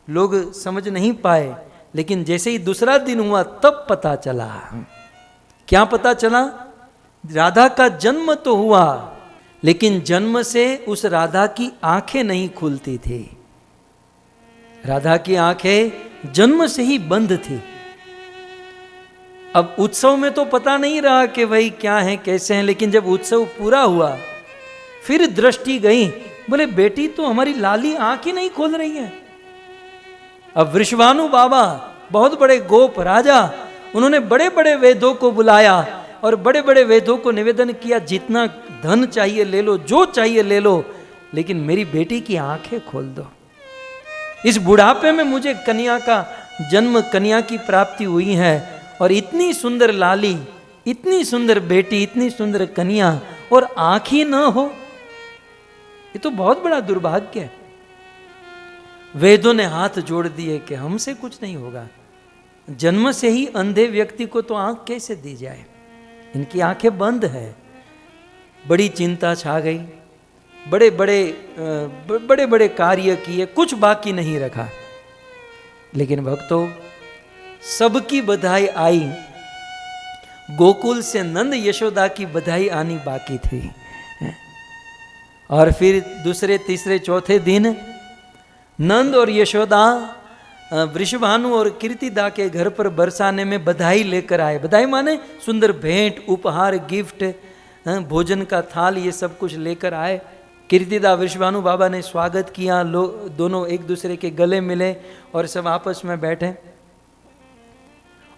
लोग समझ नहीं पाए। लेकिन जैसे ही दूसरा दिन हुआ तब पता चला। क्या पता चला? राधा का जन्म तो हुआ, लेकिन जन्म से उस राधा की आंखें नहीं खुलती थी। राधा की आंखें जन्म से ही बंद थी। अब उत्सव में तो पता नहीं रहा कि भाई क्या है कैसे हैं, लेकिन जब उत्सव पूरा हुआ फिर दृष्टि गई, बोले बेटी तो हमारी लाली आंख ही नहीं खोल रही है। अब वृषभानु बाबा बहुत बड़े गोप राजा, उन्होंने बड़े बड़े वेदों को बुलाया और बड़े बड़े वेदों को निवेदन किया, जितना धन चाहिए ले लो, जो चाहिए ले लो, लेकिन मेरी बेटी की आंखें खोल दो। इस बुढ़ापे में मुझे कन्या का जन्म, कन्या की प्राप्ति हुई है, और इतनी सुंदर लाली, इतनी सुंदर बेटी, इतनी सुंदर कन्या, और आंख ही न हो, ये तो बहुत बड़ा दुर्भाग्य है। वेदों ने हाथ जोड़ दिए कि हमसे कुछ नहीं होगा। जन्म से ही अंधे व्यक्ति को तो आंख कैसे दी जाए? इनकी आंखें बंद है। बड़ी चिंता छा गई, बड़े बड़े कार्य किए, कुछ बाकी नहीं रखा। लेकिन भक्तों, सबकी बधाई आई, गोकुल से नंद यशोदा की बधाई आनी बाकी थी। और फिर दूसरे तीसरे चौथे दिन नंद और यशोदा वृषभानु और कीर्तिदा के घर पर बरसाने में बधाई लेकर आए। बधाई माने सुंदर भेंट, उपहार, गिफ्ट, भोजन का थाल, ये सब कुछ लेकर आए। कीर्तिदा वृषभानु बाबा ने स्वागत किया, लोग दोनों एक दूसरे के गले मिले और सब आपस में बैठे,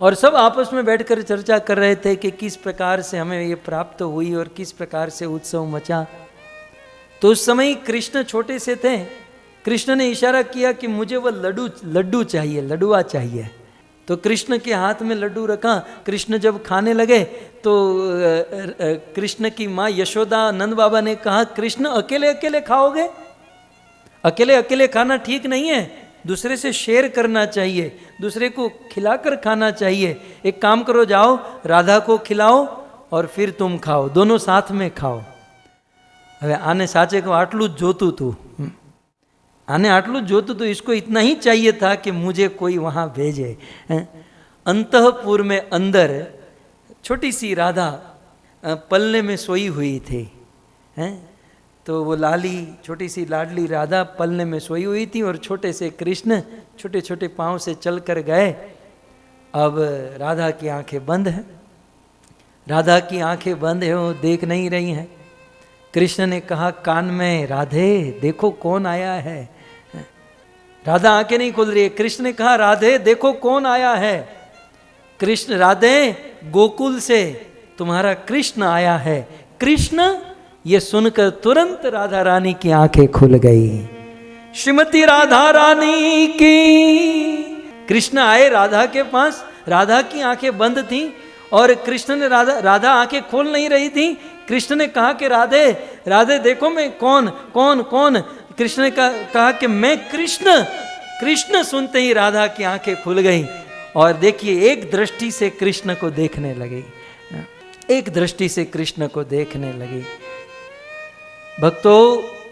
और सब आपस में बैठकर चर्चा कर रहे थे कि किस प्रकार से हमें ये प्राप्त हुई और किस प्रकार से उत्सव मचा। तो उस समय कृष्ण छोटे से थे। कृष्ण ने इशारा किया कि मुझे वो लड्डू चाहिए, लड्डुआ चाहिए। तो कृष्ण के हाथ में लड्डू रखा। कृष्ण जब खाने लगे तो कृष्ण की माँ यशोदा नंद बाबा ने कहा, कृष्ण अकेले अकेले खाओगे? अकेले अकेले खाना ठीक नहीं है, दूसरे से शेयर करना चाहिए, दूसरे को खिलाकर खाना चाहिए। एक काम करो, जाओ राधा को खिलाओ और फिर तुम खाओ, दोनों साथ में खाओ। હવે આને સાચે કહું આટલું જ જોતું હતું, આને આટલું જ જોતું હતું। इसको इतना ही चाहिए था कि मुझे कोई वहाँ भेजे। अंतःपुर में अंदर छोटी सी राधा पल्ले में सोई हुई थी। तो वो लाली, छोटी सी लाडली राधा पल्ले में सोई हुई थी, और छोटे से कृष्ण छोटे छोटे पाँव से चल कर गए। अब राधा की आंखें बंद हैं, राधा की आंखें बंद है, वो देख नहीं रही हैं। कृष्ण ने कहा कान में, राधे देखो कौन आया है। राधा आंखें नहीं खोल रही है। कृष्ण ने कहा राधे देखो कौन आया है। कृष्ण, राधे गोकुल से तुम्हारा कृष्ण आया है। कृष्ण, ये सुनकर तुरंत राधा रानी की आंखें खुल गई। श्रीमती राधा रानी की। कृष्ण आए राधा के पास, राधा की आंखें बंद थी और कृष्ण ने राधा आंखें खोल नहीं रही थी। कृष्ण ने कहा कि राधे राधे देखो मैं कौन कौन कौन। कृष्ण ने कहा कि मैं कृष्ण। कृष्ण सुनते ही राधा की आंखें खुल गई और देखिए एक दृष्टि से कृष्ण को देखने लगी, एक दृष्टि से कृष्ण को देखने लगी। भक्तों,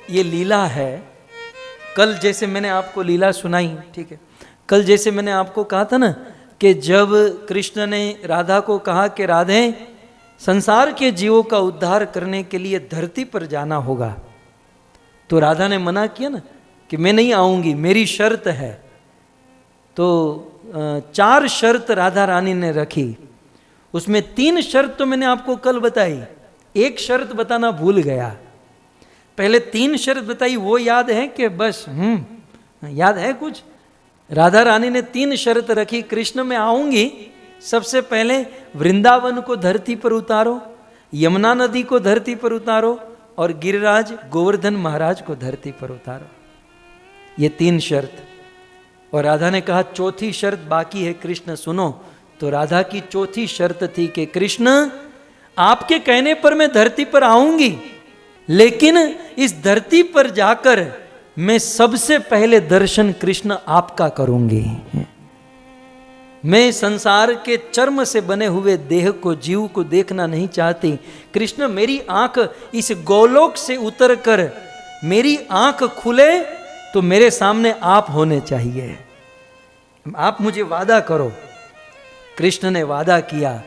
ये लीला है। कल जैसे मैंने आपको लीला सुनाई, ठीक है, कल जैसे मैंने आपको कहा था ना कि जब कृष्ण ने राधा को कहा कि राधे संसार के जीवों का उद्धार करने के लिए धरती पर जाना होगा, तो राधा ने मना किया ना कि मैं नहीं आऊंगी, मेरी शर्त है। तो 4 शर्त राधा रानी ने रखी, उसमें 3 शर्त तो मैंने आपको कल बताई, एक शर्त बताना भूल गया। पहले 3 शर्त बताई, वो याद है कि बस याद है कुछ? राधा रानी ने 3 शर्त रखी, कृष्ण मैं आऊंगी, सबसे पहले वृंदावन को धरती पर उतारो, यमुना नदी को धरती पर उतारो, और गिरिराज गोवर्धन महाराज को धरती पर उतारो। ये 3 शर्त। और राधा ने कहा चौथी शर्त बाकी है, कृष्ण सुनो। तो राधा की चौथी शर्त थी कि कृष्ण आपके कहने पर मैं धरती पर आऊंगी, लेकिन इस धरती पर जाकर मैं सबसे पहले दर्शन कृष्ण आपका करूंगी। मैं संसार के चर्म से बने हुए देह को, जीव को देखना नहीं चाहती। कृष्ण मेरी आंख इस गोलोक से उतरकर मेरी आंख खुले तो मेरे सामने आप होने चाहिए, आप मुझे वादा करो। कृष्ण ने वादा किया,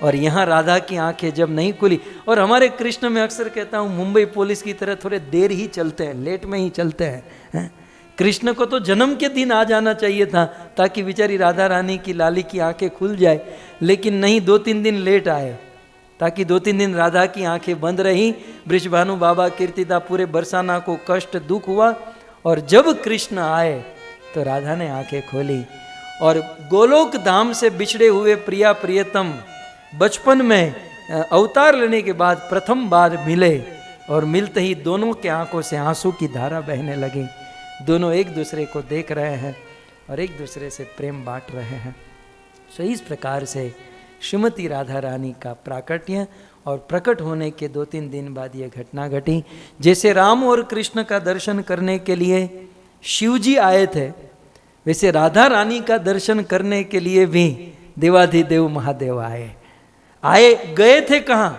और यहां राधा की आंखें जब नहीं खुली, और हमारे कृष्ण में अक्सर कहता हूं मुंबई पुलिस की तरह थोड़े देर ही चलते हैं, लेट में ही चलते हैं। कृष्ण को तो जन्म के दिन आ जाना चाहिए था, ताकि बेचारी राधा रानी की लाली की आंखें खुल जाए, लेकिन नहीं, 2-3 दिन लेट आए, ताकि 2-3 दिन राधा की आंखें बंद रही। वृषभानु बाबा कीर्तिदा पूरे बरसाना को कष्ट दुख हुआ, और जब कृष्ण आए तो राधा ने आंखें खोली। और गोलोक धाम से बिछड़े हुए प्रिया प्रियतम बचपन में अवतार लेने के बाद प्रथम बार मिले, और मिलते ही दोनों के आंखों से आंसू की धारा बहने लगी। दोनों एक दूसरे को देख रहे हैं और एक दूसरे से प्रेम बांट रहे हैं। सो इस प्रकार से श्रीमती राधा रानी का प्राकट्य, और प्रकट होने के 2-3 दिन बाद ये घटना घटी। जैसे राम और कृष्ण का दर्शन करने के लिए शिव जी आए थे, वैसे राधा रानी का दर्शन करने के लिए भी देवाधिदेव महादेव आए गए थे कहाँ?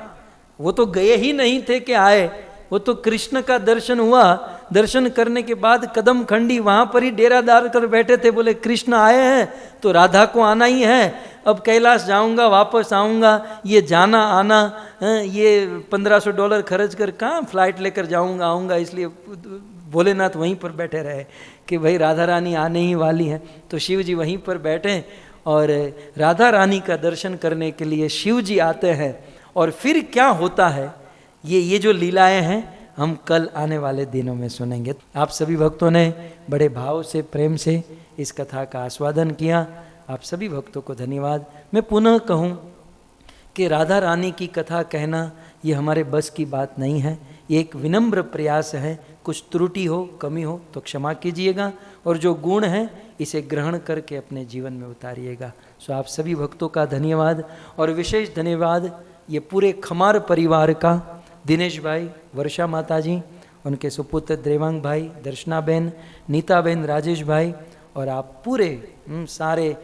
वो तो गए ही नहीं थे कि आए, वो तो कृष्ण का दर्शन हुआ। दर्शन करने के बाद कदम खंडी वहां पर ही डेरा डाल कर बैठे थे, बोले कृष्ण आए हैं तो राधा को आना ही है। अब कैलाश जाऊंगा, वापस आऊंगा, ये जाना आना, ये $1500 खर्च कर कहाँ फ्लाइट लेकर जाऊंगा आऊंगा, इसलिए भोलेनाथ वहीं पर बैठे रहे कि भाई राधा रानी आने ही वाली हैं। तो शिव जी वहीं पर बैठे, और राधा रानी का दर्शन करने के लिए शिव जी आते हैं। और फिर क्या होता है, ये जो लीलाएं हैं हम कल आने वाले दिनों में सुनेंगे। आप सभी भक्तों ने बड़े भाव से, प्रेम से इस कथा का आस्वादन किया। आप सभी भक्तों को धन्यवाद। मैं पुनः कहूँ कि राधा रानी की कथा कहना ये हमारे बस की बात नहीं है, ये एक विनम्र प्रयास है। कुछ त्रुटि हो, कमी हो तो क्षमा कीजिएगा, और जो गुण है इसे ग्रहण करके अपने जीवन में उतारिएगा। सो आप सभी भक्तों का धन्यवाद, और विशेष धन्यवाद ये पूरे खमार परिवार का, दिनेश भाई, वर्षा माता जी, उनके सुपुत्र देवांग भाई, दर्शना बहन, नीता बहन, राजेश भाई, और आप पूरे सारे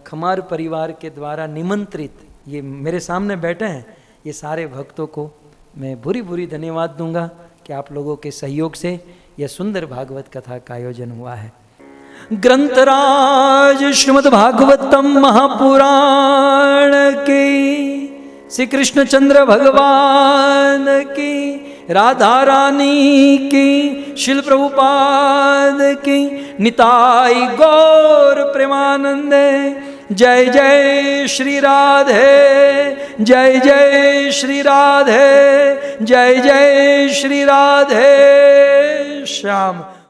खमार परिवार के द्वारा निमंत्रित ये मेरे सामने बैठे हैं ये सारे भक्तों को मैं बुरी बुरी धन्यवाद दूंगा कि आप लोगों के सहयोग से यह सुंदर भागवत कथा का आयोजन हुआ है। ग्रंथराज श्रीमद् भागवतम महापुराण की, श्री कृष्णचंद्र भगवान की, राधा रानी की, शिल प्रभुपाद की, निताई गौर प्रेमानंदे। जय जय श्री राधे, जय जय श्री राधे, जय जय श्री राधे श्याम।